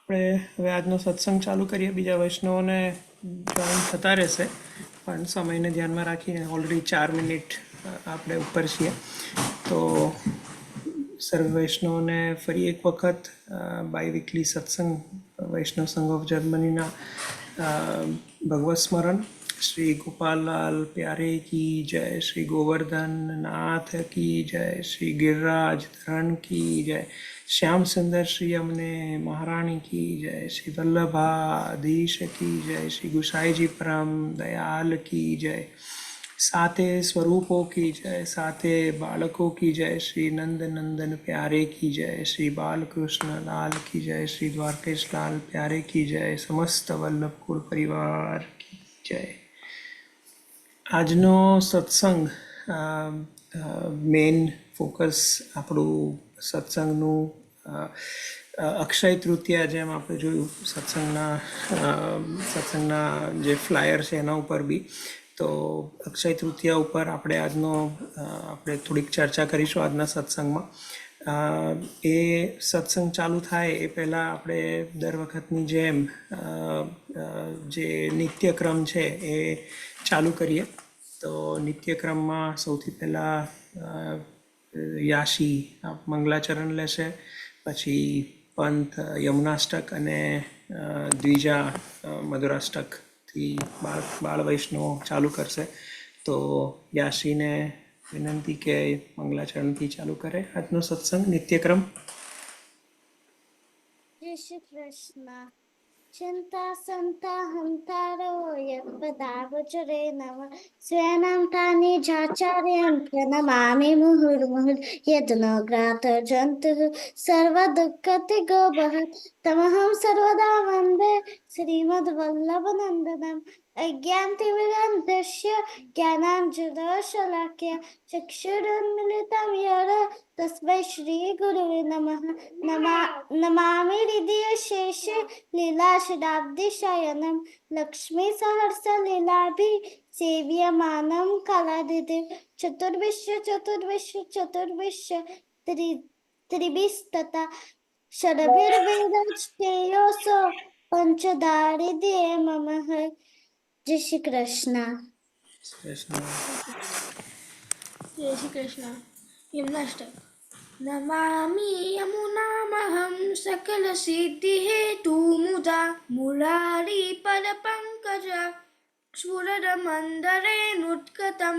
આપણે હવે આજનો સત્સંગ ચાલુ કરીએ. બીજા વૈષ્ણવોને જોઈન થતા રહેશે, પણ સમયને ધ્યાનમાં રાખીને ઓલરેડી 4 મિનિટ આપણે ઉપર છીએ. તો સર્વ વૈષ્ણવોને ફરી એક વખત બાય વીકલી સત્સંગ વૈષ્ણવ સંઘ ઓફ જર્મનીના ભગવત સ્મરણ. શ્રી ગોપાલલાલ પ્યારે કી જય, શ્રી ગોવર્ધન નાથ કી જય, શ્રી गिरिराज धरण की जय, श्याम सुंदर श्री अमने महारानी की जय, श्री वल्लभाधीश की जय, श्री गुसाई जी परम दयाल की जय, साते स्वरूपों की जय, साते बालकों की जय, श्री नंद नंदन प्यारे की जय, श्री बालकृष्ण लाल की जय, श्री द्वारकेश लाल प्यारे की जय, समस्त वल्लभ कुल परिवार की जय. આજનો સત્સંગ મેઇન ફોકસ આપણું સત્સંગનું અક્ષય તૃતીયા, જેમ આપણે જોયું સત્સંગના જે ફ્લાયર છે એના ઉપર બી, તો અક્ષય તૃતીયા ઉપર આપણે થોડીક ચર્ચા કરીશું આજના સત્સંગમાં. એ સત્સંગ ચાલુ થાય એ પહેલાં આપણે દર વખતની જેમ જે નિત્યક્રમ છે એ ચાલુ કરીએ. તો નિત્યક્રમમાં સૌથી પહેલાં યાશી મંગલાચરણ લેશે, પછી પંથ યમુનાષ્ટક અને દ્વિજા મધુરાષ્ટકથી બાળ વૈષ્ણવો ચાલુ કરશે. તો યાશીને વિનંતી કે મંગલાચરણથી ચાલુ કરે આજનો સત્સંગ નિત્યક્રમ. જય શ્રી કૃષ્ણ. चिंता संता हंतारो यत्पदावचरे नम स्वेनं तानि जाचार्यं प्रणमामि मुहुर्मुहुर् यद्नो ग्रातर्जन्तुः सर्वदुःखतिगो भवत् तमहं सर्वदा वन्दे श्रीमद्वल्लभनन्दनम् अज्ञानतिमिरन्धस्य ज्ञानाञ्जनशलाकया चक्षुरुन्मिलितं येन तस्मै श्रीगुरुवे नमः. नमामि हृदयशेषे लीलाशदाब्दिशयनं लक्ष्मीसहस्रलीलाभिः सेव्यमानं कलानिधिं चतुर्विश्व त्रिभिस्तथा षड्भिर्वेदश्रेयोऽसो पंचदारिद्र्ये मम. जय श्री कृष्ण. जय श्री कृष्ण. यमुनाष्टक. नमामि यमुनामहं सकलसिद्धिहेतुमुदा मुरारिपदपङ्कज स्फुरदमन्दरेणुत्कटं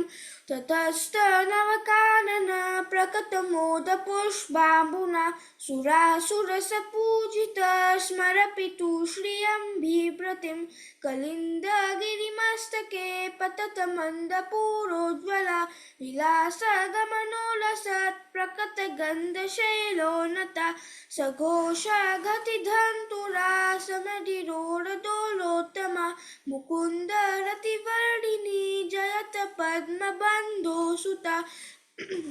ततस्तनवकानन प्रकटमोदपुष्पाम्बुना सुरासुरसपूजित स्मरपितु श्रियं बिभ्रतिं कलिन्दगिरिमस्तके पततमन्दपूरोज्ज्वला विलासगमनोलसत् प्रकटगन्धशैलोन्नता सघोषगतिधन्तुरा समधिरोरदोलोत्तमा मुकुन्दरतिवर्णिनी जयत पद्मबन्धो सुता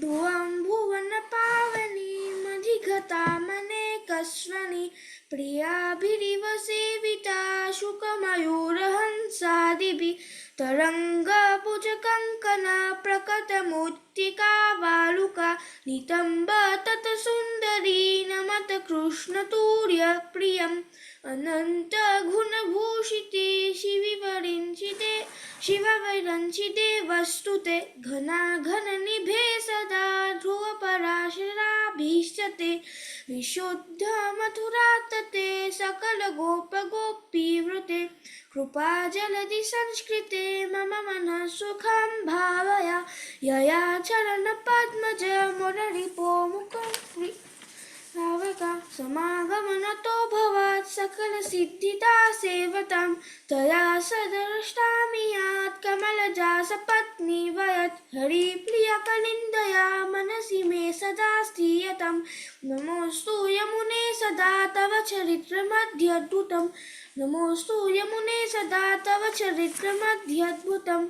भुवं भुवनपावनी मधिगता मनेकस्वनी प्रियाभिरिव सेविता शुकमयूरहंसादिभिः तरङ्गभुजकङ्कना प्रकटमूर्तिका बालुका नितम्ब तत्सुन्दरी नमत कृष्णतूर्यप्रियम् अनन्तगुणभूषिते शिवविरञ्चिते वस्तुते घनाघननिभे सदा ध्रुवपराशराभीष्टते विशुद्धमथुरातते सकलगोपगोपीवृते कृपाजलधि संस्कृते मम मनः सुखं भावया यया चरणपद्मज मुररिपो मुखं भावका समागमनतो भवत् सकलसिद्धिदा सेवतां तया सदृष्टामि यात् कमलजा सपत्नी वयत् हरिप्रियकलिन्दया मनसि मे सदा स्थीयतां नमोऽस्तु यमुने सदा तव चरित्रमध्यद्भुतं नमोऽस्तु यमुने सदा तव चरित्रमध्यद्भुतम्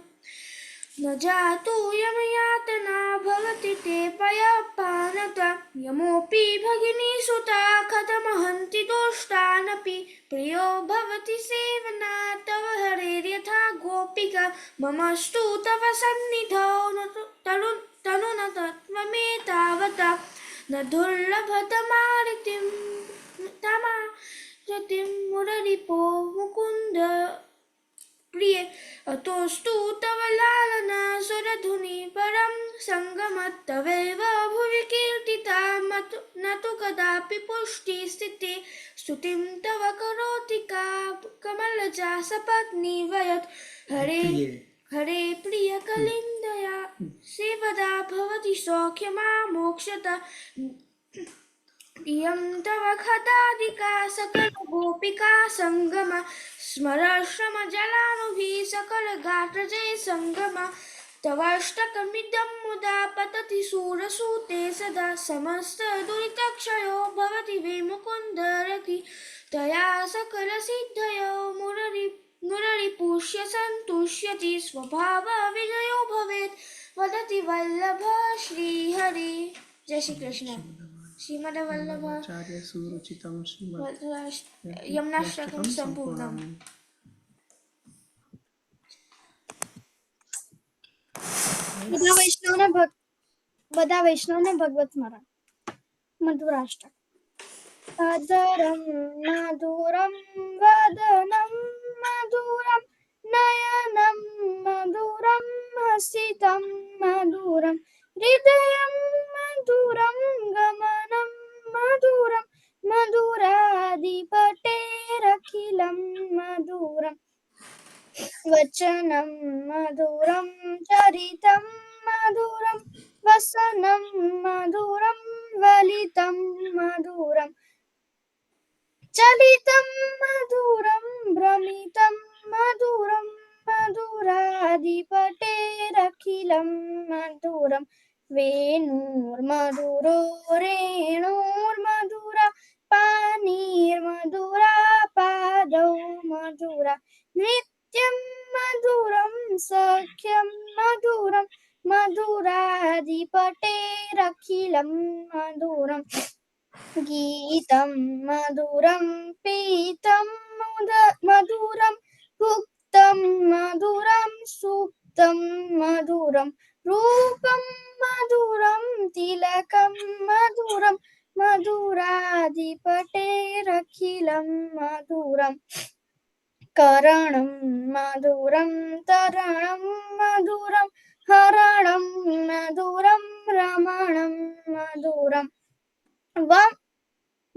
न जातु यमयातना भवति ते पयःपानता यमोऽपि भगिनीसुता कथमहन्ति दोष्टानपि प्रियो भवति सेवना तव हरेर्यथा गोपिका ममस्तु तव सन्निधौ तनुन तत्त्वमेतावता न दुर्लभतमारितिं तमा रतिं मुररिपो मुकुन्द प्रिये अतोऽस्तु तव लालना सुरधुनि परं सङ्गमत्तवैव भुवि कीर्तिता न तु कदापि पुष्टिस्थिते स्तुतिं तव करोति का कमलजा सपत्नी वयत् हरे हरे प्रियकलिन्दया सेवदा भवति सौख्यमा मोक्षता इयं तव खदादिका सकलगोपिका सङ्गमा स्मरश्रमजलानुभि सकलगात्रजय सङ्गमा तवाष्टकमिदं मुदा पतति सूरसूते सदा समस्तदुरितक्षयो भवति वे मुकुन्दरति तया सकलसिद्धयो मुररिपुष्य सन्तुष्यति स्वभावविजयो भवेत् वदति वल्लभ श्रीहरि। जय श्री कृष्ण। श्रीमद वल्लभ आचार्य सुरुचितं श्रीमद् यमुनाष्टकं सम्पूर्णम्। બધા વૈષ્ણવને ભગવત સ્મરણ. મધુરાષ્ટક. અધરમ મધુરમ વદનમ મધુરમ નયનમ મધુરમ હસિતમ મધુરમ હૃદયમ મધુરમ ગમનમ મધુરમ મધુરાધિપટેરખિલમ મધુરમ વચનમ મધુરમ ચરિતમ મધુરમ વસનમ મધુરમ વલિતમ મધુરમ ચલિતમ મધુરમ ભ્રમિતમ મધુરમ મધુરાધિપટેરખિલમ મધુરમ વેણુર્મધુરો રેણુર્મધુરા પાનીર્મધુરા પાદૌ મધુરા નિત્યમ મધુરમ સખ્યમ મધુરમ મધુરાધિપટેરખિલમ મધુરમ ગીતમ મધુરમ પીતમ મધુરમ ભુક્તમ મધુરમ સુપ્તમ મધુરમ રૂપમ મધુરમ તિલકમ મધુરમ મધુરાધિપટેરખિલમ મધુરમ કરણમ મધુરમ તરણમ મધુરમ હરણમ મધુરમ રમણમ મધુરમ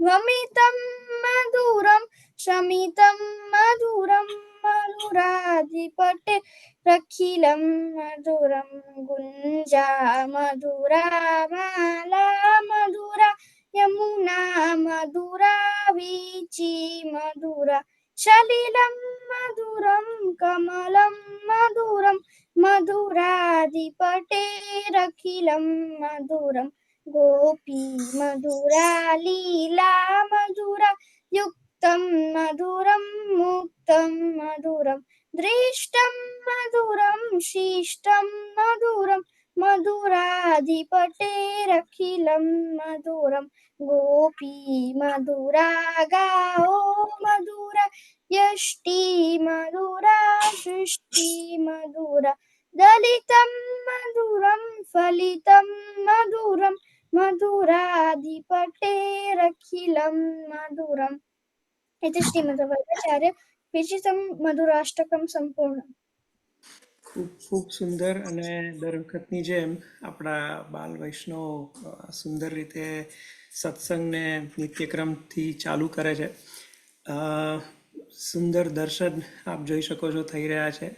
વમિતમ મધુરમ શમિતમ મધુરમ મધુરાધિપટેરખિલમ મધુરમ ગુંજા મધુરા માલા મધુરા યમુના મધુરા વીચી મધુરા સલિલમ મધુરમ કમલમ મધુરમ મધુરાધિપટેરખિલમ મધુરમ ગોપી મધુરા લીલા મધુરા યુક્તમ મધુરમ મુક્તમ મધુરમ દૃષ્ટમ મધુરમ શિષ્ટમ મધુરમ મધુરાધિપટેરખિલમ મધુરમ ગોપી મધુરા ગાઓ મધુરા યષ્ટી મધુરા સૃષ્ટિ મધુરા દલિતમ મધુરમ ફલિતમ મધુરમ મધુરાધિપટેરખિલમ મધુરમ. इति श्रीमद्वल्लभाचार्य विरचितं मधुराष्टकं સંપૂર્ણ. ખૂબ સુંદર. અને દર વખતની જેમ આપણા બાલ વૈષ્ણવ સુંદર રીતે સત્સંગને નિત્યક્રમથી ચાલુ કરે છે. સુંદર દર્શન આપ જોઈ શકો છો થઈ રહ્યા છે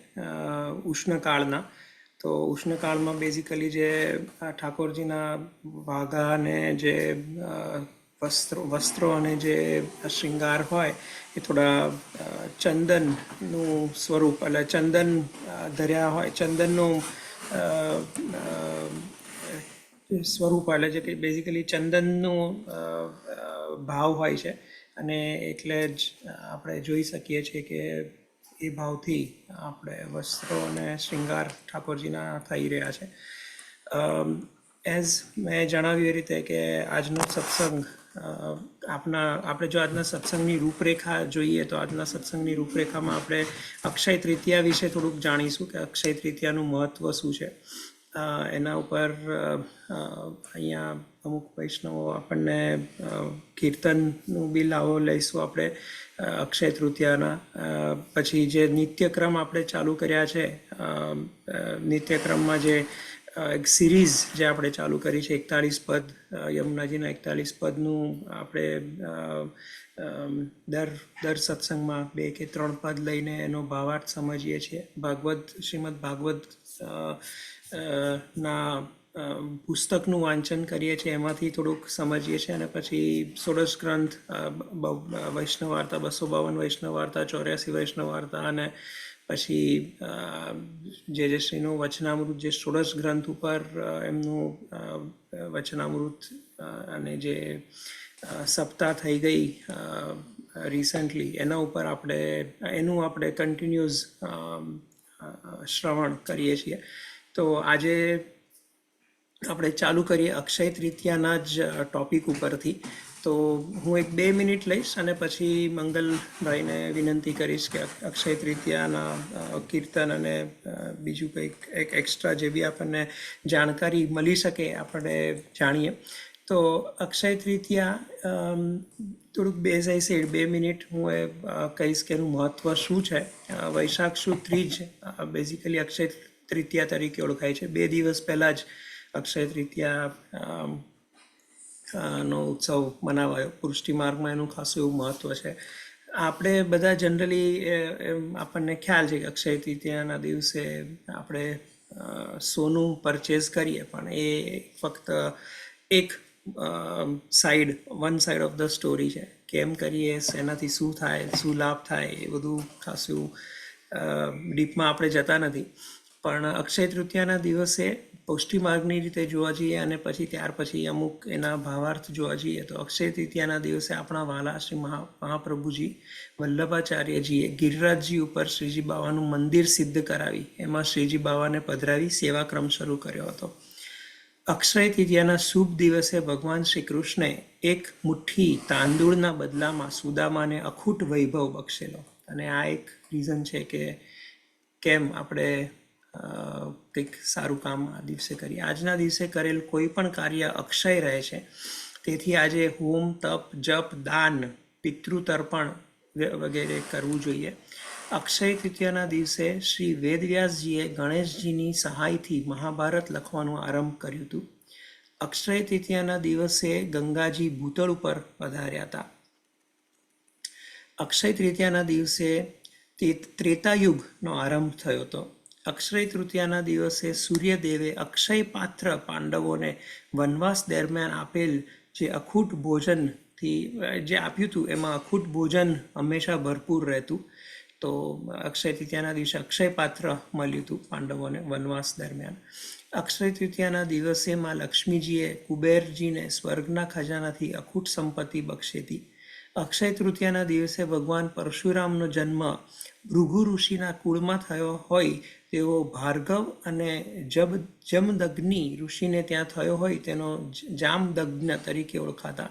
ઉષ્ણકાળના. તો ઉષ્ણકાળમાં બેઝિકલી જે ઠાકોરજીના વાઘા અને જે વસ્ત્રો અને જે શૃંગાર હોય એ થોડા ચંદનનું સ્વરૂપ એટલે ચંદન ધર્યા હોય, ચંદનનું સ્વરૂપ એટલે જે કે બેઝિકલી ચંદનનું ભાવ હોય છે. અને એટલે જ આપણે જોઈ શકીએ છીએ કે એ ભાવથી આપણે વસ્ત્રો અને શૃંગાર ઠાકોરજીના થઈ રહ્યા છે. એઝ મેં જણાવ્યું એ રીતે કે આજનો સત્સંગ આપણે જો આજના સત્સંગની રૂપરેખા જોઈએ તો આજના સત્સંગની રૂપરેખામાં આપણે અક્ષય તૃતીયા વિશે થોડુંક જાણીશું કે અક્ષય તૃતીયાનું મહત્ત્વ શું છે. એના ઉપર અહીંયા અમુક વૈષ્ણવો આપણને કીર્તનનું બી લાવો લઈશું આપણે અક્ષય તૃતીયાના. પછી જે નિત્યક્રમ આપણે ચાલુ કર્યા છે, નિત્યક્રમમાં જે એક સિરીઝ જે આપણે ચાલુ કરી છે 41 પદ, યમુનાજીના 41 પદનું આપણે દર સત્સંગમાં 2 કે 3 પદ લઈને એનો ભાવાર્થ સમજીએ છીએ. શ્રીમદ ભાગવત ના પુસ્તકનું વાંચન કરીએ છીએ, એમાંથી થોડુંક સમજીએ છીએ, અને પછી ષોડશ ગ્રંથ, વૈષ્ણવ વાર્તા 252 વૈષ્ણવ વાર્તા, 84 વૈષ્ણવ વાર્તા, અને પછી જે શ્રીનું વચનામૃત, જે ષોડશ ગ્રંથ ઉપર એમનું વચનામૃત અને જે સપ્તાહ થઈ ગઈ રિસન્ટલી, એના ઉપર એનું આપણે કન્ટિન્યુઅસ શ્રવણ કરીએ છીએ. તો આજે આપણે ચાલુ કરીએ અક્ષય તૃતીયાના જ ટોપિક ઉપરથી. તો હું 2 મિનિટ લઈશ અને પછી મંગલભાઈને વિનંતી કરીશ કે અક્ષય તૃતીયાના કીર્તન અને બીજું કંઈક એક એક્સ્ટ્રા જે બી આપણને જાણકારી મળી શકે આપણે જાણીએ. તો અક્ષય તૃતીયા થોડુંક બેઝ આઈ સેડ 2 મિનિટ હું કહીશ કે એનું મહત્ત્વ શું છે. વૈશાખ સુદ ત્રીજ બેઝિકલી અક્ષય તૃતીયા તરીકે ઓળખાય છે. 2 દિવસ પહેલાં જ અક્ષય તૃતીયા નો ઉત્સવ મનાવાયો. પુષ્ટિ માર્ગમાં એનું ખાસું એવું મહત્ત્વ છે. આપણે બધા જનરલી આપણને ખ્યાલ છે કે અક્ષય તૃતીયાના દિવસે આપણે સોનું પરચેઝ કરીએ, પણ એ ફક્ત એક one side of the story છે. કેમ કરીએ, એનાથી શું થાય, શું લાભ થાય, એ બધું ખાસું ડીપમાં આપણે જતા નથી. પણ અક્ષય તૃતીયાના દિવસે પુષ્ટિ માર્ગની રીતે જોવા જઈએ અને પછી ત્યાર પછી અમુક એના ભાવાર્થ જોવા જઈએ તો અક્ષય તૃતીયાના દિવસે આપણા વાલા શ્રી મહાપ્રભુજી વલ્લભાચાર્યજીએ ગિરિરાજજી ઉપર શ્રીજી બાવાનું મંદિર સિદ્ધ કરાવી એમાં શ્રીજી બાવાને પધરાવી સેવાક્રમ શરૂ કર્યો હતો. અક્ષય તૃતીયાના શુભ દિવસે ભગવાન શ્રી કૃષ્ણે એક મુઠ્ઠી તાંદૂળના બદલામાં સુદામાને અખૂટ વૈભવ બક્ષેલો. અને આ એક રીઝન છે કે કેમ આપણે કંઈક સારું કામ આ દિવસે કરીએ. આજના દિવસે કરેલ કોઈ પણ કાર્ય અક્ષય રહે છે. તેથી આજે હોમ, તપ, જપ, દાન, પિતૃતર્પણ વગેરે કરવું જોઈએ. અક્ષય તૃતીયાના દિવસે શ્રી વેદવ્યાસજીએ ગણેશજીની સહાયથી મહાભારત લખવાનું આરંભ કર્યું હતું. અક્ષય તૃતીયાના દિવસે ગંગાજી ભૂતળ ઉપર પધાર્યા હતા. અક્ષય તૃતીયાના દિવસે ત્રેતાયુગનો આરંભ થયો હતો. અક્ષય તૃતીયાના દિવસે સૂર્યદેવે અક્ષય પાત્ર પાંડવોને વનવાસ દરમિયાન આપેલ જે અખૂટ ભોજનથી જે આપ્યું હતું એમાં અખૂટ ભોજન હંમેશા ભરપૂર રહેતું. તો અક્ષય તૃતીયાના દિવસે અક્ષય પાત્ર મળ્યું હતું પાંડવોને વનવાસ દરમિયાન. અક્ષય તૃતીયાના દિવસે માં લક્ષ્મીજીએ કુબેરજીને સ્વર્ગના ખજાનાથી અખૂટ સંપત્તિ બક્ષી હતી. અક્ષય તૃતીયાના દિવસે ભગવાન પરશુરામનો જન્મ ભૃગુ ઋષિના કુળમાં થયો હોય તેઓ ભાર્ગવ અને જમદગ્નિ ઋષિને ત્યાં થયો હોય તેનો જામદગ્ન તરીકે ઓળખાતા.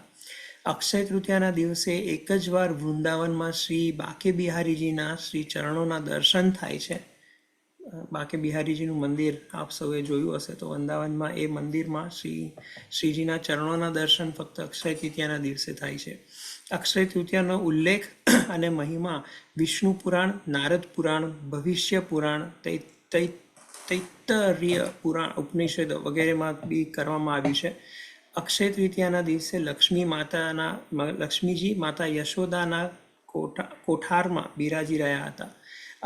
અક્ષય તૃતીયાના દિવસે એક જ વાર વૃંદાવનમાં શ્રી બાકે બિહારીજીના શ્રી ચરણોના દર્શન થાય છે. બાકે બિહારીજીનું મંદિર આપ સૌએ જોયું હશે. તો વૃંદાવનમાં એ મંદિરમાં શ્રીજીના ચરણોના દર્શન ફક્ત અક્ષય તૃતીયાના દિવસે થાય છે. અક્ષય તૃતીયાનો ઉલ્લેખ અને મહિમા વિષ્ણુ પુરાણ, નારદ પુરાણ, ભવિષ્ય પુરાણ, તૈત્તરીય પુરાણ, ઉપનિષદો વગેરેમાં બી કરવામાં આવ્યું છે. અક્ષય તૃતીયાના દિવસે લક્ષ્મીજી માતા યશોદાના કોઠારમાં બિરાજી રહ્યા હતા.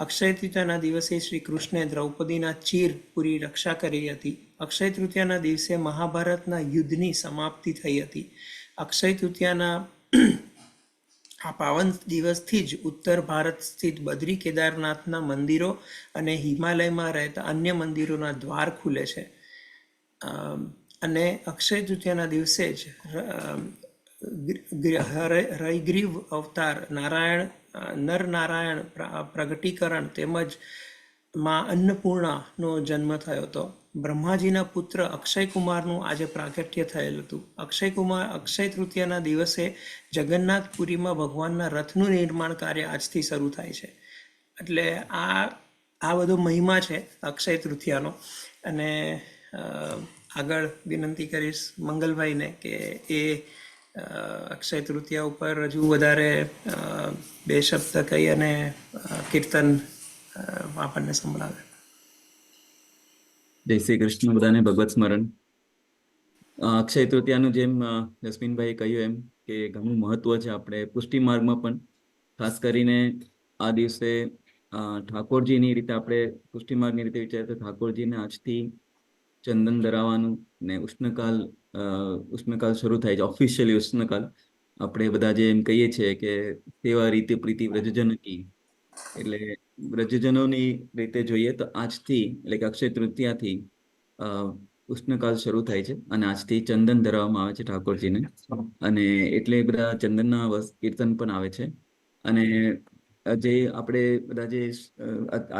અક્ષય તૃતીયાના દિવસે શ્રી કૃષ્ણે દ્રૌપદીના ચીરપુરી રક્ષા કરી હતી. અક્ષય તૃતીયાના દિવસે મહાભારતના યુદ્ધની સમાપ્તિ થઈ હતી. અક્ષય તૃતીયાના આ પાવન દિવસથી જ ઉત્તર ભારત સ્થિત બદ્રી કેદારનાથના મંદિરો અને હિમાલયમાં રહેતા અન્ય મંદિરોના દ્વાર ખુલે છે. અને અક્ષય તૃતીયાના દિવસે જ હયગ્રીવ અવતાર, નરનારાયણ પ્રગટીકરણ તેમજ માં અન્નપૂર્ણાનો જન્મ થયો હતો. બ્રહ્માજીના પુત્ર અક્ષયકુમારનું આજે પ્રાગટ્ય થયેલ હતું. અક્ષય તૃતીયાના દિવસે જગન્નાથપુરીમાં ભગવાનના રથનું નિર્માણ કાર્ય આજથી શરૂ થાય છે. એટલે આ બધો મહિમા છે અક્ષય તૃતીયાનો. અને આગળ વિનંતી કરીશ મંગલભાઈને કે એ અક્ષય તૃતીયા ઉપર હજુ વધારે બે શબ્દ કહી અને કીર્તન આપણને સંભળાવે. જય શ્રી કૃષ્ણ બધાને, ભગવત સ્મરણ. અક્ષય તૃતીયાનું જેમ જસ્મીનભાઈએ કહ્યું એમ કે ઘણું મહત્વ છે આપણે પુષ્ટિ માર્ગમાં પણ, ખાસ કરીને આ દિવસે ઠાકોરજીની રીતે આપણે પુષ્ટિ માર્ગની રીતે વિચારીએ તો ઠાકોરજીને આજથી ચંદન ધરાવવાનું ને ઉષ્ણકાલ શરૂ થાય છે, ઓફિશિયલી ઉષ્ણકાલ. આપણે બધા જે એમ કહીએ છીએ કે સેવા રીતિ પ્રીતિ વ્રજજન કી, એટલે વ્રજજનોની રીતે જોઈએ તો આજથી એટલે કે અક્ષય તૃતીયાથી ઉષ્ણકાલ શરૂ થાય છે અને આજથી ચંદન ધરવામાં આવે છે ઠાકોરજીને, અને એટલે બધા ચંદનના કીર્તન પણ આવે છે. અને જે આપણે બધા જે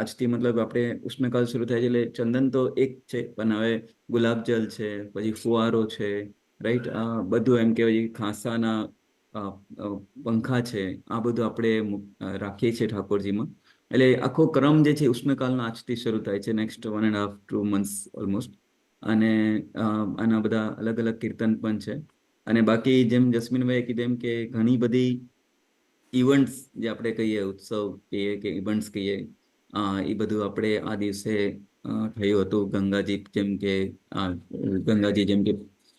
આજથી મતલબ આપણે ઉષ્ણકાલ શરૂ થાય છે એટલે ચંદન તો એક છે, પણ હવે ગુલાબજલ છે, પછી ફુવારો છે, રાઈટ, બધું એમ કહેવાય ખાંસાના પંખા છે, આ બધું આપણે રાખીએ છીએ ઠાકોરજીમાં. એટલે આખો ક્રમ જે છે ઉષ્ણકાલનો આજથી શરૂ થાય છે, નેક્સ્ટ 1.5 to 2 months ઓલમોસ્ટ. અને આના બધા અલગ અલગ કીર્તન પણ છે. અને બાકી જેમ જસ્મીનભાઈએ કીધું એમ કે ઘણી બધી ઇવેન્ટ્સ જે આપણે કહીએ, ઉત્સવ કહીએ કે ઇવેન્ટ્સ કહીએ, એ બધું આપણે આ દિવસે થયું હતું. ગંગાજી જેમ કે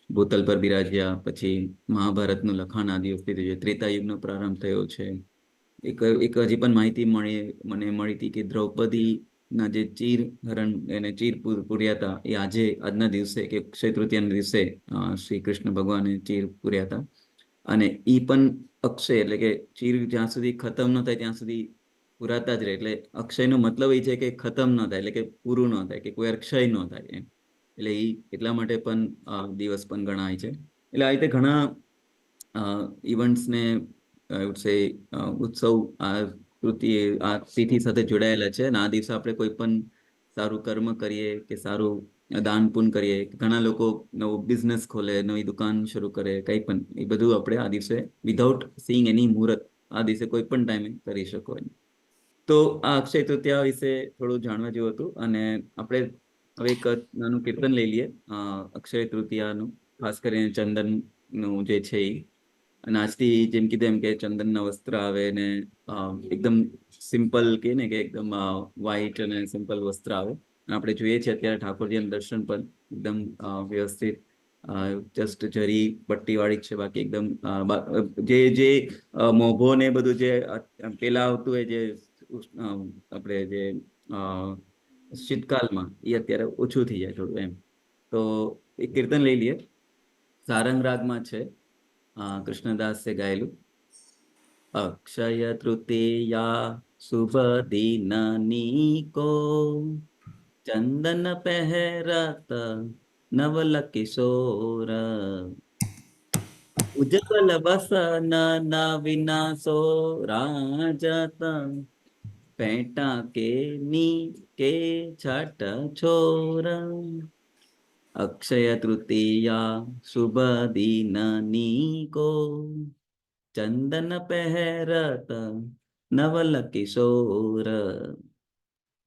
ભૂતલ પર બિરાજ્યા, પછી મહાભારતનું લખાણ આ દિવસથી થયું છે, ત્રેતા યુગનો પ્રારંભ થયો છે. એક હજી પણ માહિતી મને મળી હતી કે દ્રૌપદીના જે ચીર હરણ એને ચીર પૂર્યા હતા, એ આજના દિવસે કે અક્ષય તૃતીયાના દિવસે શ્રી કૃષ્ણ ભગવાને ચીર પૂર્યા હતા. અને એ પણ અક્ષય એટલે કે ચીર જ્યાં સુધી ખતમ ન થાય ત્યાં સુધી પુરાતા જ રહે. એટલે અક્ષયનો મતલબ એ છે કે ખતમ ન થાય, એટલે કે પૂરું ન થાય, કે કોઈ ક્ષય ન થાય એમ. એટલે એ એટલા માટે પણ દિવસ પણ ગણાય છે. એટલે આ રીતે ઘણા ઇવેન્ટ્સ ને ઉત્સવ આ તિથિ સાથે જોડાયેલા છે. અને આ દિવસે આપણે કોઈ પણ સારું કર્મ કરીએ કે સારું દાન પુણ્ય કરીએ, ઘણા લોકો નવો બિઝનેસ ખોલે, નવી દુકાન શરૂ કરે, કંઈ પણ, એ બધું આપણે આ દિવસે વિધાઉટ સીઈંગ એની મુહૂર્ત આ દિવસે કોઈ પણ ટાઈમે કરી શકો એમ. તો આ અક્ષય તૃતીયા વિશે થોડું જાણવા જેવું હતું. અને આપણે હવે એક નાનું કીર્તન લઈ લઈએ અક્ષય તૃતીયાનું, ખાસ કરીને ચંદનનું જે છે એ. અને આજથી જેમ કીધું એમ કે ચંદનના વસ્ત્ર આવે ને એકદમ સિમ્પલ કે ને કે એકદમ વ્હાઈટ અને સિમ્પલ વસ્ત્ર આવે. આપણે જોઈએ છીએ અત્યારે ઠાકોરજીના દર્શન પણ એકદમ વ્યવસ્થિત જસ્ટ જરી પટ્ટી વાળી છે, બાકી એકદમ જે મોભો ને બધું જે પેલા આવતું હોય જે આપણે જે શીતકાલમાં, એ અત્યારે ઓછું થઈ જાય થોડું એમ. તો એક કીર્તન લઈ લઈએ, સારંગ રાગમાં છે, કૃષ્ણદાસે ગાયેલું. અક્ષય તૃતીયા શુભ દિન નીકો, ચંદન પહેરત નવલ કિશોર, ઉજ્જવલ વસન વિનાશો રાજત, પેટા કે ની કે છટ છોર. અક્ષય તૃતીયા શુભ દિન નીકો, ચંદન પહેરત નવલ કિશોર,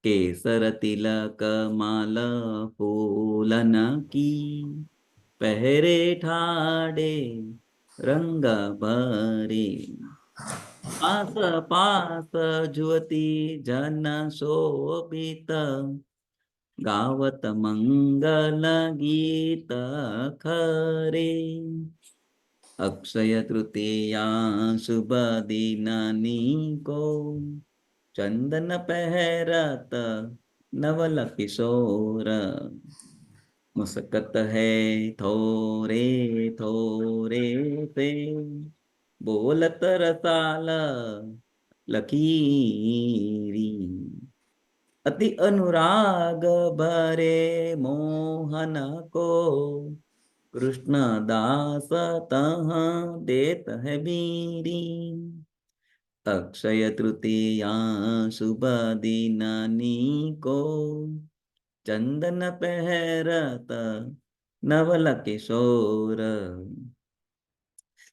કેસર તિલક માલ ફૂલન કી, પહેરે ઠાડે રંગ ભરે, આસ પાસ જ્યોતિ જન શોભિત, ગાવત મંગલ ગીત ખરે. અક્ષય તૃતીયા શુભ દિન નીકો, ચંદન પહેરત નવલ કિશોર, મુસ્કત હૈ થોરે થોરે સે, બોલત રસાલ લકીરી, અતિ અનુરાગ ભરે મોહન કો, કૃષ્ણ દાસ તહ દેત હૈ બીરી. અક્ષય તૃતીયા શુભ દિન નીકો, ચંદન પહેરત નવલ કિશોર.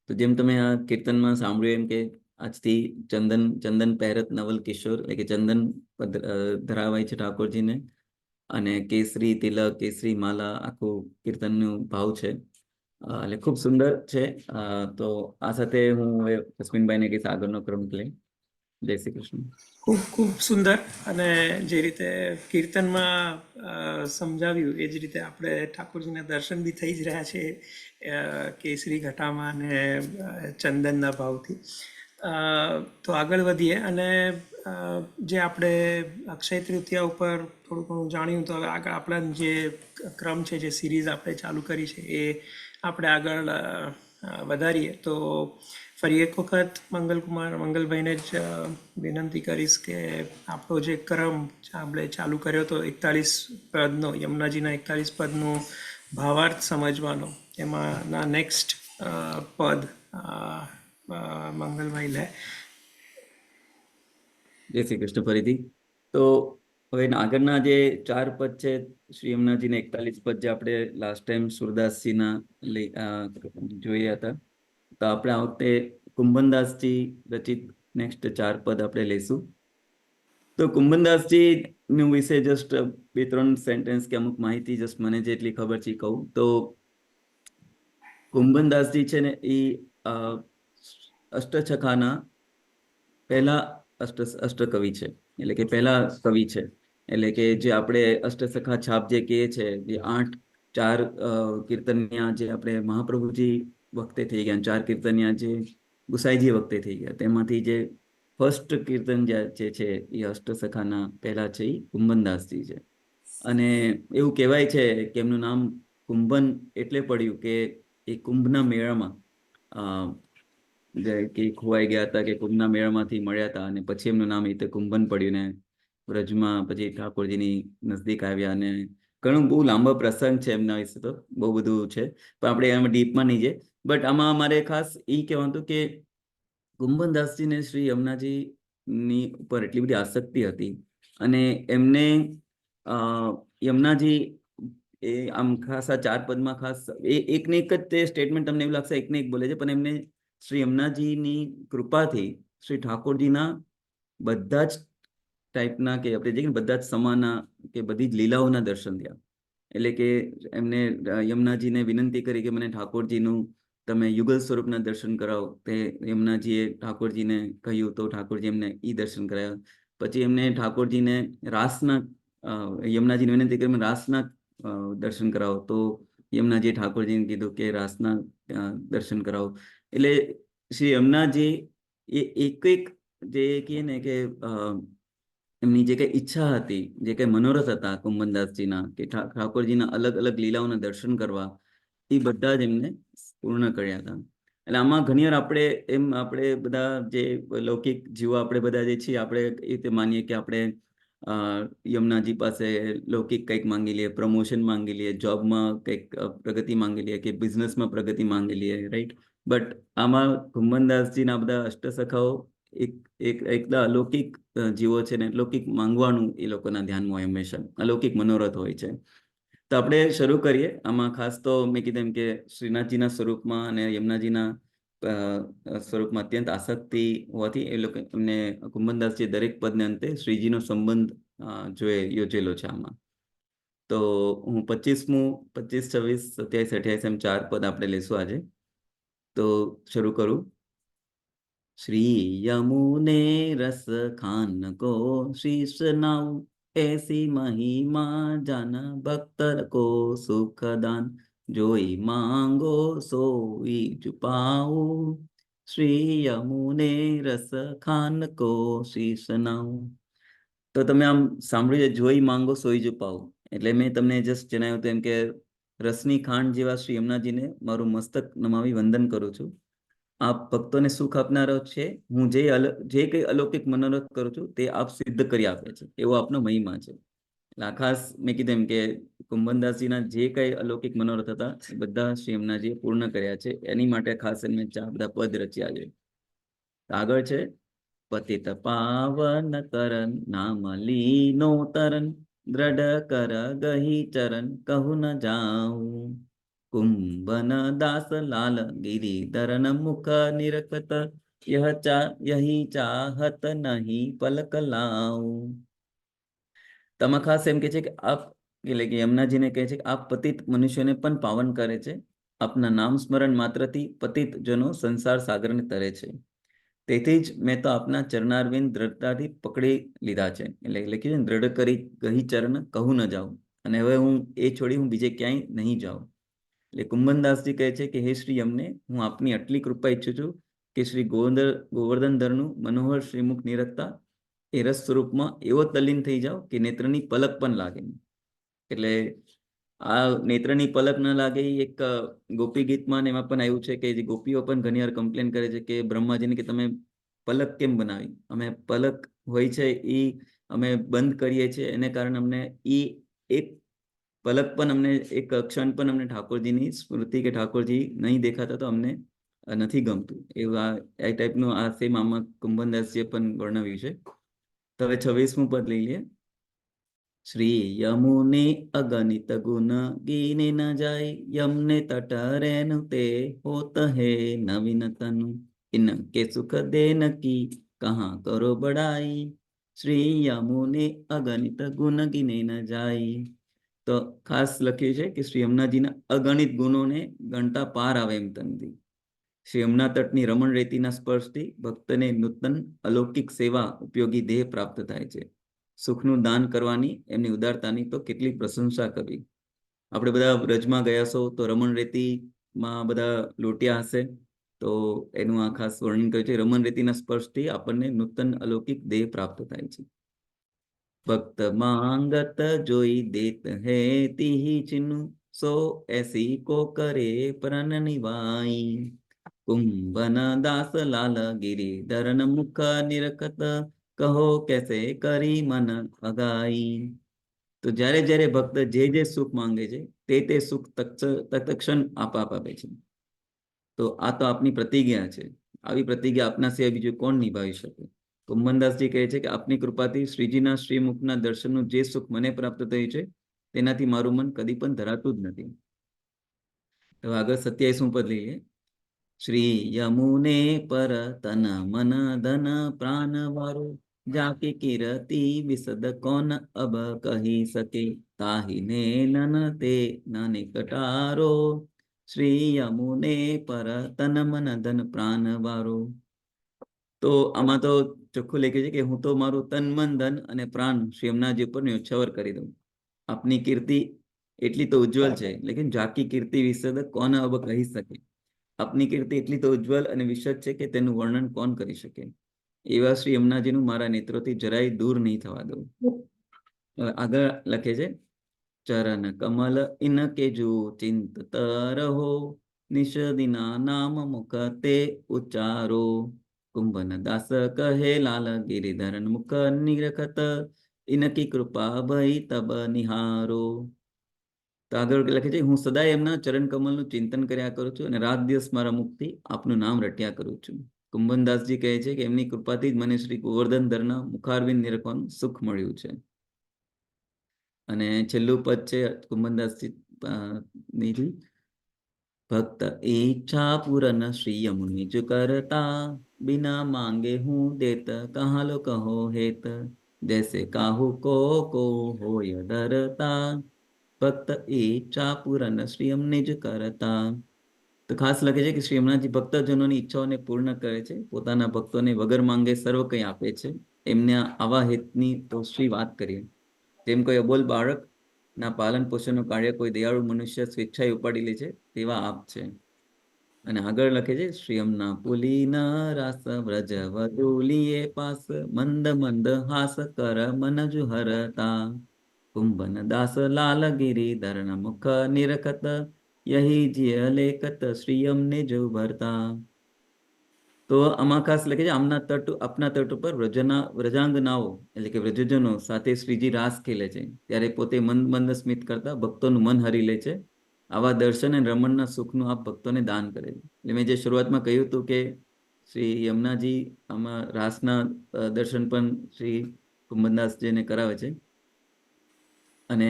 તો જેમ તમે આ કીર્તનમાં સાંભળ્યું એમ કે આજથી ચંદન પહેરત નવલ કિશોર, એટલે કે ચંદન ધરાવાય છે ઠાકોરજીને. અને કેસરી તિલક, કેસરી માલા આખું કીર્તનનું ભાવ છે. એટલે ખૂબ સુંદર છે. તો આ સાથે હું હવે જસ્મીનભાઈને કહીશ આગળનો ક્રમ લઈ. જય શ્રી કૃષ્ણ. ખૂબ ખૂબ સુંદર. અને જે રીતે કીર્તનમાં સમજાવ્યું એ જ રીતે આપણે ઠાકોરજીના દર્શન બી થઈ જ રહ્યા છે કેસરી ઘટામાં અને ચંદનના ભાવથી. તો આગળ વધીએ અને જે આપણે અક્ષય તૃતીયા ઉપર થોડું ઘણું જાણ્યું, તો હવે આગળ આપણા જે ક્રમ છે, જે સિરીઝ આપણે ચાલુ કરી છે એ આપણે આગળ વધારીએ. તો ફરી એક વખત મંગલભાઈને જ વિનંતી કરીશ કે આપણો જે ક્રમ આપણે ચાલુ કર્યો હતો 41 પદનો, યમુનાજીના 41 પદનો ભાવાર્થ સમજવાનો, એમાંના નેક્સ્ટ પદ મંગલભાઈ લે. જય શ્રી કૃષ્ણ ફરીથી. તો હવે આગળના જે 4 પદ છે, શ્રી યમુનાજીના 41 પદ જે આપણે લાસ્ટ ટાઈમ સુરદાસજીના જોયા હતા, તો આપણે આ વખતે કુંભનદાસજી રચિત નેક્સ્ટ 4 પદ આપણે લઈશું. તો કુંભનદાસજી નું વિશે જસ્ટ 2-3 સેન્ટેન્સ કે અમુક માહિતી જસ્ટ મને જેટલી ખબર છે કહું તો, કુંભનદાસજી છે ને એ અષ્ટછખાના પહેલા અષ્ટકવિ છે, એટલે કે પહેલા કવિ છે. એટલે કે જે આપણે અષ્ટસખા છાપ જે કહે છે, જે 4 કીર્તનિયા જે આપણે મહાપ્રભુજી વખતે થઈ ગયા, 4 કીર્તનિયા જે ગુસાઈજી વખતે થઈ ગયા, તેમાંથી જે ફર્સ્ટ કીર્તન જે છે એ અષ્ટસખાના પહેલા છે એ કુંભનદાસજી છે. અને એવું કહેવાય છે કે એમનું નામ કુંભન એટલે પડ્યું કે એ કુંભના મેળામાં કે ખોવાઈ ગયા હતા, કે કુંભના મેળામાંથી મળ્યા હતા, અને પછી એમનું નામ એ રીતે કુંભન પડ્યું ને વ્રજમાં પછી ઠાકોરજીની નજદીક આવ્યા. અને ઘણું બહુ લાંબો પ્રસંગ છે એમના વિશે, તો બહુ બધું છે, પણ આપણે એમાં ડીપમાં નહીં જઈએ. બટ આમાં અમારે ખાસ એ કહેવાનું હતું કે કુંભનદાસજીને શ્રી યમુનાજીની ઉપર એટલી બધી આસક્તિ હતી, અને એમને યમુનાજી એ આમ ખાસ આ 4 પદમાં ખાસ એકને એક જ તે સ્ટેટમેન્ટ તમને એવું લાગશે એકને એક બોલે છે, પણ એમને શ્રી યમુનાજીની કૃપાથી શ્રી ઠાકોરજીના બધા જ ટાઈપના કે આપણે જે બધા જ સમાના કે બધી જ લીલાઓના દર્શન થયા. એટલે કે એમને યમુનાજીને વિનંતી કરી કે મને ઠાકોરજીનું તમે યુગલ સ્વરૂપના દર્શન કરાવો. તે યમુનાજીએ ઠાકોરજીને કહ્યું, તો ઠાકોરજી એમને ઈ દર્શન કરાવ્યા. પછી એમને ઠાકોરજીને રાસના યમુનાજીને વિનંતી કરી રાસના દર્શન કરાવો, તો યમુનાજીએ ઠાકોરજીને કીધું કે રાસના દર્શન કરાવો. એટલે શ્રી યમુનાજી એ એક જે કહે ને કે એમની જે કઈ ઈચ્છા હતી, જે કઈ મનોરથ હતા કુંભનદાસજીના, કે ઠાકોરજીના અલગ અલગ લીલાઓના દર્શન કરવા, એ બધા જ એમને પૂર્ણ કર્યા હતા. એટલે આમાં ઘણી વાર આપણે બધા જે લૌકિક જીવો આપણે બધા જે છીએ, આપણે એ રીતે માનીએ કે આપણે યમુનાજી પાસે લૌકિક કંઈક માંગી લઈએ, પ્રમોશન માંગી લઈએ, જોબમાં કંઈક પ્રગતિ માંગી લઈએ, કે બિઝનેસમાં પ્રગતિ માંગી લઈએ, રાઈટ. બટ આમાં કુંભનદાસજીના બધા અષ્ટસખાઓ એકદા અલૌકિક જીવો છે ને, લૌકિક માંગવાનું એ લોકોના ધ્યાનમાં હોય હંમેશા, અલૌકિક મનોરથ હોય છે. તો આપણે શરૂ કરીએ. આમાં ખાસ તો મેં કીધું કે શ્રીનાથજીના સ્વરૂપમાં અને યમુનાજીના સ્વરૂપમાં અત્યંત આસક્તિ હોવાથી એ લોકો એમને કુંભનદાસજી દરેક પદને અંતે શ્રીજીનો સંબંધ યોજેલો છે આમાં. તો હું 25, 26, 27, 28 એમ 4 પદ આપણે લઈશું આજે. તો શરૂ કરું. श्री यमुने रस खान को शीश नाउ, ऐसी महिमा जान भक्तर को सुख दान, जोई मांगो सोई जुपाऊ, श्री यमुने रस खान को शीश नाउ. તો તમે આમ સાંભળ્યું, જોઈ માંગો સોઈ જુપાવું, એટલે મેં તમને જસ્ટ જણાવ્યું તેમ કે રસની ખાંડ જેવા શ્રી યમુનાજીને મારું મસ્તક નમાવી વંદન કરું છું. આપ ભક્તોને સુખ આપનારો છે. હું જે કઈ અલૌકિક મનોરથ કરું છું તે આપ સિદ્ધ કરી આપે છે, એવો આપનો મહિમા છે. એટલે ખાસ મેં કીધું એમ કે કુંભનદાસજીના જે કઈ અલૌકિક મનોરથ હતા એ બધા શ્રી યમુનાજીએ પૂર્ણ કર્યા છે. એની માટે ખાસ એમને બધા પદ રચ્યા છે. આગળ છે પતિત પાવન કરન નામ લીનો તરન, દ્રઢ કર ગહી ચરણ કહું ન જાઉં, कुंभन दास लाल गिरिधरन मुख निरखत, यही चाहत नहीं पलक लाऊं. તેમાં ખાસ એમ કે છે કે આપ એટલે કે યમુનાજીને કહે છે કે આપ પતિત મનુષ્યોને પણ પાવન કરે છે. આપના નામ સ્મરણ માત્રથી પતિત જનો સંસાર સાગરને તરે છે. તેથી જ મેં તો આપના ચરણારવિંદ દ્રઢતાથી પકડી લીધા છે. એટલે લખ્યું છે દ્રઢ કરી કહી ચરણ કહું ન જાઉં, અને હવે હું એ છોડી હું બીજે ક્યાંય નહીં જાઉં. એટલે કુંભનદાસજી કહે છે કે હે શ્રી યમને, હું આપની આટલી કૃપા ઈચ્છું છું કે શ્રી ગોવર્ધનધરનું મનોહર શ્રીમુખ નિરખતા એ રસ સ્વરૂપમાં એવો તલ્લીન થઈ જાઓ કે નેત્રની પલક પણ લાગે નહીં. એટલે આ નેત્રની પલક ન લાગે એ એક ગોપી ગીતમાં ને એમાં પણ આવ્યું છે કે જે ગોપીઓ પણ ઘણી વાર કમ્પ્લેન કરે છે કે બ્રહ્માજીને કે તમે પલક કેમ બનાવી. અમે પલક હોય છે એ અમે બંધ કરીએ છીએ, એને કારણે અમને એ એક પલક પણ અમને એક ક્ષણ પણ અમને ઠાકોરજીની સ્મૃતિ કે ઠાકોરજી નહીં દેખાતા તો અમને નથી ગમતું. એવા એ ટાઈપનું આ સેમ આમાં કુંભનદાસજીએ પણ વર્ણવ્યું છે. તો હવે 26મું પદ લઈ લઈએ. શ્રી યમુને અગણિત ગુણ ગીને ન જાય, યમને તટરેનું તે હોત હે નવીન તનુ, ઇનકે સુખ દેન કી કહા કરો બડાઈ, શ્રી યમુને અગણિત ગુણ ગીને ન જાય. તો ખાસ લખ્યું છે કે શ્રી યમુનાજીના અગણિત ગુણોને ગણતા પાર આવે એમ તનથી. શ્રી યમુના તટની રમણ રેતીના સ્પર્શથી ભક્તને નૂતન અલૌકિક સેવા ઉપયોગી દેહ પ્રાપ્ત થાય છે. સુખનું દાન કરવાની એમની ઉદારતાની તો કેટલી પ્રશંસા કરવી. આપણે બધા બ્રજમાં ગયા છો તો રમણ રેતીમાં બધા લોટ્યા હશે, તો એનું આ ખાસ વર્ણન કર્યું છે. રમણ રેતીના સ્પર્શથી આપણને નૂતન અલૌકિક દેહ પ્રાપ્ત થાય છે. ભક્ત માંગત જોઈ દેત હે તીહી ચિન્નુ, સો એસી કો કરે પ્રણ નિવાઈ, કુંભન દાસ લાલ ગિરી ધરન મુખ નિરખત, કહો કેસે કરી મન અગાઈ. તો જ્યારે જ્યારે ભક્ત જે સુખ માંગે છે તે સુખ તત્ક્ષણ આપે છે. તો આ તો આપની પ્રતિજ્ઞા છે. આવી પ્રતિજ્ઞા આપના સિવાય બીજું કોણ નિભાવી શકે. કુંભનદાસજી કહે છે કે આપની કૃપાથી શ્રીજીના શ્રીમુખના દર્શનનું જે સુખ મને પ્રાપ્ત થયું છે તેનાથી મારું મન કદી પણ ધરાતું જ નથી. તો આગળ 27મું પદ લઈએ. શ્રી યમુને પર તન મન ધન પ્રાણ વારો, જાકી કિરતી વિસદ કોન અબ કહી શકે, તાહિને નન તે નાને કટારો, શ્રી યમુને પર તન મન ધન પ્રાણ વારો. તો આમાં તો ચોખ્ખું લખ્યું છે કે હું તો મારું તન મન ધન અને પ્રાણ શ્રી યમુનાજી ઉપર ન્યોછાવર કરી દઉં. આપની કીર્તિ એટલી તો ઉજ્જવલ છે, લેકિન જાકી કીર્તિ વિસદ કોન અબ કહી શકે. આપની કીર્તિ એટલી તો ઉજ્જવલ અને વિશદ છે કે તેનું વર્ણન કોણ કરી શકે. એવા શ્રી યમુનાજીનું મારા નેત્રોથી જરાય દૂર નહીં થવા દઉં. આગળ લખે છે ચરણ કમલ ઇનકે જો ચિંત તરહો, નિષદિના નામ મુખ તે ઉચ્ચારો, કુંભન દાસ કહે લાલ ગિરિધરન મુખ નિરખત, ઇનકી કૃપા ભઈ તબ નિહારો. તો આગળ લખે છે હું સદાય એમના ચરણ કમલનું ચિંતન કર્યા કરું છું અને રાત દિવસ મારા મુખથી આપનું નામ રટ્યા કરું છું. કુંભનદાસજી કહે છે કે એમની કૃપાથી જ મને શ્રી ગોવર્ધનધરના મુખારવિંદ નિરખવાનું સુખ મળ્યું છે. અને છેલ્લું પદ છે કુંભનદાસજી ની, ભક્ત ઈચ્છા પૂરન શ્રી યમુનિ જ કરતા, बिना मांगे हूँ देत कहाँ लो कहो हेत, जैसे काहू को होय डरता, ભક્ત ઈચ્છા પૂરન શ્રી યમને જ કરતા. તો ખાસ લખે છે કે શ્રી યમુનાજી ભક્તજનોની ઈચ્છાઓને પૂર્ણ કરે છે, પોતાના ભક્તોને વગર માંગે સર્વ કંઈ આપે છે. એમના આવા હેતની તો શ્રી વાત કરીએ. જેમ કોઈ અબોલ બાળકના પાલન પોષણનું કાર્ય કોઈ દયાળુ મનુષ્ય સ્વેચ્છાએ ઉપાડી લે છે, તેવા આપ છે. અને આગળ લખે છે શ્રી યમુના પુલીના રાસ વ્રજ વદુલીએ પાસ, મંદ મંદ હાસ કર મનજ હરતા, કુંભન દાસ લાલ ગિરી ધરણ મુખ નિરખત, યહી જીય લેખત શ્રી યમને જો ભરતા. તો આમાં ખાસ લખે છે આપના તટ ઉપર વ્રજાંગનાઓ એટલે કે વ્રજજનો સાથે શ્રીજી રાસ ખેલે છે, ત્યારે પોતે મંદ મંદ સ્મિત કરતા ભક્તોનું મન હરી લે છે. આવા દર્શન અને રમણના સુખનું આપ ભક્તોને દાન કરે છે. એટલે મેં જે શરૂઆતમાં કહ્યું હતું કે શ્રી યમુનાજી આમાં રાસના દર્શન પણ શ્રી કુંભનદાસજીને કરાવે છે. અને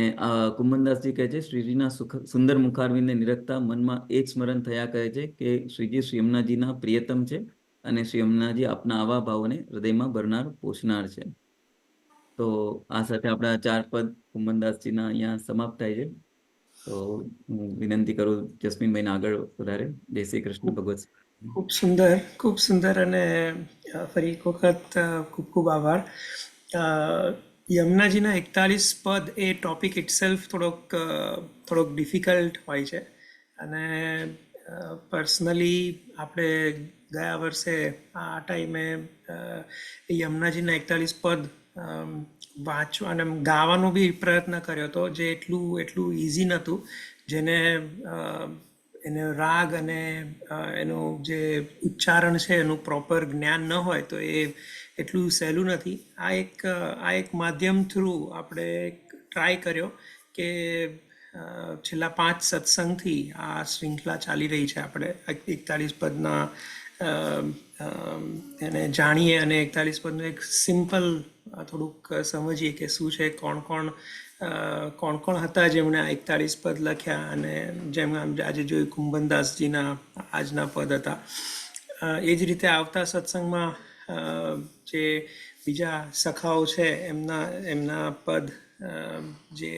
કુંભનદાસજી કહે છે શ્રીજીના સુંદર મુખારવિંદને નિરખતા મનમાં એ જ સ્મરણ થયા કરે છે કે શ્રીજી શ્રી યમુનાજીના પ્રિયતમ છે અને શ્રી યમુનાજી આપના આવા ભાવોને હૃદયમાં ભરનાર પોષનાર છે. તો આ સાથે આપણા 4 પદ કુંભનદાસજીના અહીંયા સમાપ્ત થાય છે. તો હું વિનંતી કરું જસ્મીનભાઈને આગળ વધારે. જય શ્રી કૃષ્ણ. ભગવત ખૂબ સુંદર અને ફરી એક વખત ખૂબ ખૂબ આભાર. યમુનાજીના 41 પદ એ ટોપિક ઇટસેલ્ફ થોડોક ડિફિકલ્ટ હોય છે અને પર્સનલી આપણે ગયા વર્ષે આ ટાઈમે યમુનાજીના 41 પદ વાંચવા અને ગાવાનો બી પ્રયત્ન કર્યો હતો, જે એટલું ઇઝી નહોતું, જેને એને રાગ અને એનું જે ઉચ્ચારણ છે એનું પ્રોપર જ્ઞાન ન હોય તો એ એટલું સહેલું નથી. આ એક માધ્યમ થ્રુ આપણે ટ્રાય કર્યો કે છેલ્લા 5 સત્સંગથી આ શૃંખલા ચાલી રહી છે. આપણે 41 પદના એને જાણીએ અને 41 પદનું એક સિમ્પલ થોડુંક સમજીએ કે શું છે, કોણ કોણ હતા જેમણે આ 41 પદ લખ્યા, અને જેમ આજે જોયું કુંભનદાસજીના આજના પદ હતા. એ જ રીતે આવતા સત્સંગમાં જે બીજા સખાઓ છે એમના પદ જે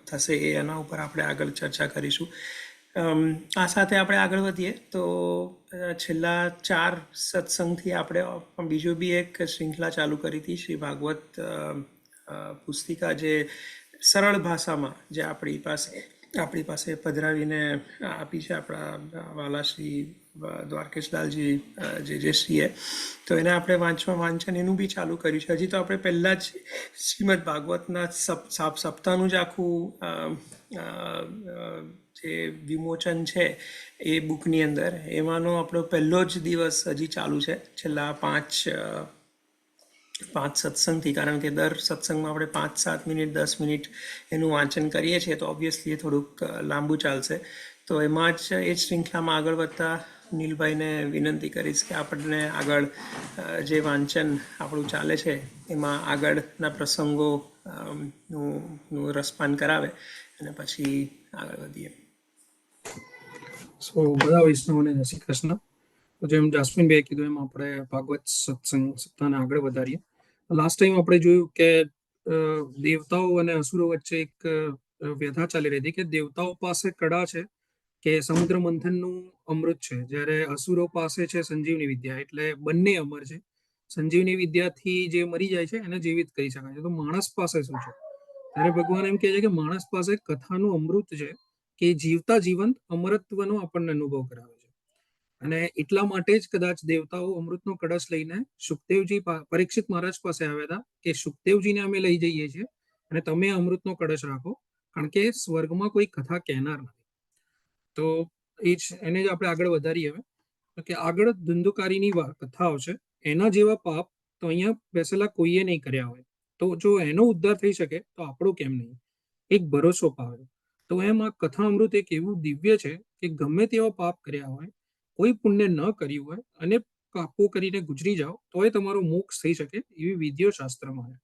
થશે એના ઉપર આપણે આગળ ચર્ચા કરીશું. આ સાથે આપણે આગળ વધીએ તો છેલ્લા 4 સત્સંગથી આપણે બીજો બી એક શૃંખલા ચાલુ કરી હતી, શ્રી ભાગવત પુસ્તિકા, જે સરળ ભાષામાં જે આપણી પાસે પધરાવીને આપી છે આપણા વાલા શ્રી દ્વારકેશલાલજી જે શ્રીએ. તો એને આપણે વાંચન એનું બી ચાલુ કર્યું છે. હજી તો આપણે પહેલાં જ શ્રીમદ ભાગવતના સપ્તાહનું જ આખું જે વિમોચન છે એ બુકની અંદર, એમાંનો આપણો પહેલો જ દિવસ હજી ચાલુ છે છેલ્લા 5 સત્સંગથી. કારણ કે દર સત્સંગમાં આપણે 5-7 મિનિટ 10 મિનિટ એનું વાંચન કરીએ છીએ, તો ઓબ્વિયસલી એ થોડુંક લાંબુ ચાલશે. તો એમાં જ એ શૃંખલામાં આગળ વધતા નીલભાઈને વિનંતી કરીશ કે આપણને આગળ જે વાંચન આપણું ચાલે છે એમાં આગળના પ્રસંગો નું રસપાન કરાવે અને પછી આગળ વધીએ. સો બધા વૈષ્ણવોને જય શ્રી કૃષ્ણ. તો જેમ જાસ્મીનભાઈએ કીધું એમ આપણે ભાગવત સત્સંગ સપ્તાહને આગળ વધારીએ. લાસ્ટ ટાઈમ આપણે જોયું કે દેવતાઓ અને અસુરો વચ્ચે એક વ્યથા ચાલી રહી હતી કે દેવતાઓ પાસે કડા છે કે સમુદ્ર મંથનનું અમૃત છે, જ્યારે અસુરો પાસે છે સંજીવની વિદ્યા, એટલે બંને અમર છે. સંજીવની વિદ્યાથી જે મરી જાય છે એને જીવિત કરી શકાય છે. તો માણસ પાસે શું છે? ત્યારે ભગવાન એમ કહે છે કે માણસ પાસે કથાનું અમૃત છે કે જીવતા જીવંત અમરત્વનો આપણને અનુભવ કરાવે છે. અને એટલા માટે જ કદાચ દેવતાઓ અમૃતનો કળશ લઈને સુખદેવજી પરીક્ષિત મહારાજ પાસે આવ્યા હતા કે સુખદેવજીને અમે લઈ જઈએ છીએ અને તમે અમૃતનો કળશ રાખો, કારણ કે સ્વર્ગમાં કોઈ કથા કહેનાર નથી. તો એને જ આપણે આગળ વધારીએ હવે. કે આગળ ધંધુકારીની કથાઓ છે, એના જેવા પાપ તો અહીંયા બેસેલા કોઈએ નહીં કર્યા હોય. તો જો એનો ઉદ્ધાર થઈ શકે તો આપણો કેમ નહીં? એક ભરોસો પાવે. તો એમ આ કથા અમૃત એક એવું દિવ્ય છે કે ગમે તેવા પાપ કર્યા હોય, કોઈ પુણ્ય ન કર્યું હોય અને પાપો કરીને ગુજરી જાઓ તોય તમારો મોક્ષ થઈ શકે એવી વિધિઓ શાસ્ત્રમાં છે.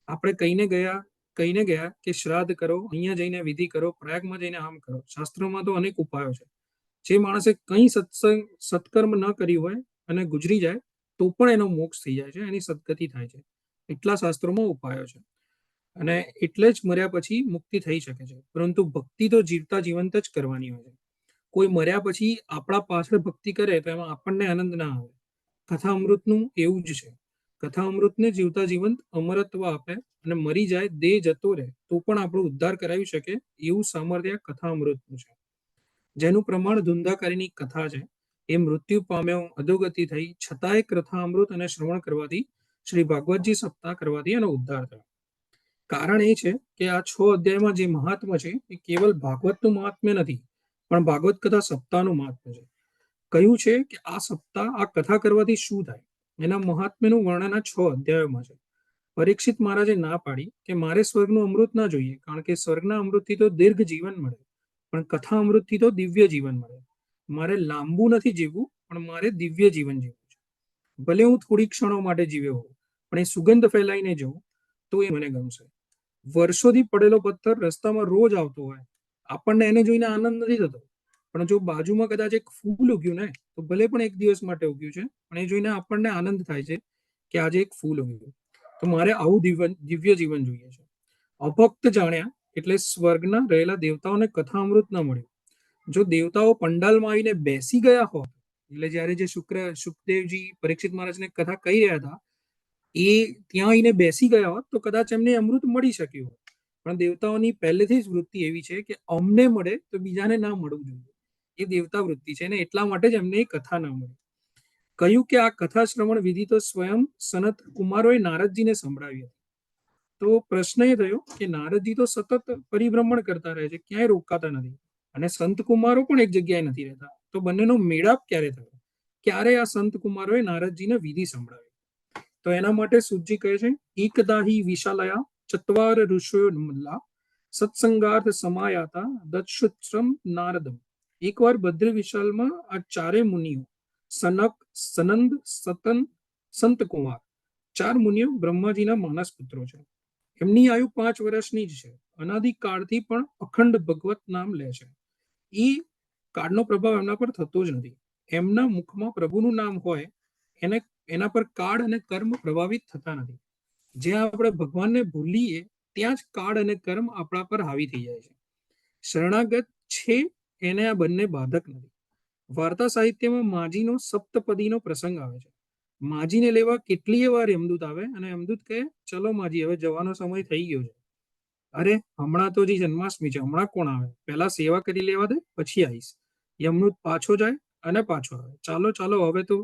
આપણે કહીને ગયા કે શ્રાદ્ધ કરો, અહીંયા જઈને વિધિ કરો, પ્રયાગમાં જઈને આમ કરો. શાસ્ત્રોમાં તો અનેક ઉપાયો છે. જે માણસે કંઈ સત્કર્મ ન કર્યું હોય અને ગુજરી જાય તો પણ એનો મોક્ષ થઈ જાય છે, એની સદગતિ થાય છે. એટલા શાસ્ત્રોમાં ઉપાયો છે અને એટલે જ મર્યા પછી મુક્તિ થઈ શકે છે. પરંતુ ભક્તિ તો જીવતા જીવંત જ કરવાની હોય છે. કોઈ મર્યા પછી આપણા પાછળ ભક્તિ કરે તો એમાં આપણને આનંદ ના આવે. કથા અમૃતનું એવું જ છે. કથા અમૃતને જીવતા જીવંત અમરત્વ આપે અને મરી જાય, દેહ જતો રહે તો પણ આપણો ઉદ્ધાર કરાવી શકે એવું સામર્થ્ય કથા અમૃતનું છે. જેનું પ્રમાણ ધુંધાકારીની કથા છે. એ મૃત્યુ પામ્યો, અધોગતિ થઈ, છતાંય કથા અમૃત અને શ્રવણ કરવાથી, શ્રી ભાગવતજી સપ્તાહ કરવાથી એનો ઉદ્ધાર થયો. કારણ એ છે કે આ 6 અધ્યાયમાં જે મહાત્મ્ય છે એ કેવલ ભાગવતનું મહાત્મ્ય નથી, પણ ભાગવત કથા સપ્તાહનું મહાત્મ્ય છે. કહ્યું છે કે આ સપ્તાહ, આ કથા કરવાથી શું થાય, એના મહાત્મ્યનું વર્ણન આ 6 અધ્યાયોમાં છે. પરીક્ષિત મહારાજે ના પાડી કે મારે સ્વર્ગનું અમૃત ના જોઈએ, કારણ કે સ્વર્ગના અમૃતથી તો દીર્ઘ જીવન મળે, પણ કથા અમૃતથી તો દિવ્ય જીવન મળે. મારે લાંબુ નથી જીવવું, પણ મારે દિવ્ય જીવન જીવવું છે. ભલે હું થોડી ક્ષણો માટે જીવ્યો હોઉં, પણ એ સુગંધ ફેલાઈને જવું તો એ મને ગમશે. વર્ષોથી પડેલો પથ્થર રસ્તામાં રોજ આવતો હોય, આપણને એને જોઈને આનંદ નથી થતો, પણ જો બાજુમાં કદાચ એક ફૂલ ઉગ્યું ને, તો ભલે પણ એક દિવસ માટે ઉગ્યું છે, પણ એ જોઈને આપણને આનંદ થાય છે કે આજે એક ફૂલ ઉગ્યું. તો મારે આવું દિવ્ય જીવન જોઈએ છે. અભક્ત જાણ્યા એટલે સ્વર્ગના રહેલા દેવતાઓને કથા અમૃત ન મળ્યું. જો દેવતાઓ પંડાલમાં આવીને બેસી ગયા હોત, એટલે જ્યારે જે સુખદેવજી પરીક્ષિત મહારાજને કથા કહી રહ્યા હતા એ ત્યાં આવીને બેસી ગયા હોત તો કદાચ એમને અમૃત મળી શક્યું હોત. પણ દેવતાઓની પહેલેથી જ વૃત્તિ એવી છે કે અમને મળે તો બીજાને ના મળવું જોઈએ. એ દેવતા વૃત્તિ છે ને એટલા માટે જ એમને એ કથા ના મળી. કહ્યું કે આ કથા શ્રવણ વિધિ તો સ્વયં સનત કુમારોએ નારદજીને સંભળાવી હતી. તો પ્રશ્ન એ થયો કે નારદજી તો સતત પરિભ્રમણ કરતા રહે છે, ક્યાંય રોકાતા નથી, અને સંત કુમારો પણ એક જગ્યાએ નથી રહેતા. તો બંનેનો મેળાપ ક્યારે થયો? ક્યારે આ સંત કુમારોએ નારદજીને વિધિ સંભળાવી? તો એના માટે સુતજી કહે છે, એકદાહી વિશાલયા ચત્વાર ઋષયો મલ્લા સત્સંગાર્થ સમાયાતા દક્ષુત્રમ નારદમ. એકવાર બદ્ર વિશાલમાં આ ચારે મુનિઓ સનક, સનંદ, સતન, સંત કુમાર, ચાર મુનિઓ બ્રહ્માજીના માનસ પુત્રો છે. એમની આયુ 5 વર્ષની જ છે. અનાદિકાળથી પણ અખંડ ભગવત નામ લે છે. એ કાળનો પ્રભાવ એમના પર થતો જ નથી. એમના મુખમાં પ્રભુનું નામ હોય એને એના પર કાળ અને કર્મ પ્રભાવિત થતા નથી. જ્યાં આપણે ભગવાનને ભૂલીએ ત્યાં જ કાળ અને કર્મ આપણા પર હાવી થઈ જાય છે. શરણાગત છે એને આ બંને બાધક નથી. વાર્તા સાહિત્યમાં માજીનો સપ્તપદીનો પ્રસંગ આવે છે. માજીને લેવા કેટલીય વાર યમદૂત આવે અને યમદૂત કહે, ચલો માજી, હવે જવાનો સમય થઈ ગયો છે. અરે હમણાં તો જે જન્માષ્ટમી છે, હમણાં કોણ આવે? પહેલા સેવા કરી લેવા દે, પછી આવીશ. યમદૂત પાછો જાય અને પાછો આવે. ચાલો ચાલો હવે તો,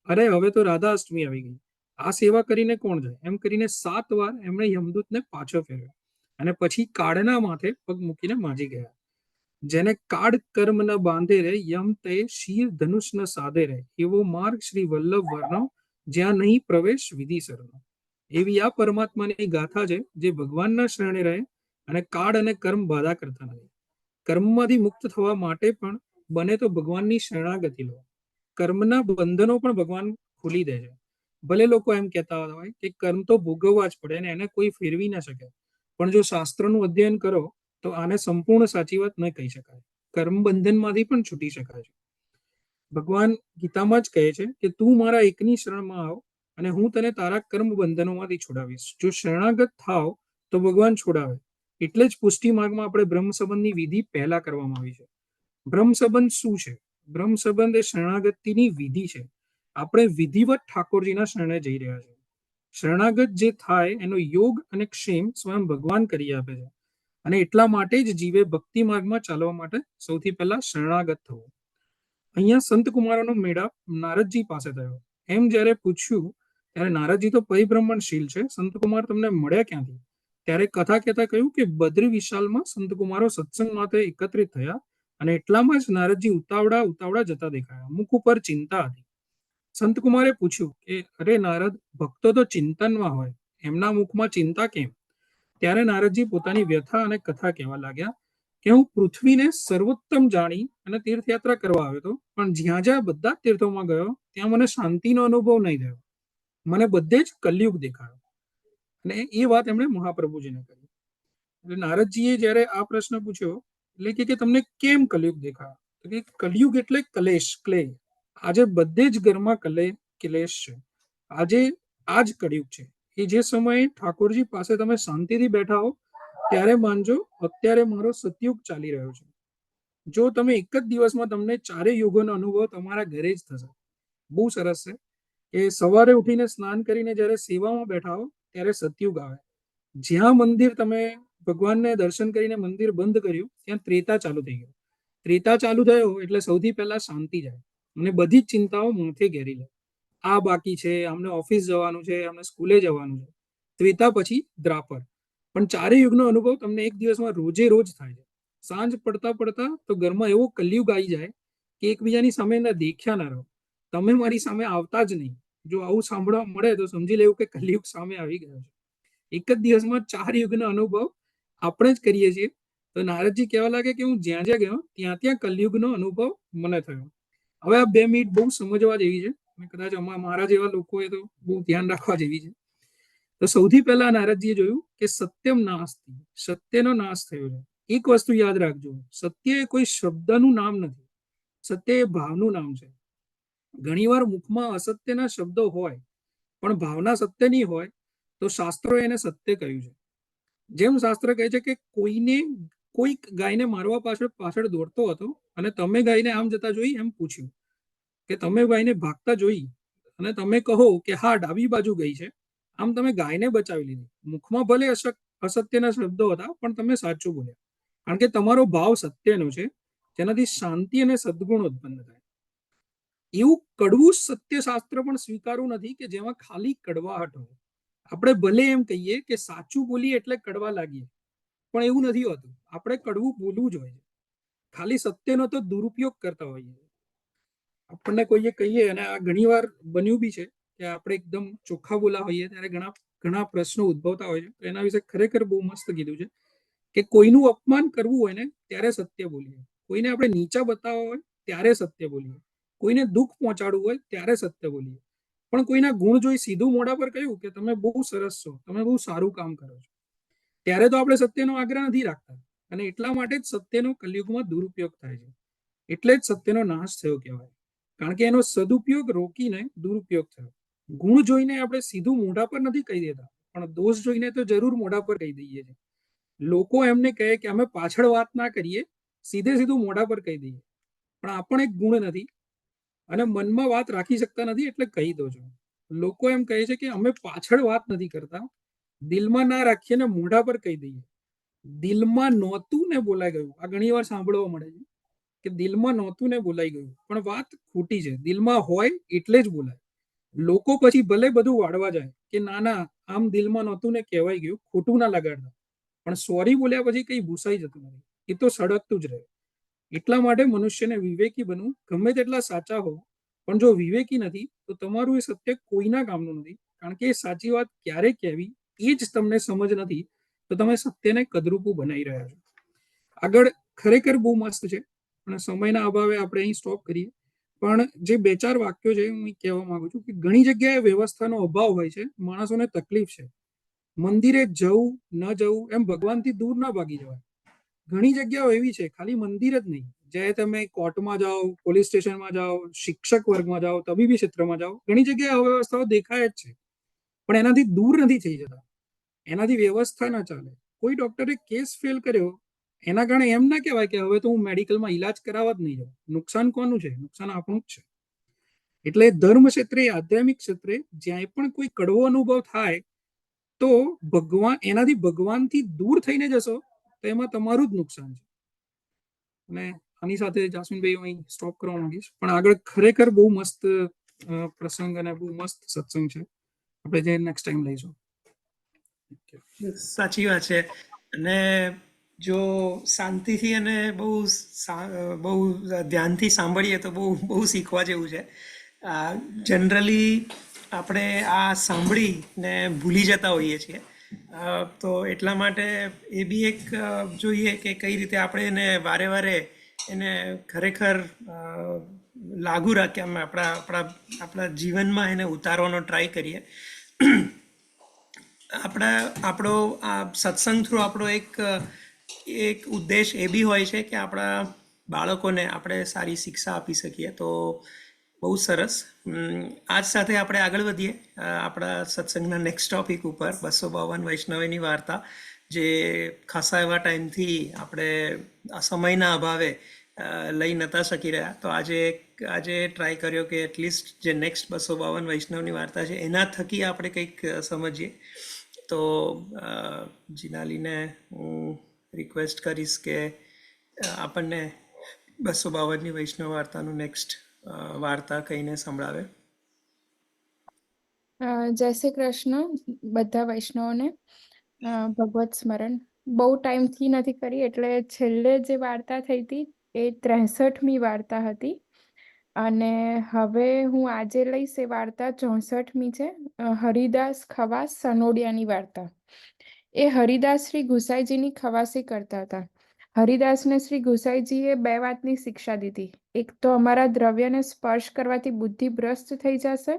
અરે હવે તો રાધા અષ્ટમી આવી ગઈ, આ સેવા કરીને કોણ જાય? એમ કરીને 7 વાર એમણે યમદૂતને પાછો ફેરવ્યો અને પછી કાળના માથે પગ મૂકીને માજી ગયા. જેને કાળ કર્મ ન બાંધે રે, યમ તે શીર ધનુષ ન સાધે રે, એવો માર્ગ શ્રી વલ્લભ વર્ણો, જ્યાં નહીં પ્રવેશ વિધિ સરનો. એવી આ પરમાત્માની ગાથા છે જે ભગવાનના શરણે રહે અને કાળ અને કર્મ બાધા કરતા નથી. કર્મમાંથી મુક્ત થવા માટે પણ બને તો ભગવાનની શરણાગતિ લો. કર્મના બંધનો પણ ભગવાન ખોલી દે છે. ભલે લોકો એમ કહેતા હોય કે કર્મ તો ભોગવવા જ પડે ને એને કોઈ ફેરવી ના શકે, પણ જો શાસ્ત્રનું અધ્યયન કરો તો આને સંપૂર્ણ સાચી વાત ન કહી શકાય. કર્મ બંધનમાંથી પણ છૂટી શકાય છે. ભગવાન ગીતામાં જ કહે છે કે તું મારા એકની શરણમાં આવ અને હું તને તારા કર્મ બંધનોમાંથી છોડાવીશ. જો શરણાગત થાવ તો ભગવાન છોડાવે. એટલે જ પુષ્ટિ માર્ગમાં આપણે બ્રહ્મ સંબંધની વિધિ પહેલા કરવામાં આવી છે. બ્રહ્મ સંબંધ શું છે? બ્રહ્મ સંબંધ એ શરણાગતિની વિધિ છે. આપણે વિધિવત ઠાકોરજીના શરણે જઈ રહ્યા છીએ. શરણાગત જે થાય એનો યોગ અને ક્ષેમ સ્વયં ભગવાન કરી આપે છે. અને એટલા માટે જ જીવે ભક્તિ માર્ગમાં ચાલવા માટે સૌથી પહેલા શરણાગત થવું. અહીંયા સંત કુમારોનો મેળાપ નારદજી પાસે થયો. એમ જ્યારે પૂછ્યું ત્યારે નારદજી તો પરિભ્રમણશીલ છે, સંત કુમાર તમને મળ્યા ક્યાંથી? ત્યારે કથા કહેતા કહ્યું કે બદ્ર વિશાલમાં સંત કુમારો સત્સંગ માટે એકત્રિત થયા અને એટલામાં જ નારદજી ઉતાવળા જતા દેખાયા. મુખ ઉપર ચિંતા હતી. સંત કુમારે પૂછ્યું કે અરે નારદ, ભક્તો તો ચિંતનમાં હોય, એમના મુખમાં ચિંતા કેમ? ત્યારે નારદજી પોતાની વ્યથા અને કથા કહેવા લાગ્યા કે હું પૃથ્વીને સર્વોત્તમ જાણી અને તીર્થયાત્રા કરવા આવ્યો હતો, પણ જ્યાં જ્યાં બધા તીર્થોમાં ગયો ત્યાં મને શાંતિનો અનુભવ નહીં થયો. મને બધે જ કલયુગ દેખાયો. અને એ વાત એમણે મહાપ્રભુજીને કરી. એટલે નારદજીએ જ્યારે આ પ્રશ્ન પૂછ્યો એટલે કે તમને કેમ કલયુગ દેખાયો? તો કે કલયુગ એટલે કલેશ, ક્લે. આજે બધે જ ઘરમાં કલેશ છે. આજે આ જ કળયુગ છે. એ જે સમયે ઠાકોરજી પાસે તમે શાંતિથી બેઠા હો ત્યારે માનજો અત્યારે મારો સતયુગ ચાલી રહ્યો છે. જો તમે એક જ દિવસમાં તમને 4 યુગોનો અનુભવ તમારા ઘરે જ થશે. બહુ સરસ છે કે સવારે ઉઠીને સ્નાન કરીને જ્યારે સેવામાં બેઠા હો ત્યારે સતયુગ આવે. જ્યાં મંદિર તમે ભગવાનને દર્શન કરીને મંદિર બંધ કર્યું ત્યાં ત્રેતા ચાલુ થઈ ગયો. ત્રેતા ચાલુ થયો એટલે સૌથી પહેલા શાંતિ જાય અને બધી જ ચિંતાઓ માથે ઘેરી લે. આ બાકી છે, અમને ઓફિસ જવાનું છે, અમને સ્કૂલે જવાનું છે. ત્રેતા પછી દ્રાપર. પણ 4 યુગનો અનુભવ તમને એક દિવસમાં રોજે રોજ થાય છે. સાંજ પડતા પડતા તો ઘરમાં એવો કલયુગ આવી જાય કે એકબીજાની સામે ના દેખ્યા ના રહો. તમે મારી સામે આવતા જ નહીં. જો આવું સાંભળવા મળે તો સમજી લેવું કે કલયુગ સામે આવી ગયો છે. એક જ દિવસમાં 4 યુગનો અનુભવ આપણે જ કરીએ છીએ. તો નારદજી કહેવા લાગે કે હું જ્યાં જ્યાં ગયો ત્યાં ત્યાં કલયુગનો અનુભવ મને થયો. હવે આ 2 મિનિટ બહુ સમજવા જેવી છે. કદાચ મારા જેવા લોકોએ તો બહુ ધ્યાન રાખવા જેવી છે. તો સૌથી પહેલા નારદજીએ જોયું કે સત્યમ નાસ્તિ, સત્યનો નાશ થયો છે. એક વસ્તુ યાદ રાખજો, સત્ય એ કોઈ શબ્દનું નામ નથી, સત્ય એ ભાવનું નામ છે. ઘણીવાર મુખમાં અસત્યના શબ્દો હોય પણ ભાવના સત્યની હોય તો શાસ્ત્રોએ એને સત્ય કહ્યું છે. જેમ શાસ્ત્ર કહે છે કે કોઈ ગાયને મારવા પાછળ દોડતો હતો અને તમે ગાયને આમ જતા જોઈ એમ પૂછ્યું કે તમે ગાયને ભાગતા જોઈ અને તમે કહો કે હા ડાબી બાજુ ગઈ છે, આમ તમે ગાયને બચાવી લીધી. મુખમાં ભલે અસત્યના શબ્દો હતા પણ તમે સાચું બોલ્યા, કારણ કે તમારો ભાવ સત્યનો છે, જેનાથી શાંતિ અને સદગુણ ઉત્પન્ન થાય. એવું કડવું સત્ય શાસ્ત્ર પણ સ્વીકારવું નથી કે જેમાં ખાલી કડવાહટ હોય. આપણે ભલે એમ કહીએ કે સાચું બોલીએ એટલે કડવા લાગીએ, પણ એવું નથી હોતું. આપણે કડવું બોલવું જ હોય. ખાલી સત્યનો તો દુરુપયોગ કરતા હોઈએ. આપણને કોઈએ કહીએ, અને આ ઘણી વાર બન્યું બી છે કે આપણે એકદમ ચોખ્ખા બોલા હોઈએ ત્યારે ઘણા પ્રશ્નો ઉદ્ભવતા હોય છે. તો એના વિશે ખરેખર બહુ મસ્ત કીધું છે કે કોઈનું અપમાન કરવું હોય ને ત્યારે સત્ય બોલીએ, કોઈને આપણે નીચા બતાવવા હોય ત્યારે સત્ય બોલીએ, કોઈને દુઃખ પહોંચાડવું હોય ત્યારે સત્ય બોલીએ. પણ કોઈના ગુણ જોઈ સીધું મોઢા પર કહ્યું કે તમે બહુ સરસ છો, તમે બહુ સારું કામ કરો છો, ત્યારે તો આપણે સત્યનો આગ્રહ નથી રાખતા. અને એટલા માટે જ સત્યનો કલયુગમાં દુરુપયોગ થાય છે. એટલે જ સત્યનો નાશ થયો કહેવાય, કારણ કે એનો સદુપયોગ રોકીને દુરુપયોગ થયો. ગુણ જોઈને આપણે સીધું મોઢા પર નથી કહી દેતા, પણ દોષ જોઈને તો જરૂર મોઢા પર કહી દઈએ છીએ. લોકો એમને કહે કે અમે પાછળ વાત ના કરીએ, સીધું મોઢા પર કહી દઈએ, પણ આ પણ એક ગુણ નથી. અને મનમાં વાત રાખી શકતા નથી એટલે કહી દો છો. લોકો એમ કહે છે કે અમે પાછળ વાત નથી કરતા, દિલમાં ના રાખીએ ને મોઢા પર કહી દઈએ. દિલમાં નહોતું ને બોલાઈ ગયું. આ ઘણી વાર સાંભળવા મળે છે કે દિલમાં નહોતું ને બોલાઈ ગયું, પણ વાત ખોટી છે. દિલમાં હોય એટલે જ બોલાય. લોકો પછી ભલે બધું વાળવા જાય કે ના આમ દિલમાં નહોતું ને કહેવાય ગયું, ખોટું ના લગાડતા, પણ સોરી બોલ્યા પછી કઈ ભૂસાઈ જતું નથી, એ તો સળગતું જ રહે. એટલા માટે મનુષ્યને વિવેકી બનવું. ગમે તેટલા સાચા હો, પણ જો વિવેકી નથી તો તમારું એ સત્ય કોઈના કામનું નથી, કારણ કે એ સાચી વાત ક્યારે કહેવી એ જ તમને સમજ નથી, તો તમે સત્યને કદરૂપું બનાવી રહ્યા છો. આગળ ખરેખર બહુ મસ્ત છે, પણ સમયના અભાવે આપણે અહીં સ્ટોપ કરીએ. પણ જે 2-4 વાક્યો છે હું કહેવા માંગુ છું કે ઘણી જગ્યાએ વ્યવસ્થાનો અભાવ હોય છે, માણસોને તકલીફ છે. મંદિરે જવું ન જવું એમ ભગવાનથી દૂર ના ભાગી જવાય. ઘણી જગ્યાઓ એવી છે, ખાલી મંદિર જ નહીં, જ્યારે તમે કોર્ટમાં જાઓ, પોલીસ સ્ટેશનમાં જાઓ, શિક્ષક વર્ગમાં જાઓ, તબીબી ક્ષેત્રમાં જાઓ, ઘણી જગ્યાએ અવ્યવસ્થાઓ દેખાય જ છે, પણ એનાથી દૂર નથી થઈ જતા. એનાથી વ્યવસ્થા ના ચાલે. કોઈ ડોક્ટરે કેસ ફેલ કર્યો, એના કારણે એમ ના કહેવાય કે હવે તો હું મેડિકલમાં ઈલાજ કરાવવા જ નહીં જાઉં. નુકસાન કોનું છે? નુકસાન આપણું જ છે. એટલે ધર્મ ક્ષેત્રે, આધ્યાત્મિક ક્ષેત્રે જ્યાં પણ કોઈ કડવો અનુભવ થાય તો એનાથી ભગવાનથી દૂર થઈને જશો તો એમાં તમારું જ નુકસાન છે. અને આની સાથે જાસ્મીનભાઈ હું અહીં સ્ટોપ કરવા માંગીશ, પણ આગળ ખરેખર બહુ મસ્ત પ્રસંગ અને બહુ મસ્ત સત્સંગ છે, આપણે જે નેક્સ્ટ ટાઈમ લઈશું. સાચી વાત છે. અને જો શાંતિથી અને બહુ ધ્યાનથી સાંભળીએ તો બહુ શીખવા જેવું છે. જનરલી આપણે આ સાંભળીને ભૂલી જતા હોઈએ છીએ. તો એટલા માટે એ બી એક જોઈએ કે કઈ રીતે આપણે એને વારે એને ખરેખર લાગુ રાખીએ, અમે આપણા જીવનમાં એને ઉતારવાનો ટ્રાય કરીએ. આપણો આ સત્સંગ થ્રુ આપણો એક ઉદ્દેશ એ બી હોય છે કે આપણા બાળકોને આપણે સારી શિક્ષા આપી શકીએ. તો બહુ સરસ. આજ સાથે આપણે આગળ વધીએ આપણા સત્સંગના નેક્સ્ટ ટોપિક ઉપર, 252 વૈષ્ણવીની વાર્તા, જે ખાસા એવા ટાઈમથી આપણે આ સમયના અભાવે લઈ નતા શકી રહ્યા. તો આજે ટ્રાય કર્યો કે એટલીસ્ટ જે નેક્સ્ટ 252 વૈષ્ણવની વાર્તા છે એના થકી આપણે કંઈક સમજીએ. તો જીનાલીને હું રિક્વેસ્ટ કરીશ કે આપણને 252ની વૈષ્ણવ વાર્તાનું નેક્સ્ટ વાર્તા કહીને સંભળાવે. જય શ્રી કૃષ્ણ બધા વૈષ્ણવોને. ભગવત સ્મરણ બહુ ટાઈમથી નથી કરી, એટલે છેલ્લે જે વાર્તા થઈ હતી એ 63મી વાર્તા હતી, અને હવે હું આજે લઈશ એ વાર્તા 64મી છે. હરિદાસ ખવાસ સનોડિયાની વાર્તા. એ હરિદાસ શ્રી ગુસાઈજીની ખવાસી કરતા હતા. હરિદાસને શ્રી ગુસાઈજીએ 2 વાતની શિક્ષા દીધી. એક તો અમારા દ્રવ્યને સ્પર્શ કરવાથી બુદ્ધિ ભ્રષ્ટ થઈ જશે,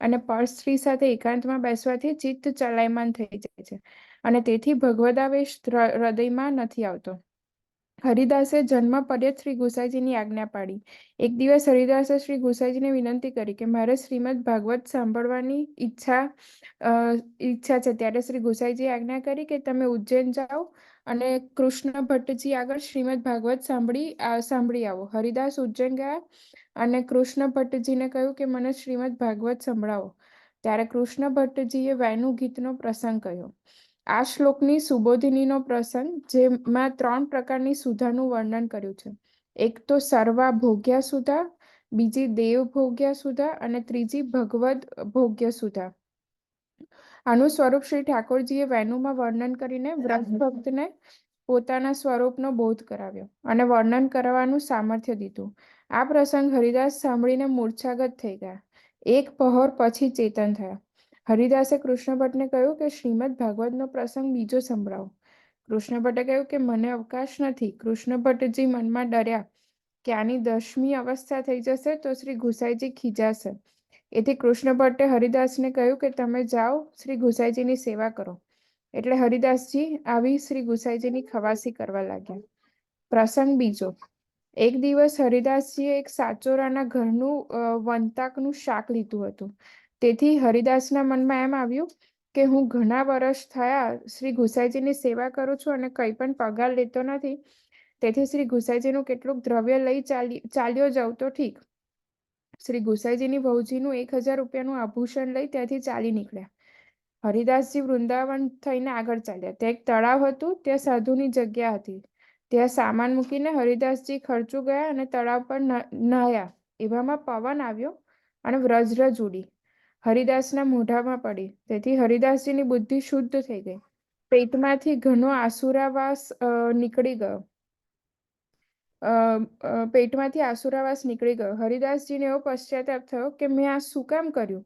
અને પર સ્ત્રી સાથે એકાંતમાં બેસવાથી ચિત્ત ચલાયમાન થઈ જાય છે, અને તેથી ભગવદાવેશ હૃદયમાં નથી આવતો. હરિદાસે જન્મ પર્યત શ્રી ગુસાઈજીની આજ્ઞા પાડી. એક દિવસ હરિદાસે શ્રી ગુસાઈજીને વિનંતી કરી કે મારે શ્રીમદ ભાગવત સાંભળવાની ઈચ્છા છે. ત્યારે શ્રી ગુસાઈજીએ આજ્ઞા કરી કે તમે ઉજ્જૈન જાઓ અને કૃષ્ણ ભટ્ટજી આગળ શ્રીમદ ભાગવત સાંભળી આવો. હરિદાસ ઉજ્જૈન ગયા અને કૃષ્ણ ભટ્ટજીને કહ્યું કે મને શ્રીમદ ભાગવત સંભળાવો. ત્યારે કૃષ્ણ ભટ્ટજીએ વેણુ ગીતનો પ્રસંગ કહ્યો. આ શ્લોકની સુબોધિનીનો પ્રસંગ, જેમાં 3 પ્રકારની સુધાનું વર્ણન કર્યું છે. એક તો સર્વા ભોગ્યા સુધા, બીજી દેવ ભોગ્યા સુધા અને ત્રીજી ભગવદ ભોગ્ય સુધા. આનું સ્વરૂપ શ્રી ઠાકોરજીએ વેણુમાં વર્ણન કરીને વ્રત ભક્તને પોતાના સ્વરૂપનો બોધ કરાવ્યો અને વર્ણન કરવાનું સામર્થ્ય દીધું. આ પ્રસંગ હરિદાસ સાંભળીને મૂર્છાગત થઈ ગયા. એક પહોર પછી ચેતન થયા. હરિદાસે કૃષ્ણ ભટ્ટને કહ્યું કે શ્રીમદ ભાગવતનો પ્રસંગ બીજો સંભળાવો. કૃષ્ણ ભટ્ટે કહ્યું કે મને અવકાશ નથી. કૃષ્ણ ભટ્ટજી મનમાં ડર્યા કે આની 10મી અવસ્થા થઈ જશે તો શ્રી ગુસાઈજી ખીજાશે. એથી કૃષ્ણ ભટ્ટે હરિદાસને કહ્યું કે તમે જાઓ શ્રી ગુસાઈજીની સેવા કરો. એટલે હરિદાસજી આવી શ્રી ગુસાઈજીની ખવાસી કરવા લાગ્યા. પ્રસંગ બીજો. એક દિવસ હરિદાસજીએ એક સાચોરાના ઘરનું વંતાકનું શાક લીધું હતું. તેથી હરિદાસના મનમાં એમ આવ્યું કે હું ઘણા વર્ષ થયા શ્રી ગુસાઈજીની સેવા કરું છું અને કંઈ પણ પગાર લેતો નથી. તેથી શ્રી ગુસાઈજીનું કેટલુંક દ્રવ્ય લઈ ચાલ્યો જાઉં તો ઠીક. શ્રી ગુસાઈજીની વહુજીનું 1000 રૂપિયાનું આભૂષણ લઈ ત્યાંથી ચાલી નીકળ્યા. હરિદાસજી વૃંદાવન થઈને આગળ ચાલ્યા. ત્યાં એક તળાવ હતું. ત્યાં સાધુની જગ્યા હતી. ત્યાં સામાન મૂકીને હરિદાસજી ખર્ચું ગયા અને તળાવ પર નહાયા. એવામાં પવન આવ્યો અને વ્રજરજ ઉડી હરિદાસના મોઢામાં પડી. તેથી હરિદાસજીની બુદ્ધિ શુદ્ધ થઈ ગઈ. પેટમાંથી ઘણો આસુરાવાસ નીકળી ગયો. હરિદાસજીને એવો પશ્ચાતાપ થયો કે મેં આ શું કામ કર્યું.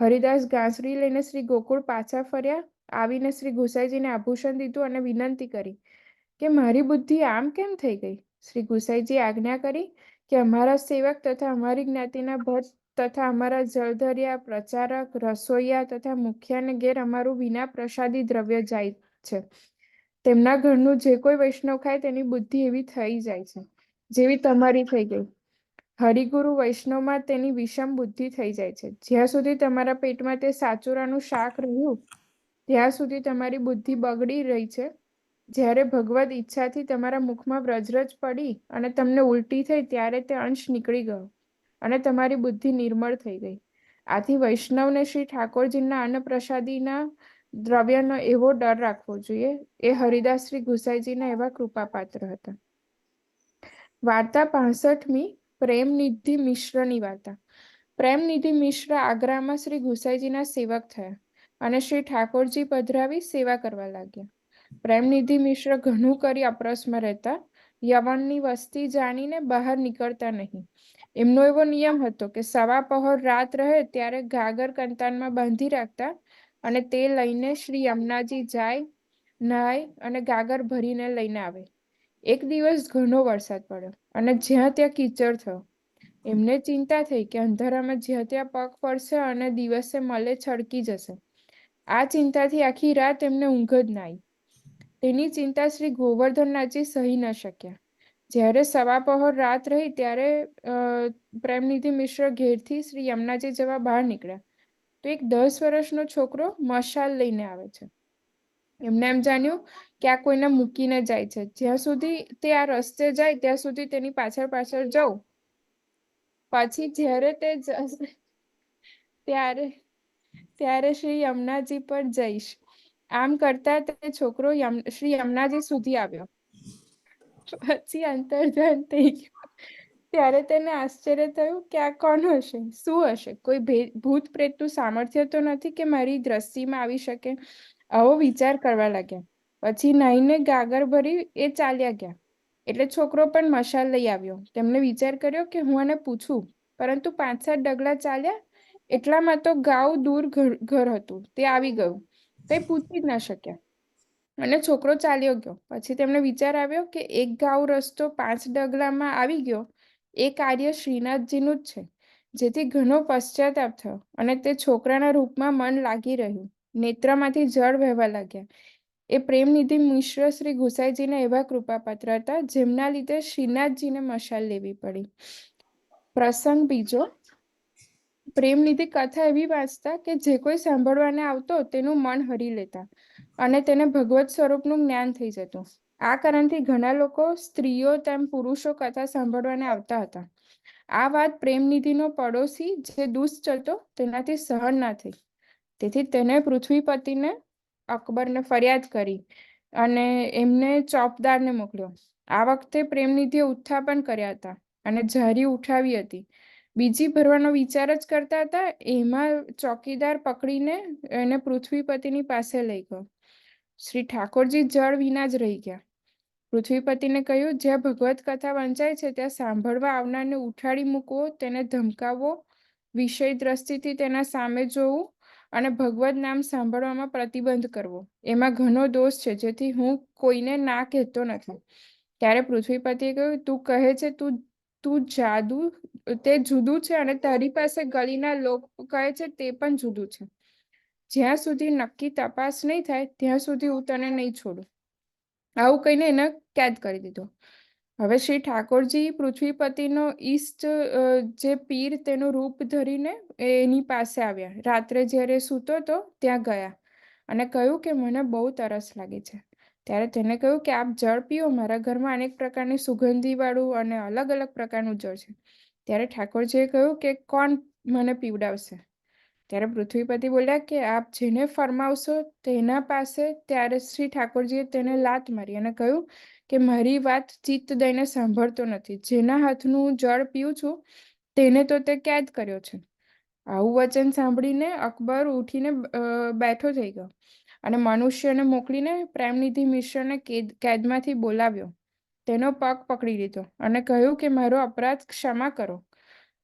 હરિદાસ ગાંસડી લઈને શ્રી ગોકુળ પાછા ફર્યા. આવીને શ્રી ગુસાઈજીને આભૂષણ દીધું અને વિનંતી કરી કે મારી બુદ્ધિ આમ કેમ થઈ ગઈ. શ્રી ગુસાઈજીએ આજ્ઞા કરી કે અમારા સેવક તથા અમારી જ્ઞાતિના ભટ્ટ તથા અમારા જળધરિયા, પ્રચારક, રસોઈયા તથા મુખિયાને ઘેર અમારું વિના પ્રસાદી દ્રવ્ય જાય છે. તેમના ઘરનું જે કોઈ વૈષ્ણવ ખાય તેની બુદ્ધિ એવી થઈ જાય છે જેવી તમારી થઈ ગઈ. હરિગુરુ વૈષ્ણવમાં તેની વિષમ બુદ્ધિ થઈ જાય છે. જ્યાં સુધી તમારા પેટમાં તે સાચોરાનું શાક રહ્યું ત્યાં સુધી તમારી બુદ્ધિ બગડી રહી છે. જ્યારે ભગવદ ઈચ્છાથી તમારા મુખમાં વ્રજરજ પડી અને તમને ઉલટી થઈ ત્યારે તે અંશ નીકળી ગયો અને તમારી બુદ્ધિ નિર્મળ થઈ ગઈ. આથી વૈષ્ણવને શ્રી ઠાકોરજીના અન્નપ્રસાદીના દ્રવ્યનો એવો ડર રાખવો જોઈએ. એ હરિદાસ શ્રી ગુસાઈજીના એવા કૃપાપાત્ર હતા. વાર્તા 65મી. પ્રેમનિધિ મિશ્રની વાર્તા. પ્રેમનિધિ મિશ્ર આગ્રામાં શ્રી ગુસાઈજીના સેવક થયા અને શ્રી ઠાકોરજી પધરાવી સેવા કરવા લાગ્યા. પ્રેમનિધિ મિશ્ર ઘણું કરી અપરસમાં રહેતા. યવનની વસ્તી જાણીને બહાર નીકળતા નહીં. એમનો એવો નિયમ હતો કે સવા પહોર રાત રહે ત્યારે ગાગર કંતાનમાં બાંધી રાખતા અને તે લઈને શ્રી યમુનાજી જાય, નહાય અને ગાગર ભરીને લઈને આવે. એક દિવસ ઘણો વરસાદ પડ્યો અને જ્યાં ત્યાં કીચડ થયો. એમને ચિંતા થઈ કે અંધારામાં જ્યાં ત્યાં પગ પડશે અને દિવસે મળે છડકી જશે. આ ચિંતાથી આખી રાત એમને ઊંઘ જ ના આવી. તેની ચિંતા શ્રી ગોવર્ધનનાથજી સહી ન શક્યા. જ્યારે સવા પહોર રાત રહી ત્યારે પ્રેમનિધિ મિશ્ર ઘેરથી શ્રી યમુનાજી જવા બહાર નીકળ્યા તો એક 10 વર્ષનો છોકરો મશાલ લઈને આવે છે. એમને એમ જાણ્યું કે આ કોઈને મૂકીને જાય છે. જ્યાં સુધી તે આ રસ્તે જાય ત્યાં સુધી તેની પાછળ પાછળ જવું. પછી જ્યારે તે જશે ત્યારે શ્રી યમુનાજી પર જઈશ. આમ કરતા તે છોકરો શ્રી યમુનાજી સુધી આવ્યો. પછી અંતર્ધાન થઈ ગયું. ત્યારે તેને આશ્ચર્ય થયું કે આ કોણ હશે, શું હશે. કોઈ ભૂત પ્રેતનું સામર્થ્ય તો નથી કે મારી દ્રષ્ટિમાં આવી શકે. આવો વિચાર કરવા લાગ્યા. પછી નાઈને ગાગર ભરી એ ચાલ્યા ગયા. એટલે છોકરો પણ મશાલ લઈ આવ્યો. તેમને વિચાર કર્યો કે હું આને પૂછું, પરંતુ 5-7 ડગલા ચાલ્યા એટલામાં તો ગાઉ દૂર ઘર હતું તે આવી ગયું. કઈ પૂછી જ ના શક્યા અને છોકરો ચાલ્યો ગયો. પછી તેમને વિચાર આવ્યો કે એક ગાઉ રસ્તો 5 ડગલામાં આવી ગયો એ કાર્ય શ્રીનાથજીનું જ છે. જેથી ઘણો પશ્ચાતાપ થયો અને તે છોકરાના રૂપમાં મન લાગી રહ્યું. નેત્રમાંથી જળ વહેવા લાગ્યા. એ પ્રેમનિધિ મિશ્ર શ્રી ગુસાઈજીના એવા કૃપાપાત્ર હતા જેમના લીધે શ્રીનાથજીને મશાલ લેવી પડી. પ્રસંગ બીજો. પ્રેમનિધિ કથા એવી વાંચતા કે જે કોઈ સાંભળવાને આવતો તેનું મન હરી લેતા અને તેને ભગવત સ્વરૂપનું જ્ઞાન થઈ જતું. આ કારણથી ઘણા લોકો, સ્ત્રીઓ તેમ પુરુષો કથા સાંભળવાને આવતા હતા. આ વાત પ્રેમનિધિનો પડોશી જે દુષ્ટ હતો તેનાથી સહન ના થઈ. તેથી તેને પૃથ્વીપતિને અકબરને ફરિયાદ કરી અને એમને ચોપદારને મોકલ્યો. આ વખતે પ્રેમનિધિએ ઉત્થાપન કર્યા હતા અને જારી ઉઠાવી હતી. બીજી ભરવાનો વિચાર જ કરતા હતા, એમાં ચોકીદાર પકડીને એને પૃથ્વીપતિની પાસે લઈ ગયો. શ્રી ઠાકોરજી જળ વિના જ રહી ગયા. પૃથ્વીપતિને કહ્યું, જ્યાં ભગવત કથા વંચાય છે ત્યાં સાંભળવા આવનારને ઉઠાડી મૂકવો, તેને ધમકાવવો, વિષય દ્રષ્ટિથી તેના સામે જોવું અને ભગવત નામ સાંભળવામાં પ્રતિબંધ કરવો, એમાં ઘણો દોષ છે, જેથી હું કોઈને ના કહેતો નથી. ત્યારે પૃથ્વીપતિએ કહ્યું, તું કહે છે તું જાદુ તે જુદું છે અને તારી પાસે ગલીના લોકો કહે છે તે પણ જુદું છે. જ્યાં સુધી નક્કી તપાસ નહીં થાય ત્યાં સુધી હું તને નહીં છોડું. આવું કહીને એને કેદ કરી દીધો. હવે શ્રી ઠાકોરજી પૃથ્વીપતિનો ઈષ્ટ જે પીર તેનું રૂપ ધરીને એની પાસે આવ્યા. રાત્રે જ્યારે સૂતો હતો ત્યાં ગયા અને કહ્યું કે મને બહુ તરસ લાગી છે. ત્યારે તેને કહ્યું કે આપ જળ પીઓ, મારા ઘરમાં અનેક પ્રકારની સુગંધીવાળું અને અલગ અલગ પ્રકારનું જળ છે. ત્યારે ઠાકોરજીએ કહ્યું કે કોણ મને પીવડાવશે? ત્યારે પૃથ્વીપતિ બોલ્યા કે આપ જેને ફરમાવશો તેના પાસે. ત્યારે શ્રી ઠાકોરજીએ તેને લાત મારી અને કહ્યું કે મારી વાત ચિત્ત દઈને સાંભળતો નથી. જેના હાથનું જળ પીઉં છું તેને તો તે કેદ કર્યો છે. આવું વચન સાંભળીને અકબર ઉઠીને બેઠો થઈ ગયો અને મનુષ્યને મોકલીને પ્રેમનિધિ મિશ્રને કેદમાંથી બોલાવ્યો. તેનો પગ પકડી લીધો અને કહ્યું કે મારો અપરાધ ક્ષમા કરો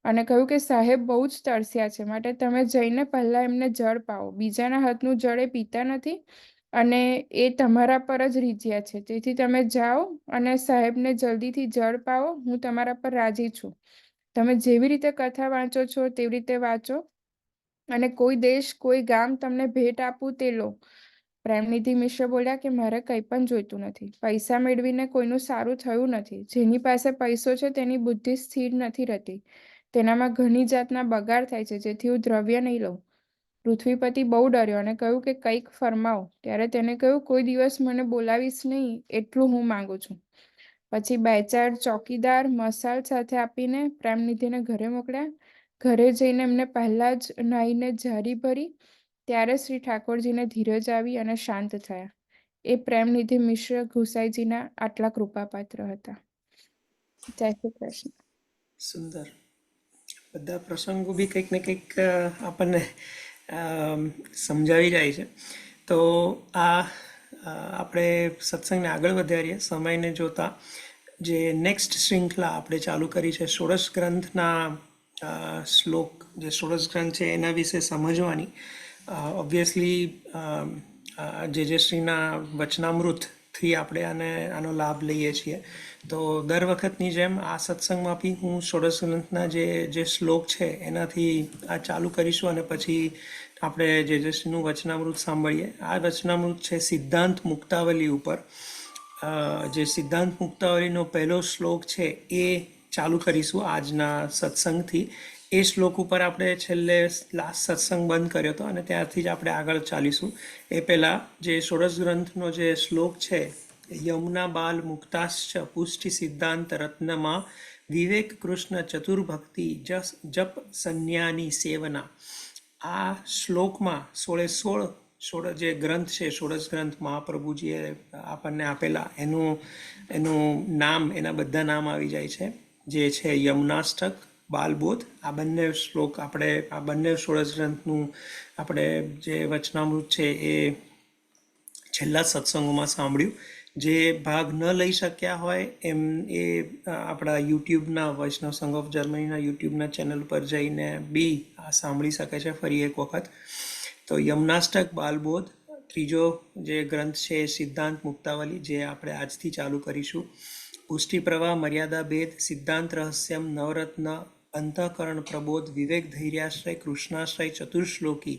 અને કહ્યું કે સાહેબ બહુ જ તરસ્યા છે, માટે તમે જઈને પહેલા એમને જળ પાવો. બીજાના હાથનું જળ એ પીતા નથી અને એ તમારા પર જ રીઝ્યા છે. તેથી તમે જાઓ અને સાહેબને જલ્દીથી જળ પાવો. હું તમારા પર રાજી છું. તમે જેવી રીતે કથા વાંચો છો તેવી રીતે વાંચો અને કોઈ દેશ કોઈ ગામ તમને ભેટ આપું તે લો. પ્રેમનિધિ મિશ્ર બોલ્યા કે મારે કંઈ પણ જોઈતું નથી. પૈસા મેળવીને કોઈનું સારું થયું નથી. જેની પાસે પૈસો છે તેની બુદ્ધિ સ્થિર નથી રહેતી. તેનામાં ઘણી જાતના બગાડ થાય છે, જેથી હું દ્રવ્ય નહીં લઉં. પૃથ્વીપતિ બહુ ડર્યો અને કહ્યું કે કંઈક ફરમાવો. ત્યારે તેને કહ્યું, કોઈ દિવસ મને બોલાવીશ નહીં, એટલું હું માંગુ છું. પછી 2-4 ચોકીદાર મસાલ સાથે આપીને પ્રેમનિધિને ઘરે મોકલ્યા. ઘરે જઈને એમને પહેલા જ નાહીને જારી ભરી. ત્યારે શ્રી ઠાકોરજીને ધીરજ આવી અને શાંત થયા. એ પ્રેમનિધિ મિશ્ર ગુસાઈજીના આટલા કૃપાપાત્ર હતા. જય શ્રી કૃષ્ણ. સુંદર. બધા પ્રસંગો બી કંઈક ને કંઈક આપણને સમજાવી જાય છે. તો આ આપણે સત્સંગને આગળ વધારીએ. સમયને જોતા જે નેક્સ્ટ શૃંખલા આપણે ચાલુ કરી છે, ષોડશ ગ્રંથના શ્લોક, જે ષોડશ ગ્રંથ છે એના વિશે સમજવાની. ઓબ્વિયસલી જે શ્રીના વચનામૃતથી આપણે આનો લાભ લઈએ છીએ. તો દર વખતની જેમ આ સત્સંગમાં બી હું ષોડશ ગ્રંથના જે શ્લોક છે એનાથી આ ચાલુ કરીશું અને પછી આપણે જે શ્રીનું વચનામૃત સાંભળીએ. આ વચનામૃત છે સિદ્ધાંત મુક્તાવલી ઉપર. જે સિદ્ધાંત મુક્તાવલીનો પહેલો શ્લોક છે એ ચાલુ કરીશું આજના સત્સંગથી. એ શ્લોક ઉપર આપણે છેલ્લે લાસ્ટ સત્સંગ બંધ કર્યો હતો અને ત્યારથી જ આપણે આગળ ચાલીશું. એ પહેલાં જે ષોડશ ગ્રંથનો જે શ્લોક છે, યમુના બાલ મુક્તાશ્ચ પુષ્ટિ સિદ્ધાંત રત્નમાં વિવેક કૃષ્ણ ચતુર્ભક્તિ જપ સંન્યાની સેવના. આ શ્લોકમાં 16 જે ગ્રંથ છે, ષોડશ ગ્રંથ મહાપ્રભુજીએ આપણને આપેલા, એનું નામ, એના બધા નામ આવી જાય છે. જે છે યમુનાષ્ટક, બાલબોધ. આ બંને શ્લોક આપણે, આ બંને ષોડશ ગ્રંથનું આપણે જે વચનામૃત છે એ છેલ્લા સત્સંગોમાં સાંભળ્યું. જે ભાગ ન લઈ શક્યા હોય એમ એ આપણા યુટ્યુબના, વૈષ્ણવ સંઘ ઓફ જર્મનીના યુટ્યુબના ચેનલ પર જઈને બી આ સાંભળી શકે છે ફરી એક વખત. તો યમુનાષ્ટક, બાલબોધ. ત્રીજો જે ગ્રંથ છે સિદ્ધાંત મુક્તાવલી, જે આપણે આજથી ચાલુ કરીશું. પુષ્ટિ પ્રવાહ, મર્યાદા ભેદ, સિદ્ધાંત રહસ્યમ, નવરત્ન, અંતઃકરણ પ્રબોધ, વિવેક ધૈર્યાશ્રય, કૃષ્ણાશ્રય, ચતુર્શ્લોકી,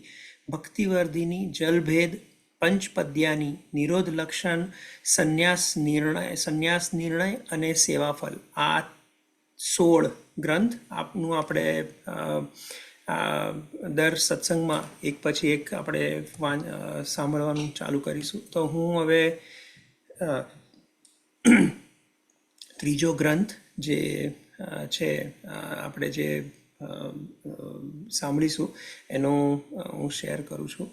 ભક્તિવર્ધિની, જલભેદ, પંચપદ્યાની, નિરોધ લક્ષણ, સંન્યાસ નિર્ણય અને સેવાફલ, આ 16 ગ્રંથ આપનું આપણે દર સત્સંગમાં એક પછી એક આપણે સાંભળવાનું ચાલુ કરીશું. તો હું હવે ત્રીજો ગ્રંથ જે છે આપણે જે સાંભળીશું એનો હું શેર કરું છું.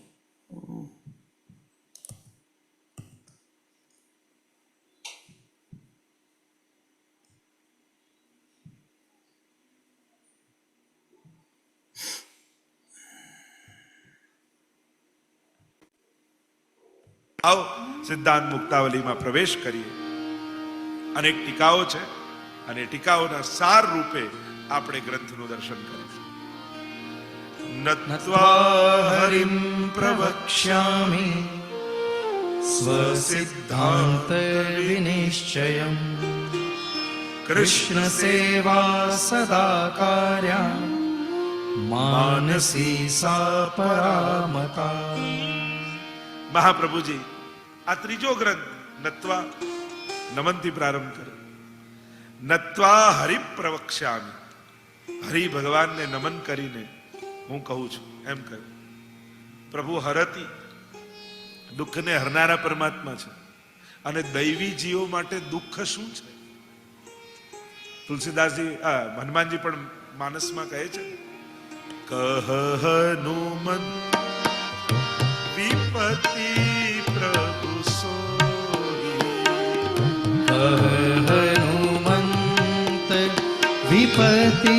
આવો સિદ્ધાંત મુક્તાવલીમાં પ્રવેશ કરીએ. અનેક ટીકાઓ છે અને ટીકાઓના સાર રૂપે આપણે ગ્રંથનું દર્શન કરીશું. નત્વા હરિમ પ્રવક્ષ્યામિ સ્વસિદ્ધાંત વિનિશ્ચયમ કૃષ્ણ સેવા સદા કાર્યા માનસી સા પરામતા. મહાપ્રભુજી આ ત્રીજો ગ્રંથ નત્વા નમનથી પ્રારંભ કરે. નત્વા હરિ પ્રવક્ષ્યામિ, હરિ ભગવાનને નમન કરીને હું કહું છું એમ કહ્યું. પ્રભુ હરતી દુઃખને હરનારા પરમાત્મા છે અને દૈવી જીવો માટે દુઃખ શું છે? તુલસીદાસજી હનુમાનજી પણ માનસમાં કહે છે, કહ હનુમન વિપતિ પ્રભુ સોઈ. હનુમંત વિપતિ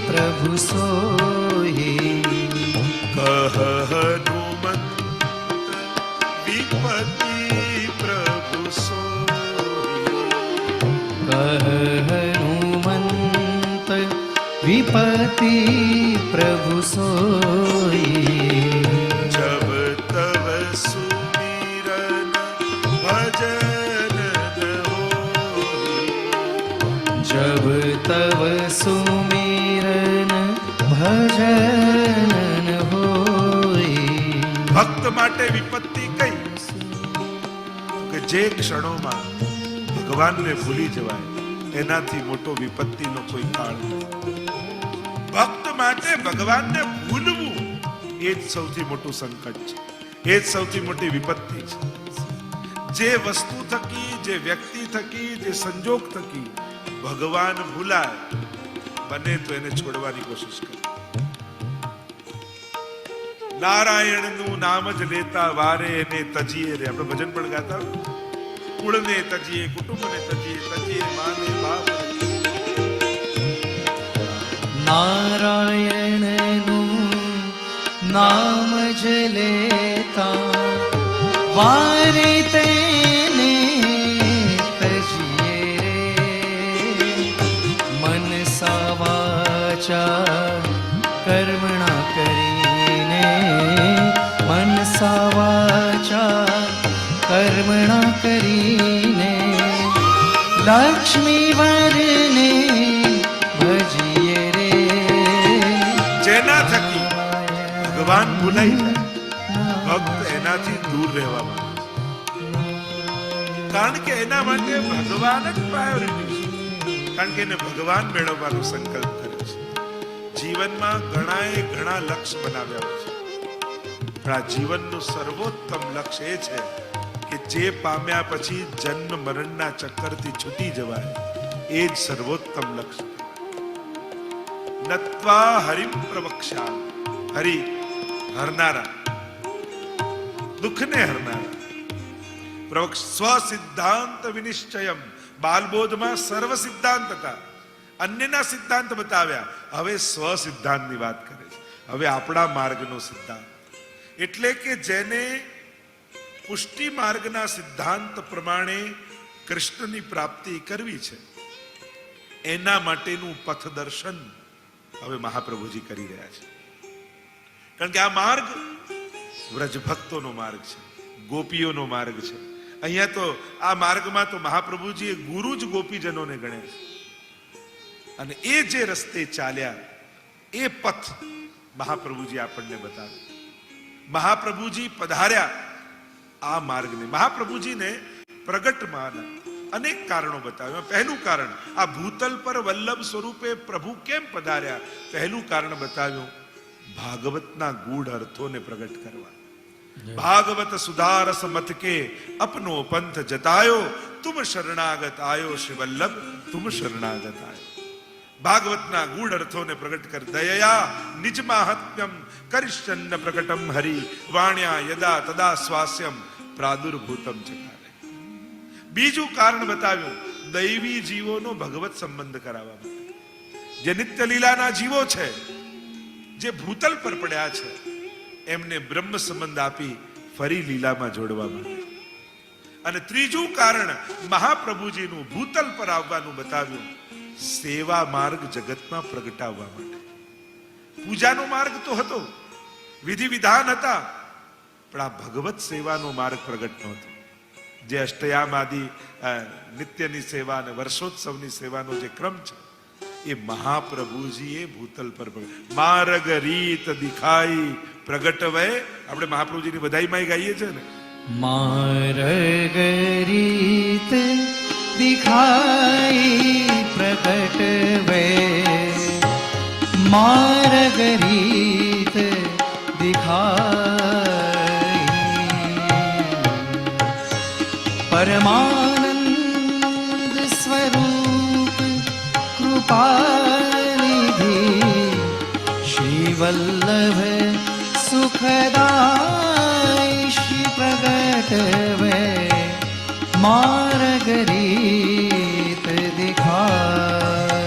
પ્રભુ સોઈ. કહ હનુમંત વિપતિ પ્રભુ સોઈ. હનુમંત વિપતિ પ્રભુ સોઈ. જબ તવ સુમિરન ભજન હોઈ. જબ તવ સુમિરન ભજન હોઈ. ભક્ત માટે વિપત્તિ કઈ કે જે ક્ષણોમાં ભગવાનને ભૂલી જવાય એનાથી મોટો વિપત્તિનો કોઈ કાળ નથી. ભક્ત માટે ભગવાનને ભૂલવું એ જ સૌથી મોટું સંકટ છે, એ જ સૌથી મોટી વિપત્તિ છે. જે વસ્તુ થકી, જે વ્યક્તિ થકી, જે સંજોગ થકી ભગવાન ભૂલાય, બને તો એને છોડવાની કોશિશ કરે. નારાયણનું નામ જ લેતા વારે એને તજીએ રે. આપણે ભજન પણ ગાતા, કુળને તજીએ, કુટુંબને તજીએ, તજીએ માને બાપ. નારાયણનું નામ જ લેતા વારે તેને તજીએ રે. મનસા વાચા કર્મણા કરીને, મનસા વાચા કર્મણા કરીને લક્ષ્મી વરને ભજીએ રે. જેના થકી ભગવાન ભૂલાઈ જાય, ભક્ત એનાથી દૂર રહેવા માંગે છે. કારણ કે એના માટે ભગવાન જ પ્રાયોરિટી છે. કારણ કે એને ભગવાન મેળવવાનો સંકલ્પ કર્યો છે. જીવનમાં ઘણા લક્ષ્ય બનાવ્યા હોય છે, પણ આ જીવનનું સર્વોત્તમ લક્ષ્ય એ છે કે જે પામ્યા પછી જન્મ મરણના ચક્કરથી છૂટી જવાય, એ જ સર્વોત્તમ લક્ષ્ય. નત્વા હરિમ પ્રવક્ષ્યા, હરિ હરનારા, દુઃખને હરનારા. સ્વ સિદ્ધાંત વિનિશ્ચયમ, બાલબોધમાં સર્વ સિદ્ધાંત હતા, અન્યના સિદ્ધાંત બતાવ્યા. હવે સ્વ સિદ્ધાંતની વાત કરે છે. હવે આપણા માર્ગનો સિદ્ધાંત, એટલે કે જેને પુષ્ટિ માર્ગના સિદ્ધાંત પ્રમાણે કૃષ્ણની પ્રાપ્તિ કરવી છે, એના માટેનું પથદર્શન હવે મહાપ્રભુજી કરી રહ્યા છે. કારણ કે આ માર્ગ વ્રજ ભક્તોનો માર્ગ છે, ગોપીઓનો માર્ગ છે. અહીંયા તો આ માર્ગમાં તો મહાપ્રભુજીએ ગુરુ જ ગોપીજનોને ગણ્યા છે. અને એ જે રસ્તે ચાલ્યા એ પથ મહાપ્રભુજી આપણને બતાવે. મહાપ્રભુજી પધાર્યા આ માર્ગને મહાપ્રભુજીને પ્રગટમાં અનેક કારણો બતાવ્યા. પહેલું કારણ, આ ભૂતલ પર વલ્લભ સ્વરૂપે પ્રભુ કેમ પધાર્યા, પહેલું કારણ બતાવ્યું, ભાગવતના ગૂઢ અર્થોને પ્રગટ કરવા. ભાગવત સુધારસ મત કે અપનો પંથ જતાયો, તુમ શરણાગત આયો શ્રી વલ્લભ, તુમ શરણાગત આયો. ભાગવતના ગૂઢ અર્થોને પ્રગટ કર. દયયા નિજ માહાત્મ્યમ કરિષ્યન્ન પ્રકટમ હરિ, વાણ્યા યદા તદા સ્વાસ્યમ પ્રાદુર્ભૂતમ ચકારે. બીજું કારણ બતાવ્યું, દૈવી જીવોનો ભગવત સંબંધ કરાવવા માટે. જે નિત્ય લીલાના જીવો છે, જે ભૂતલ પર પડ્યા છે, એમને બ્રહ્મ સંબંધ આપી ફરી લીલામાં જોડવા માટે. અને ત્રીજું કારણ મહાપ્રભુજીનું ભૂતલ પર આવવાનું બતાવ્યું, સેવા માર્ગ જગતમાં પ્રગટાવવા માટે. પૂજાનો માર્ગ તો હતો, વિધિ વિધાન હતા, પણ આ ભગવત સેવાનો માર્ગ પ્રગટ નહોતો. જે અષ્ટયામ આદિ નિત્યની સેવા અને વર્ષોત્સવની સેવાનો જે ક્રમ છે, એ મહાપ્રભુજીએ ભૂતલ પર માર્ગ રીત દિખાઈ પ્રગટ વે. આપણે મહાપ્રભુજીની બધાઈમાં ગાઈએ છે ને, मार्ग रीत दिखाई प्रकट वे, मार्ग रीत दिखाई परमानंद स्वरूप कृपानिधि श्री वल्लभ सुखदाई श्री प्रगट वे, मार्ग रीत दिखाई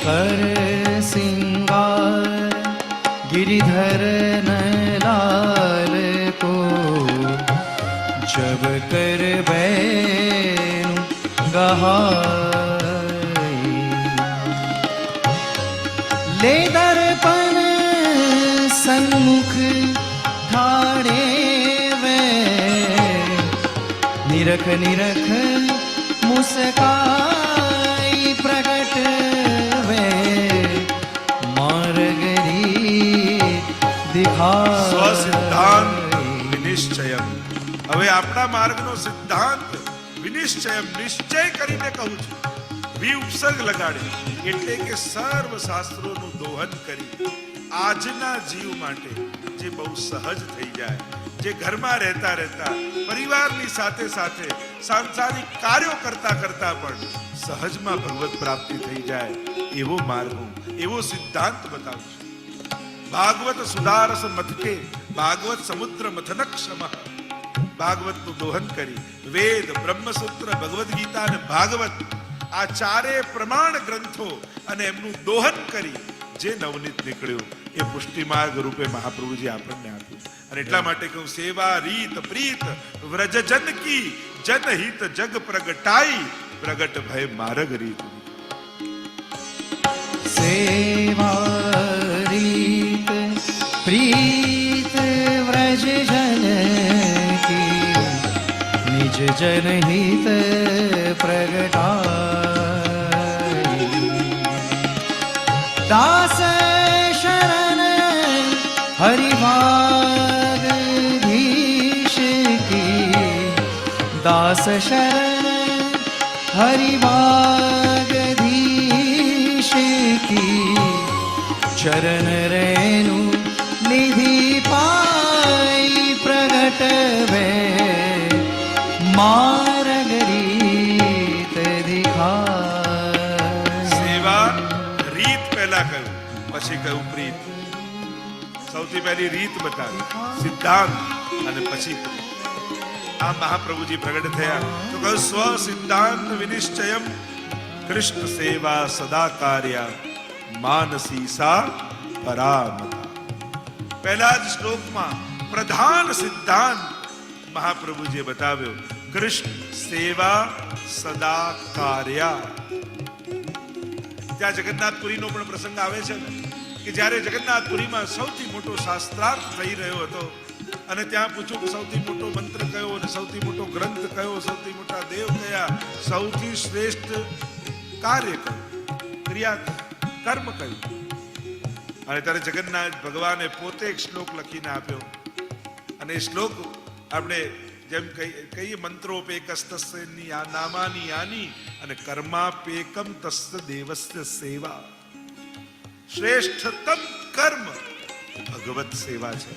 कर सिंगार गिरिधर लाल को, जब कर बैनु गहाई ले दर्पण सन्मुख ठाड़े वे, निरख निरख मुस्काई प्रगट वे, मार्ग रीत दिखाई સ્વસિદ્ધાંત વિનિશ્ચયમ. હવે આપણા માર્ગનો સિદ્ધાંત વિનિશ્ચયમ, નિશ્ચય કરીને કહું છું. વિઉપસર્ગ લગાડે એટલે કે સર્વ શાસ્ત્રોનું દોહન કરી આજના જીવ માટે જે બહુ સહજ થઈ જાય, જે ઘરમાં રહેતા રહેતા પરિવારની સાથે સાથે સાંસારિક કાર્યો કરતા કરતા પણ સહજમાં ભગવત પ્રાપ્તિ થઈ જાય, એવો માર્ગ, એવો સિદ્ધાંત બતાવું છું. ભાગવત સુધારસ મથકે, ભાગવત સમુદ્ર મથનક્ષમ. ભાગવતનું દોહન કરી વેદ, બ્રહ્મસૂત્ર, ભગવદ્ ગીતા અને ભાગવત, આ ચારે પ્રમાણ ગ્રંથો અને એમનું દોહન કરી જે નવનીત નીકળ્યું, એ પુષ્ટિ માર્ગ રૂપે મહાપ્રભુજી આપણને આપ્યું. અને એટલા માટે કહું, સેવા રીત પ્રીત વ્રજજન કી, જનહિત જગ પ્રગટાઈ, પ્રગટ ભય માર્ગ રીત. सेवा रीत प्रीत व्रज जन की, निज जनहित प्रगटाई दास शरण हरिवागधीश की, दास शरण हरिवागधीश की, चरण रेणु निधि पाई प्रगट वे, मार्ग રીત દિખાય. સેવા રીત પહેલા કહ્યું, પછી કહ્યું પ્રીત. સૌથી પહેલી રીત બતાવી, સિદ્ધાંત, અને પછી પ્રીત. આ મહાપ્રભુજી પ્રગટ થયા તો કહ્યું, સ્વ સિદ્ધાંત વિનિશ્ચયમ કૃષ્ણ સેવા સદા કાર્યા, માનસી સા પરામતા. પહેલા જ શ્લોકમાં પ્રધાન સિદ્ધાંત મહાપ્રભુજીએ બતાવ્યો, કૃષ્ણ સેવા સદા કાર્યા. ત્યાં જગન્નાથપુરીનો પણ પ્રસંગ આવે છે ને, કે જ્યારે જગન્નાથપુરીમાં સૌથી મોટો શાસ્ત્રાર્થ થઈ રહ્યો હતો, અને ત્યાં પૂછ્યું કે સૌથી મોટો મંત્ર કયો, અને સૌથી મોટો ગ્રંથ કયો, સૌથી મોટા દેવ કયા, સૌથી શ્રેષ્ઠ કાર્ય કયું, ક્રિયા કર્મ કયું. અને ત્યારે જગન્નાથ ભગવાને પોતે એક શ્લોક લખીને આપ્યો, અને એ શ્લોક આપણે જેમ કહીએ મંત્રોપેકસ્તસ્ય નામાની યાની અને કર્માપેકમ તસ્ય દેવસ્ય સેવા. શ્રેષ્ઠતમ કર્મ ભગવત સેવા છે.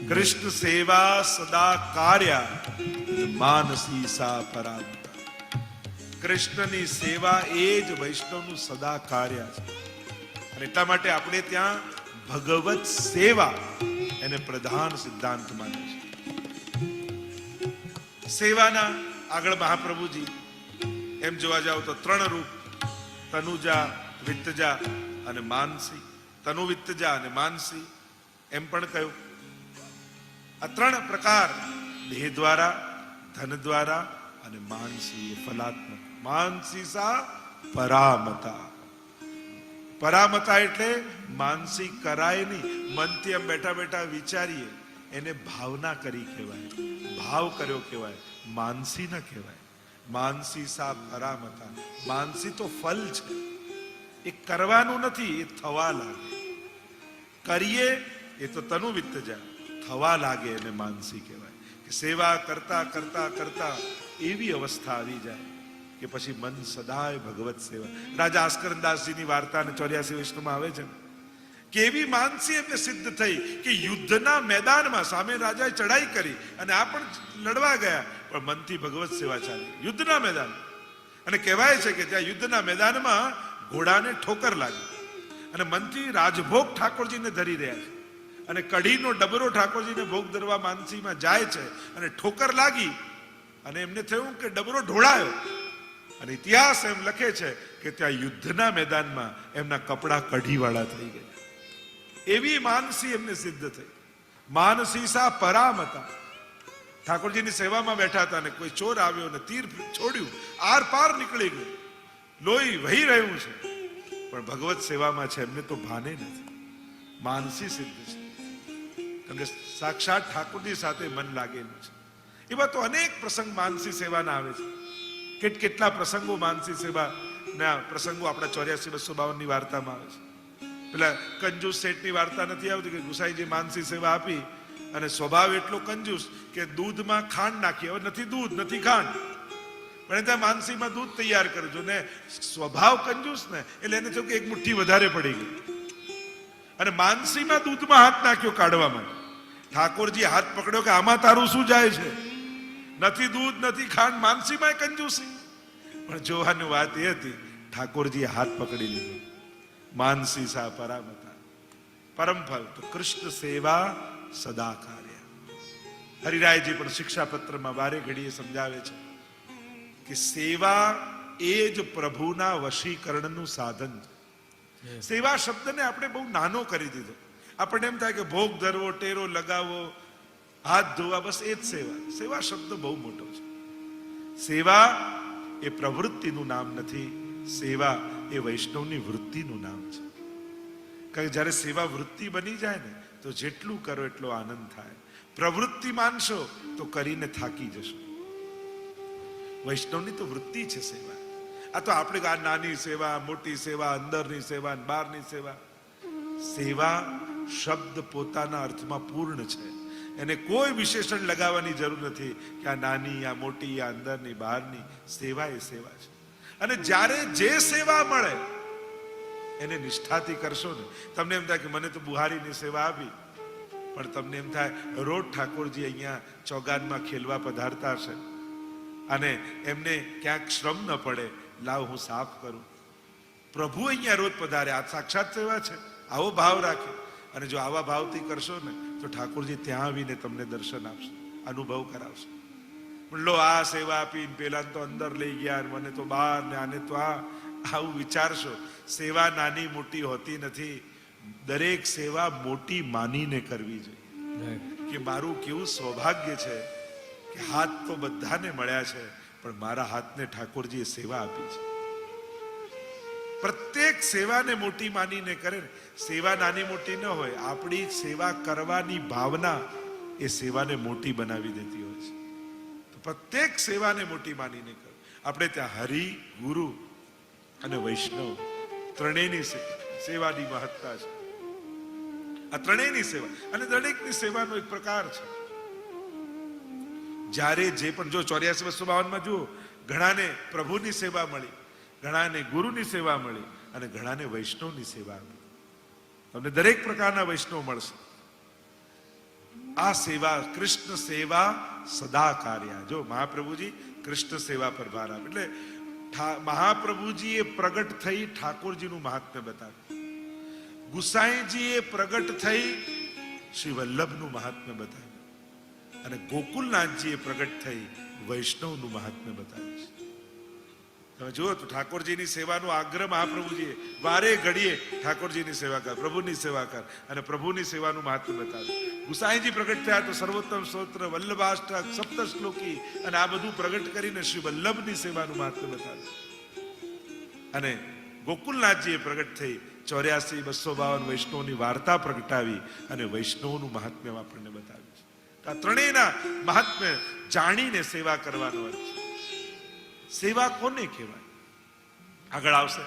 કૃષ્ણ સેવા સદા કાર્ય માનસી સા પરામતા. કૃષ્ણની સેવા એ જ વૈષ્ણવનું સદા કાર્ય છે. અને એટલા માટે આપણે ત્યાં ભગવત સેવા એને પ્રધાન સિદ્ધાંત માને છે. સેવાના આગળ મહાપ્રભુજી એમ જોવા જાવ તો 3 રૂપ, તનુજા, વિત્તજા અને માનસી. તનુ, વિત્તજા અને માનસી એમ પણ કહ્યું. આ 3 પ્રકાર, દેહ દ્વારા, ધન દ્વારા અને માનસી ફલાત્મક. માનસી સા પરામતા. પરામતા એટલે માનસી કરાય નહીં, મનથી એમ બેઠા બેઠા વિચારીએ એને ભાવના કરી કહેવાય, ભાવ કર્યો કહેવાય, માનસી ન કહેવાય. માનસી સા પરામતા. માનસી તો ફલ છે, એ કરવાનું નથી, એ થવા લાગે. કરીએ એ તો તનુ વિત્તજા, થવા લાગે એને માનસી કહેવાય. કે સેવા કરતા કરતા કરતા એવી અવસ્થા આવી જાય કે પછી મન સદાય ભગવત સેવા. રાજા આસ્કરદાસજીની વાર્તા 84 વિષ્ણુમાં આવે છે કે એવી માનસી એમને સિદ્ધ થઈ કે યુદ્ધના મેદાનમાં સામે રાજાએ ચડાઈ કરી અને આ પણ લડવા ગયા, પણ મનથી ભગવત સેવા ચાલી યુદ્ધના મેદાન. અને કહેવાય છે કે ત્યાં યુદ્ધના મેદાનમાં ઘોડાને ઠોકર લાગી અને મનથી રાજભોગ ઠાકોરજીને ધરી રહ્યા છે અને કઢીનો ડબરો ઠાકોરજીને ભોગ ધરવા માનસીમાં જાય છે અને ઠોકર લાગી અને એમને થયું કે ડબરો ઢોળાયો. અને ઇતિહાસ એમ લખે છે કે ત્યાં યુદ્ધના મેદાનમાં એમના કપડા કઢીવાળા થઈ ગયા. એવી માનસી એમને સિદ્ધ થઈ. માનસી સા પરામતા. ઠાકોરજીની સેવામાં બેઠા હતા ને કોઈ ચોર આવ્યો ને તીર છોડ્યું, આર પાર નીકળી ગયું, લોહી વહી રહ્યું છે, પણ ભગવત સેવામાં છે, એમને તો ભાને નથી. માનસી સિદ્ધ છે, કેમ કે સાક્ષાત ઠાકોરજી સાથે મન લાગેલું છે. એવા તો અનેક પ્રસંગ માનસી સેવાના આવે છે. કેટલા પ્રસંગો માનસી સેવાના પ્રસંગો આપણા 84-252 ની વાર્તામાં આવે છે. પેલા કંજૂસ શેઠની વાર્તા નથી આવતી કે ગુસાઈજી માનસી સેવા આપી અને સ્વભાવ એટલો કંજૂસ કે દૂધમાં ખાંડ નાખી. હવે નથી દૂધ નથી ખાંડ, પણ ત્યાં માનસીમાં દૂધ તૈયાર કરજો ને. સ્વભાવ કંજૂસ ને એટલે એને થયું કે એક મુઠ્ઠી વધારે પડી ગઈ અને માનસીમાં દૂધમાં હાથ નાખ્યો કાઢવા માટે. ઠાકોરજી હાથ પકડ્યો કે આમાં તારું શું જાય છે? નથી દૂધ નથી ખાંડ, માનસીમાં કંજૂસી. પણ જોવાની વાત એ હતી ઠાકોરજીએ હાથ પકડી લીધો. માનસી સા પરામતા. પરમ ફલ તો કૃષ્ણ સેવા સદા કાર્ય. હરિરાયજી પણ શિક્ષાપત્રમાં વારે ઘડીએ સમજાવે છે કે સેવા એ જ પ્રભુના વશીકરણનું સાધન છે. સેવા શબ્દને આપણે બહુ નાનો કરી દીધો. આપણને એમ થાય કે ભોગ ધરવો, ટેરો લગાવવો, હાથ ધોવા, બસ એ જ સેવા. સેવા શબ્દ બહુ મોટો છે. સેવા એ પ્રવૃત્તિનું નામ નથી, સેવા એ વૈષ્ણવની વૃત્તિનું નામ છે. કારણ કે જ્યારે સેવા વૃત્તિ બની જાય ને તો જેટલું કરો એટલો આનંદ થાય. પ્રવૃત્તિ માનશો તો કરીને થાકી જશો. વૈષ્ણવની તો વૃત્તિ છે સેવા. આ તો આપણે આ નાની સેવા, મોટી સેવા, અંદરની સેવા, બહારની સેવા. સેવા શબ્દ પોતાના અર્થમાં પૂર્ણ છે. એને કોઈ વિશેષણ લગાવવાની જરૂર નથી કે આ નાની, આ મોટી, આ અંદરની, બહારની. સેવા એ સેવા છે. અને જ્યારે જે સેવા મળે એને નિષ્ઠાથી કરશો ને, તમને એમ થાય કે મને તો બુહારીની સેવા આપી, પણ તમને એમ થાય રોજ ઠાકોરજી અહીંયા ચોગાનમાં ખેલવા પધારતા હશે અને એમને ક્યાંક શ્રમ ન પડે, લાવ હું સાફ કરું. પ્રભુ અહીંયા રોજ પધારે, આ સાક્ષાત સેવા છે. આવો ભાવ રાખે અને જો આવા ભાવથી કરશો ને તો ઠાકોરજી ત્યાં આવીને તમને દર્શન આપશે, અનુભવ કરાવશે. લો આ સેવા આપીને પેલા તો અંદર લઈ ગયા, મને તો બહાર ને આને તો આવું વિચારશો. સેવા નાની મોટી હોતી નથી. દરેક સેવા મોટી માનીને કરવી જોઈએ કે મારું કેવું સૌભાગ્ય છે કે હાથ તો બધાને મળ્યા છે, પણ મારા હાથને ઠાકોરજીએ સેવા આપી છે. પ્રત્યેક સેવાને મોટી માનીને કરે. સેવા નાની મોટી ન હોય, આપણી સેવા કરવાની ભાવના એ સેવાને મોટી બનાવી દેતી હોય છે. તો પ્રત્યેક સેવાને મોટી માનીને કરો. આપણે ત્યાં હરિ, ગુરુ અને વૈષ્ણવ ત્રણેયની સેવાની મહત્તા છે. આ ત્રણેયની સેવા, અને દરેકની સેવાનો એક પ્રકાર છે. જ્યારે જે પણ જો 84-252 જુઓ, ઘણાને પ્રભુની સેવા મળી, ઘણાને ગુરુની સેવા મળી, અને ઘણાને વૈષ્ણવની સેવા મળી. તમને દરેક પ્રકારના વૈષ્ણવ મળશે. આ સેવા કૃષ્ણ સેવા સદા કાર્ય. જો મહાપ્રભુજી કૃષ્ણ સેવા પર ભાર આપે એટલે મહાપ્રભુજી એ પ્રગટ થઈ ઠાકોરજીનું મહાત્મ્ય બતાવ્યું, ગુસાઈજી એ પ્રગટ થઈ શ્રી વલ્લભનું મહાત્મ્ય બતાવ્યું, અને ગોકુલનાથજી એ પ્રગટ થઈ વૈષ્ણવનું મહાત્મ્ય બતાવ્યું છે. તમે જુઓ તો ઠાકોરજીની સેવાનો આગ્રહ મહાપ્રભુજીએ વારે ઘડીએ ઠાકોરજીની સેવા કર, પ્રભુની સેવા કર, અને પ્રભુની સેવાનું મહાત્મ્ય બતાવ્યું. ગુસાઈજી પ્રગટ થયા તો સર્વોત્તમ સ્તોત્ર, વલ્લભાષ્ટક, સપ્ત શ્લોકી, અને આ બધું પ્રગટ કરીને શ્રી વલ્લભની સેવાનું મહાત્મ્ય બતાવ્યું. અને ગોકુલનાથજીએ પ્રગટ થઈ 84-252 વૈષ્ણવની વાર્તા પ્રગટાવી અને વૈષ્ણવનું મહાત્મ્ય આપણને બતાવ્યું છે. આ ત્રણેયના મહાત્મ્ય જાણીને સેવા કરવાનો અર્થ છે. સેવા કોને કહેવાય આગળ આવશે,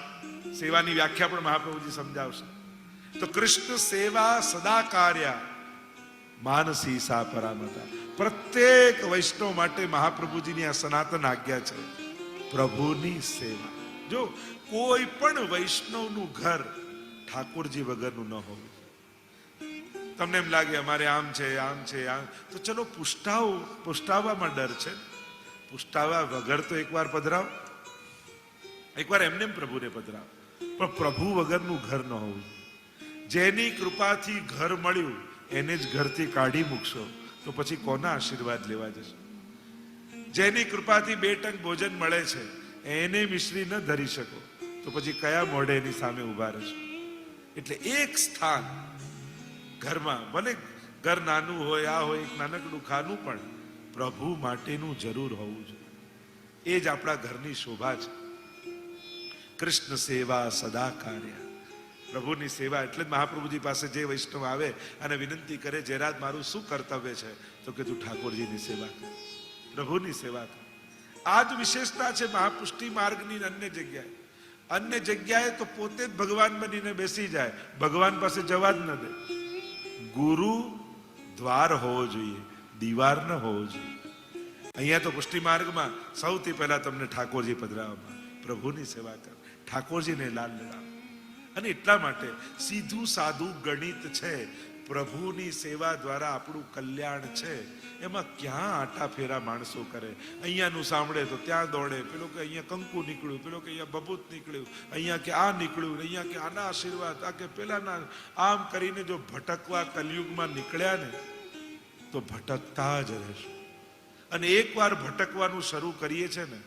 સેવાની વ્યાખ્યા પણ મહાપ્રભુજી સમજાવશે. તો કૃષ્ણ સેવા સદા કાર્ય માનસી સા પરામતા. પ્રત્યેક વૈષ્ણવ માટે મહાપ્રભુજીની આ સનાતન આજ્ઞા છે, પ્રભુની સેવા. જો કોઈ પણ વૈષ્ણવનું ઘર ઠાકોરજી વગરનું ન હોવું. તમને એમ લાગે અમારે આમ છે આમ છે આમ, તો ચલો પુષ્ટાવવામાં ડર છે, પુષ્ટાવા વગર તો એકવાર પધરાવ, એકવાર એમને પ્રભુને પધરાવ, પણ પ્રભુ વગરનું ઘર ન હોવું. જેની કૃપાથી ઘર મળ્યું એને જ ઘરથી કાઢી મૂકશો તો પછી કોના આશીર્વાદ લેવા જશો? જેની કૃપાથી 2 ટંક ભોજન મળે છે એને મિશ્રી ન ધરી શકો તો પછી કયા મોઢે એની સામે ઉભા રહેશો? એટલે એક સ્થાન ઘરમાં, ભલે ઘર નાનું હોય, આ હોય એક નાનકડું ખાનું, પણ પ્રભુ માટેનું જરૂર હોવું જોઈએ. એ જ આપણા ઘરની શોભા છે. કૃષ્ણ સેવા સદા કાર્ય. પ્રભુની સેવા એટલે જ મહાપ્રભુજી પાસે જે વૈષ્ણવ આવે અને વિનંતી કરે, જેરાજ મારું શું કર્તવ્ય છે? તો કે તું ઠાકોરજીની સેવા કર, પ્રભુની સેવા કર. આ જ વિશેષતા છે મહાપુષ્ટિ માર્ગની. અન્ય જગ્યાએ તો પોતે જ ભગવાન બનીને બેસી જાય, ભગવાન પાસે જવા જ ન દે. ગુરુ દ્વાર હોવો જોઈએ, દીવાર ન હોવો જોઈએ. અહીંયા તો પુષ્ટિ માર્ગમાં સૌથી પહેલા તમને ઠાકોરજી પધરાવવામાં, પ્રભુની સેવા કર, ઠાકોરજીને લાલ લડાવ. અને એટલા માટે સીધું સાધું ગણિત છે, પ્રભુની સેવા દ્વારા આપણું કલ્યાણ છે. એમાં ક્યાં આટા ફેરા માણસો કરે? અહીંયાનું સાંભળે તો ત્યાં દોડે, પેલો કે અહીંયા કંકુ નીકળ્યું, પેલો કે અહીંયા ભભૂત નીકળ્યું, અહીંયા કે આ નીકળ્યું, અહીંયા કે આના આશીર્વાદ, આ કે પેલાના, આમ કરીને જો ભટકવા કલયુગમાં નીકળ્યા ને તો ભટકતા જ રહેશે. અને એકવાર ભટકવાનું શરૂ કરીએ છે ને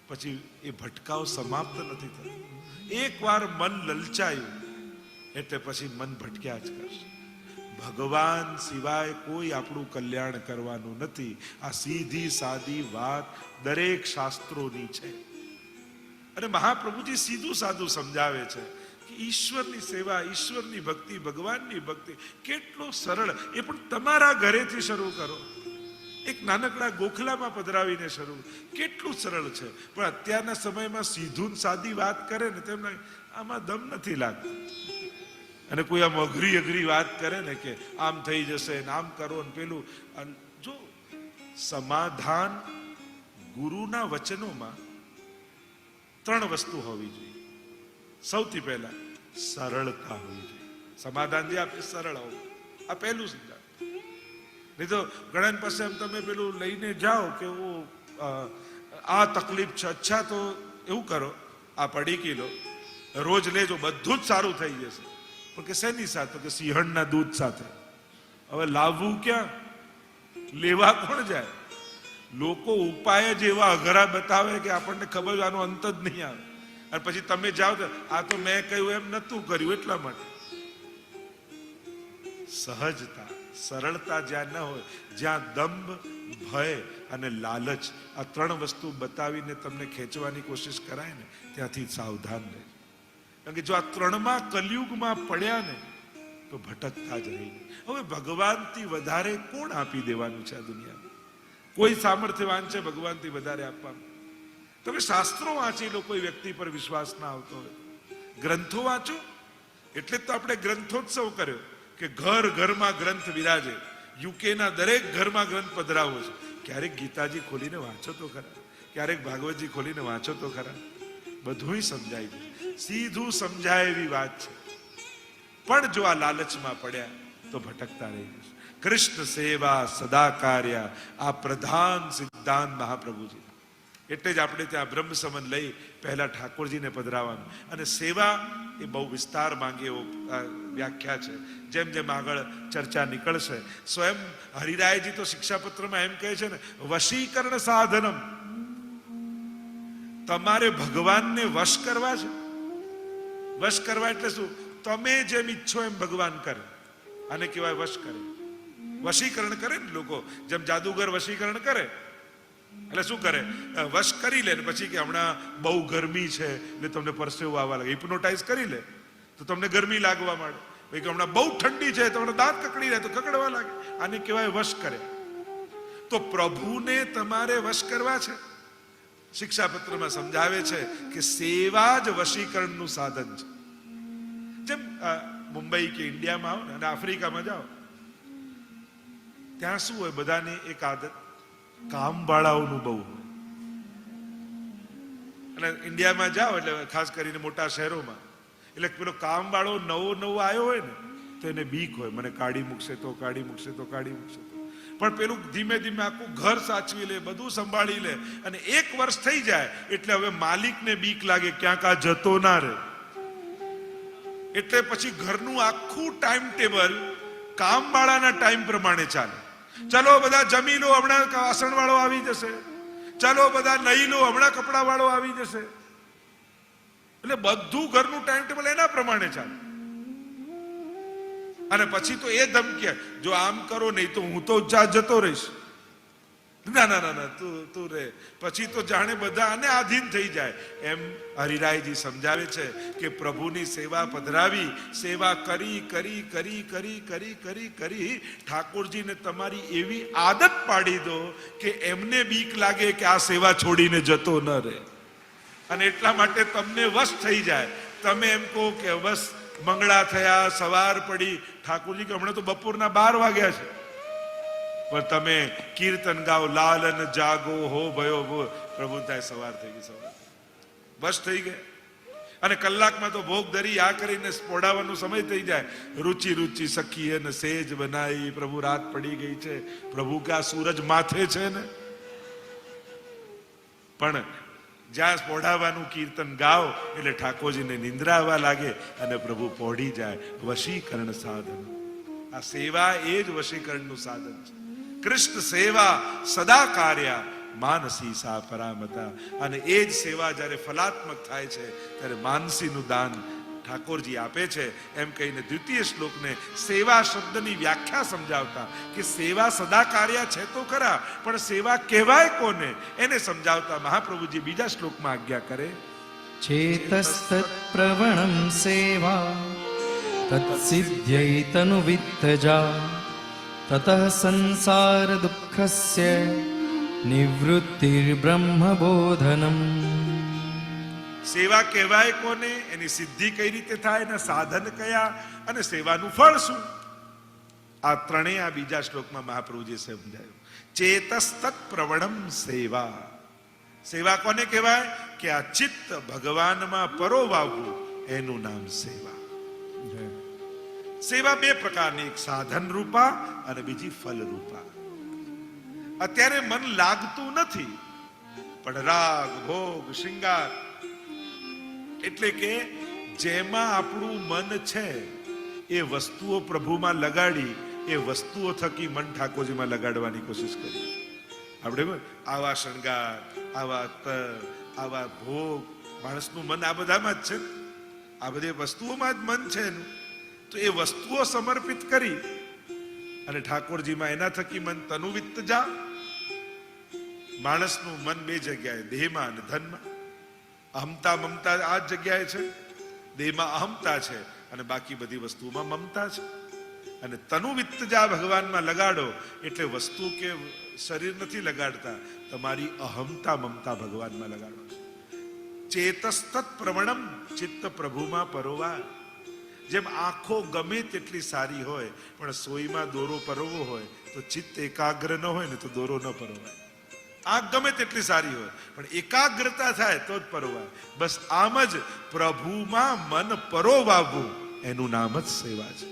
પછી એ ભટકાવ સમાપ્ત નથી થતો. એકવાર મન લલચાયું એટલે પછી મન ભટક્યા જ કરશે. ભગવાન સિવાય કોઈ આપણું કલ્યાણ કરવાનું નથી. આ સીધી સાદી વાત દરેક શાસ્ત્રોની છે. અને મહાપ્રભુજી સીધું સાદું સમજાવે છે કે ઈશ્વરની સેવા, ઈશ્વરની ભક્તિ, ભગવાનની ભક્તિ કેટલો સરળ. એ પણ તમારા ઘરેથી શરૂ કરો, એક નાનકડા ગોખલામાં પધરાવીને શરૂ. કેટલું સરળ છે. પણ અત્યારના સમયમાં સીધું સાદી વાત કરે ને તેમને આમાં દમ નથી લાગતો. અને કોઈ આમ અઘરી વાત કરે ને કે આમ થઈ જશે ને આમ કરો ને પેલું. જો સમાધાન ગુરુના વચનોમાં 3 વસ્તુ હોવી જોઈએ. સૌથી પહેલા સરળતા હોવી જોઈએ. સમાધાન જે આપે સરળ હોવું, આ પહેલું સિદ્ધાંત. નહીં તો ઘણા પાસે એમ તમે પેલું લઈને જાઓ કે આ તકલીફ છે, અચ્છા તો એવું કરો, આ પડીકી લો, રોજ લેજો, બધું જ સારું થઈ જશે. પણ કે શેની સાથે? કે સિંહણના દૂધ સાથે. હવે લાવવું ક્યાં? લેવા કોણ જાય? લોકો ઉપાય જ એવા અઘરા બતાવે કે આપણને ખબર આનો અંત જ નહીં આવે. અને પછી તમે જાઓ તો આ તો મેં કહ્યું એમ નતું કર્યું. એટલા માટે સહજતા, સરળતા જ્યાં ન હોય, જ્યાં દંભ, ભય અને લાલચ, આ 3 વસ્તુ બતાવીને તમને ખેંચવાની કોશિશ કરાય ને ત્યાંથી સાવધાન રહે. કારણ કે જો આ 3માં કલયુગમાં પડ્યા ને તો ભટકતા જ રહી. હવે ભગવાનથી વધારે કોણ આપી દેવાનું છે આ દુનિયામાં? કોઈ સામર્થ્યવાન છે ભગવાનથી વધારે આપવાનું? તમે શાસ્ત્રો વાંચી લો, કોઈ વ્યક્તિ પર વિશ્વાસ ના આવતો હોય, ગ્રંથો વાંચો. એટલે તો આપણે ગ્રંથોત્સવ કર્યો કે ઘર ઘરમાં ગ્રંથ વિરાજે, યુકેના દરેક ઘરમાં ગ્રંથ પધરાવો છે. ક્યારેક ગીતાજી ખોલીને વાંચો તો ખરા, ક્યારેક ભાગવતજી ખોલીને વાંચો તો ખરા. બધુંય સમજાય છે, સીધું સમજાય એવી વાત છે. પણ જો આ લાલચમાં પડ્યા તો ભટકતા રહી જશે. કૃષ્ણ સેવા સદા કાર્ય, આ પ્રધાન સિદ્ધાંત મહાપ્રભુજી. એટલે જ આપણે ત્યાં બ્રહ્મ સમન લઈ પહેલા ઠાકોરજીને પધરાવાનું. અને સેવા એ બહુ વિસ્તાર માંગે એવો વ્યાખ્યા છે. જેમ જેમ આગળ ચર્ચા નીકળશે, સ્વયં હરિરાયજી તો શિક્ષાપત્રમાં એમ કહે છે ને, વશીકરણ સાધનમ. તમારે ભગવાનને વશ કરવા છે. વશ કરવા એટલે શું? તમે જેમ ઈચ્છો એમ ભગવાન કરે. આને કહેવાય વશ કરે. વશીકરણ કરે ને લોકો, જેમ જાદુગર વશીકરણ કરે એટલે શું કરે? વશ કરી લે ને પછી કે હમણાં બહુ ગરમી છે એટલે તમને પરસેવો આવવા લાગે, હિપ્નોટાઇઝ કરી લે તો તમને ગરમી લાગવા માંડે. ભાઈ કે હમણાં બહુ ઠંડી છે, તમને દાંત કકડી રહે તો કકડવા લાગે. આને કહેવાય વશ કરે. તો પ્રભુને તમારે વશ કરવા છે. શિક્ષાપત્રમાં સમજાવે છે કે સેવા જ વશીકરણનું સાધન છે. જેમ મુંબઈ કે ઇન્ડિયામાં આવો ને અને આફ્રિકામાં જાઓ, ત્યાં શું હોય? બધાની એક આદત કામવાળાઓનું બહુ હોય. અને ઇન્ડિયામાં જાઓ એટલે ખાસ કરીને મોટા શહેરોમાં, એટલે પેલો કામવાળો નવો આવ્યો હોય ને તો એને બીક હોય, મને કાઢી મૂકશે તો, કાઢી મૂકશે તો, કાઢી મૂકશે તો. પણ પેલું ધીમે ધીમે આખું ઘર સાચવી લે, બધું સંભાળી લે, અને 1 વર્ષ થઈ જાય એટલે હવે માલિકને બીક લાગે ક્યાંક આ જતો ના રહે. એટલે પછી ઘરનું આખું ટાઈમ ટેબલ કામવાળાના ટાઈમ પ્રમાણે ચાલે. ચલો બધા જમી લો, હમણાં વાસણ વાળો આવી જશે. ચલો બધા નહીં લો, હમણાં કપડા વાળો આવી જશે. એટલે બધું ઘરનું ટાઈમ ટેબલ એના પ્રમાણે ચાલે. અને પછી તો એ ધમકી, જો આમ કરો નહીં તો હું તો જતો રહીશ. ના ના ના ના, તું રે. પછી તો જાણે બધા આને આધીન થઈ જાય. એમ હરિરાયજી સમજાવે છે કે પ્રભુની સેવા પધરાવી, સેવા કરી કરી કરી કરી કરી કરી કરી ઠાકોરજીને તમારી એવી આદત પાડી દો કે એમને બીક લાગે કે આ સેવા છોડીને જતો ન રહે. અને એટલા માટે તમને વશ થઈ જાય. તમે એમ કહો કે બસ મંગળા થયા, સવાર પડી, ઠાકોરજી કે હમણાં તો બપોરના 12 વાગ્યા છે, પણ તમે કીર્તન ગાઓ, લાલન જાગો હો ભયો ભો, પ્રભુ થાય સવાર થઈ ગઈ, સવાર બસ થઈ ગયા. અને કલાકમાં તો ભોગ ધરી આ કરીને પોડાવવાનો સમય થઈ જાય. રુચિ રુચિ સખી ને સેજ બનાવી, પ્રભુ રાત પડી ગઈ છે, પ્રભુ કે આ સૂરજ માથે છે ને. પણ જ્યાં પોઢાવાનું કીર્તન ગાઓ એટલે ઠાકોરજીને નિંદ્રા આવવા લાગે અને પ્રભુ પોઢી જાય. વશીકરણ સાધન, આ સેવા એ જ વશીકરણનું સાધન છે. કૃષ્ણ સેવા સદા કાર્ય, માનસી સા પરામતા. અને એ જ સેવા જ્યારે ફલાત્મક થાય છે ત્યારે માનસીનું દાન ઠાકોરજી આપે છે. એમ કહીને દ્વિતીય શ્લોકને સેવા શબ્દની વ્યાખ્યા સમજાવતા કે સેવા સદા કાર્ય છે તો ખરા, પણ સેવા કહેવાય કોને એને સમજાવતા મહાપ્રભુજી બીજા શ્લોકમાં આજ્ઞા કરે, चेतस्तत् प्रवणं सेवा तत्सिद्ध्यै तनुवित्तजा ततः संसार दुःखस्य निवृत्तिर्ब्रह्मबोधनम्. સેવા કહેવાય કોને, એની સિદ્ધિ કઈ રીતે થાય, એના સાધન કયા, અને સેવાનું ફળ શું, આ ત્રણેય આ બીજા શ્લોકમાં મહાપ્રભુજીએ સમજાયું. ચેતસ્તત પ્રવણમ સેવા. સેવા કોને કહેવાય કે આ ચિત્ત ભગવાનમાં પરોવાવું, એનું નામ સેવા. સેવા 2 પ્રકારની, એક સાધન રૂપા અને બીજી ફલ રૂપા. અત્યારે મન લાગતું નથી, પણ રાગ ભોગ શૃંગાર, એટલે કે જેમાં આપણું મન છે એ વસ્તુઓ પ્રભુમાં લગાડી, એ વસ્તુઓ થકી મન ઠાકોરજીમાં લગાડવાની કોશિશ કરી. આપણે આવા શણગાર, આવા તર, આવા ભોગ, માણસનું મન આ બધામાં જ છે. આ બધી વસ્તુઓમાં જ મન છે એનું. તો એ વસ્તુઓ સમર્પિત કરી અને ઠાકોરજીમાં એના થકી મન તનુવિત્ત જા. માણસનું મન 2 જગ્યાએ, દેહમાં અને ધનમાં. અહમતા મમતા આ જ જગ્યાએ છે. દેહમાં અહમતા છે અને બાકી બધી વસ્તુઓમાં મમતા છે. અને તનુવિત્ત જા ભગવાનમાં લગાડો એટલે વસ્તુ કે શરીર નથી લગાડતા, તમારી અહમતા મમતા ભગવાનમાં લગાડો. ચેતસ્તત પ્રવણમ, ચિત્ત પ્રભુમાં પરોવા. જેમ આંખો ગમે તેટલી સારી હોય પણ સોયમાં દોરો પરોવો હોય તો ચિત્ત એકાગ્ર ન હોય ને તો દોરો ન પરોવાય. આંખ ગમે તેટલી સારી હોય પણ એકાગ્રતા થાય તો જ પરોવાય. બસ આમ જ પ્રભુમાં મન પરોવાવું એનું નામ જ સેવા છે.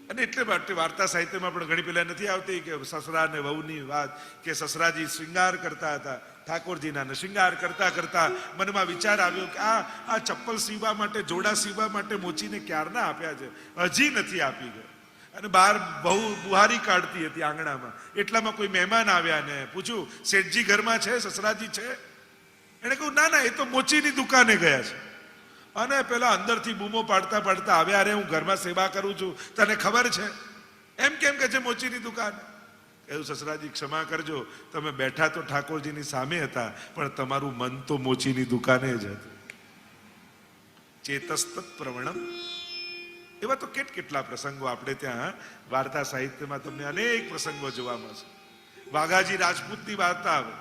અને એટલે માટે વાર્તા સાહિત્યમાં પણ ઘણી પેલા નથી આવતી કે સસરા ને વહુની વાત કે સસરાજી શૃંગાર કરતા હતા ઠાકોરજીના શૃંગાર કરતા કરતા મનમાં વિચાર આવ્યો કે આ ચપ્પલ સીવવા માટે જોડા સીવવા માટે મોચીને ક્યારના આપ્યા છે, હજી નથી આપી ગયો. અને બહાર બહુ બુહારી કાઢતી હતી આંગણામાં. એટલામાં કોઈ મહેમાન આવ્યા ને પૂછ્યું શેઠજી ઘરમાં છે, સસરાજી છે? એને કહ્યું ના ના, એ તો મોચીની દુકાને ગયા છે. અને પેલા અંદરથી બૂમો પાડતા પાડતા આવ્યા, અરે હું ઘરમાં સેવા કરું છું, તને ખબર છે? એમ કેમ કે છે મોચીની દુકાન? કહ્યું સસરાજી ક્ષમા કરજો, તમે બેઠા તો ઠાકોરજીની સામે હતા પણ તમારું મન તો મોચીની દુકાને જ હતું. ચેતસ્તત પ્રવણમ. એવા તો કેટલા પ્રસંગો આપણે ત્યાં વાર્તા સાહિત્યમાં તમને અનેક પ્રસંગો જોવા મળશે. વાઘાજી રાજપૂતની વાર્તા આવે.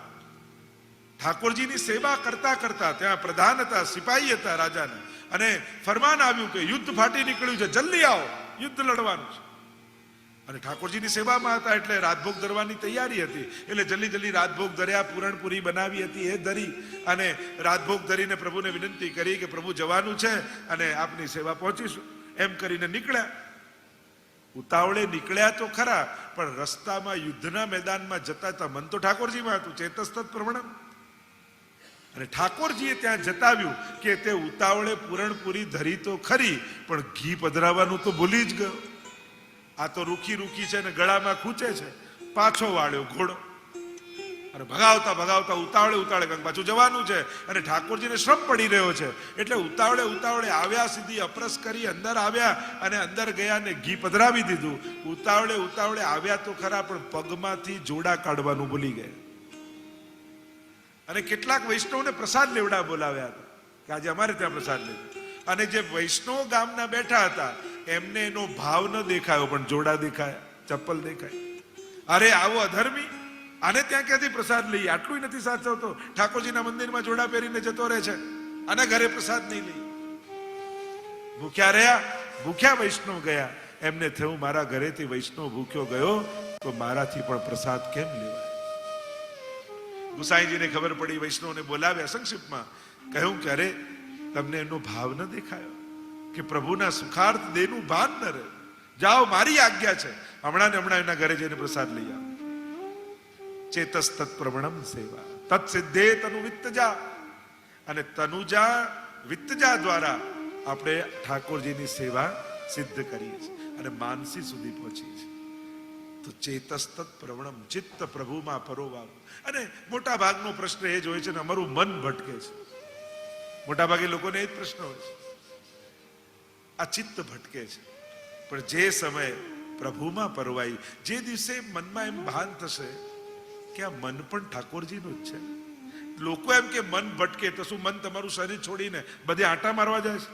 ઠાકોરજીની સેવા કરતા કરતા ત્યાં પ્રધાન હતા, સિપાહી હતા રાજાના, અને ફરમાન આવ્યું કે યુદ્ધ ફાટી નીકળ્યું છે, જલ્દી આવો, યુદ્ધ લડવાનું છે. અને ઠાકોરજીની સેવામાં હતા એટલે રાજભોગ ધરવાની તૈયારી હતી. એટલે જલ્દી રાજભોગ ધર્યા, પૂરણપુરી બનાવી હતી એ ધરી, અને રાજભોગ ધરીને પ્રભુને વિનંતી કરી કે પ્રભુ જવાનું છે અને આપની સેવા પહોંચીશું એમ કરીને નીકળ્યા. ઉતાવળે નીકળ્યા તો ખરા પણ રસ્તામાં યુદ્ધના મેદાનમાં જતા હતા મન તો ઠાકોરજીમાં હતું. ચેતસ્તત પ્રવણમ. અને ઠાકોરજીએ ત્યાં જતાવ્યું કે તે ઉતાવળે પૂરણપુરી ધરી તો ખરી પણ ઘી પધરાવવાનું તો ભૂલી જ ગયો. આ તો રૂખી છે ને ગળામાં ખૂંચે છે. પાછો વાળ્યો ઘોડો અને ભગાવતા ઉતાવળે કારણ પાછું જવાનું છે અને ઠાકોરજીને શ્રમ પડી રહ્યો છે એટલે ઉતાવળે આવ્યા, સીધી અપરસ કરી અંદર આવ્યા અને અંદર ગયા ને ઘી પધરાવી દીધું. ઉતાવળે આવ્યા તો ખરા પણ પગમાંથી જોડા કાઢવાનું ભૂલી ગયા. અને કેટલાક વૈષ્ણવને પ્રસાદ લેવડા બોલાવ્યા હતા કે આજે અમારે ત્યાં પ્રસાદ લેવો. અને જે વૈષ્ણવ ગામના બેઠા હતા એમને એનો ભાવ ન દેખાયો પણ જોડા દેખાયા, ચપ્પલ દેખાય. અરે આવો અધર્મી, આને ત્યાં ક્યાંથી પ્રસાદ લઈએ? આટલું નથી સાચવતો, ઠાકોરજીના મંદિરમાં જોડા પહેરીને જતો રહે છે, આના ઘરે પ્રસાદ નહીં લઈ. ભૂખ્યા રહ્યા, ભૂખ્યા વૈષ્ણવ ગયા. એમને થયું મારા ઘરેથી વૈષ્ણવ ભૂખ્યો ગયો તો મારાથી પણ પ્રસાદ કેમ લેવાય? ગુસાઈજીને ખબર પડી, વૈષ્ણવને બોલાવ્યા, સંક્ષિપ્તમાં કહ્યું કે અરે તમને એનો ભાવ ન દેખાયો કે પ્રભુના સુખાર્થ દેહનું ભાન ન રહે? જાઓ, મારી આજ્ઞા છે, હમણાં એના ઘરે જઈને પ્રસાદ લઈ આવો. ચેતસ્તત પ્રવણમ સેવા તત્સિદ્ધે તનુ વિત્તજા. અને તનુજા વિત્તજા દ્વારા આપણે ઠાકોરજીની સેવા સિદ્ધ કરીએ છીએ અને માનસી સુધી પહોંચીએ છીએ. તો ચેતસ્તત પ્રવણમ, ચિત્ત પ્રભુમાં પરોવાવું. અને મોટા ભાગનો પ્રશ્ન એ જ હોય છે ને, અમારું મન ભટકે છે. મોટા ભાગે લોકોને એ જ પ્રશ્ન હોય છે, આ ચિત્ત ભટકે છે. પણ જે સમયે પ્રભુમાં પરવાઈ, જે દિવસે મનમાં એમ ભાન થશે કે આ મન પણ ઠાકોરજીનું જ છે. લોકો એમ કે મન ભટકે તો શું મન તમારું શરીર છોડીને બધે આંટા મારવા જાય છે?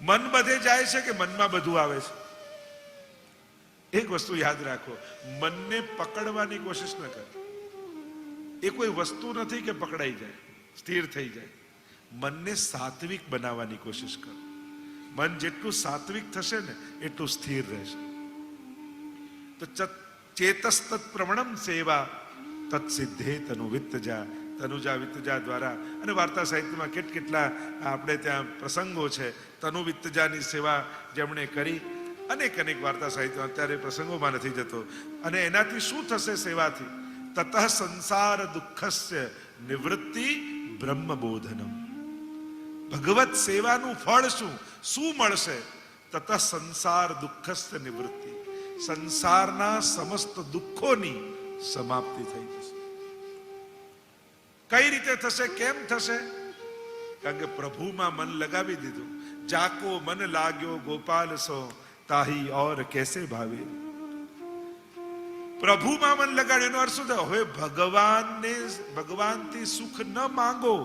મન બધે જાય છે કે મનમાં બધું આવે છે? એક વસ્તુ યાદ રાખો, મનને પકડવાની કોશિશ ન કરો. એ કોઈ વસ્તુ નથી કે પકડાઈ જાય, સ્થિર થઈ જાય. મનને સાત્વિક બનાવવાની કોશિશ કરો. મન જેટલું સાત્વિક થશે ને એટલું સ્થિર રહેશે. તો ચેતસ્તત પ્રવણમ સેવા તત્સિદ્ધે તનુ વિત્તજા. તનુજા વિત્તજા દ્વારા. અને વાર્તા સાહિત્યમાં કેટલા આપણે ત્યાં પ્રસંગો છે તનુ વિત્તજાની સેવા જેમણે કરી. અનેક વાર્તા સાહિત્ય અત્યારે પ્રસંગોમાં નથી જતો. અને એનાથી શું થશે સેવાથી? તતઃ સંસાર દુઃખસ્ય નિવૃત્તિ બ્રહ્મબોધનમ. ભગવત સેવાનું ફળ શું મળશે? તતઃ સંસાર દુઃખસ્ય નિવૃત્તિ. સંસારના સમસ્ત દુઃખોની સમાપ્તિ થઈ જશે. કઈ રીતે થશે? કેમ થશે? કારણ કે પ્રભુમાં મન લગાવી દીધું. જાકો મન લાગ્યો ગોપાલ સો તાહી ઓર કેસે ભાવે. પ્રભુમાં મન લગાડ્યું એનો અર્થ શું થયો? હવે ભગવાનથી સુખ ન માંગો,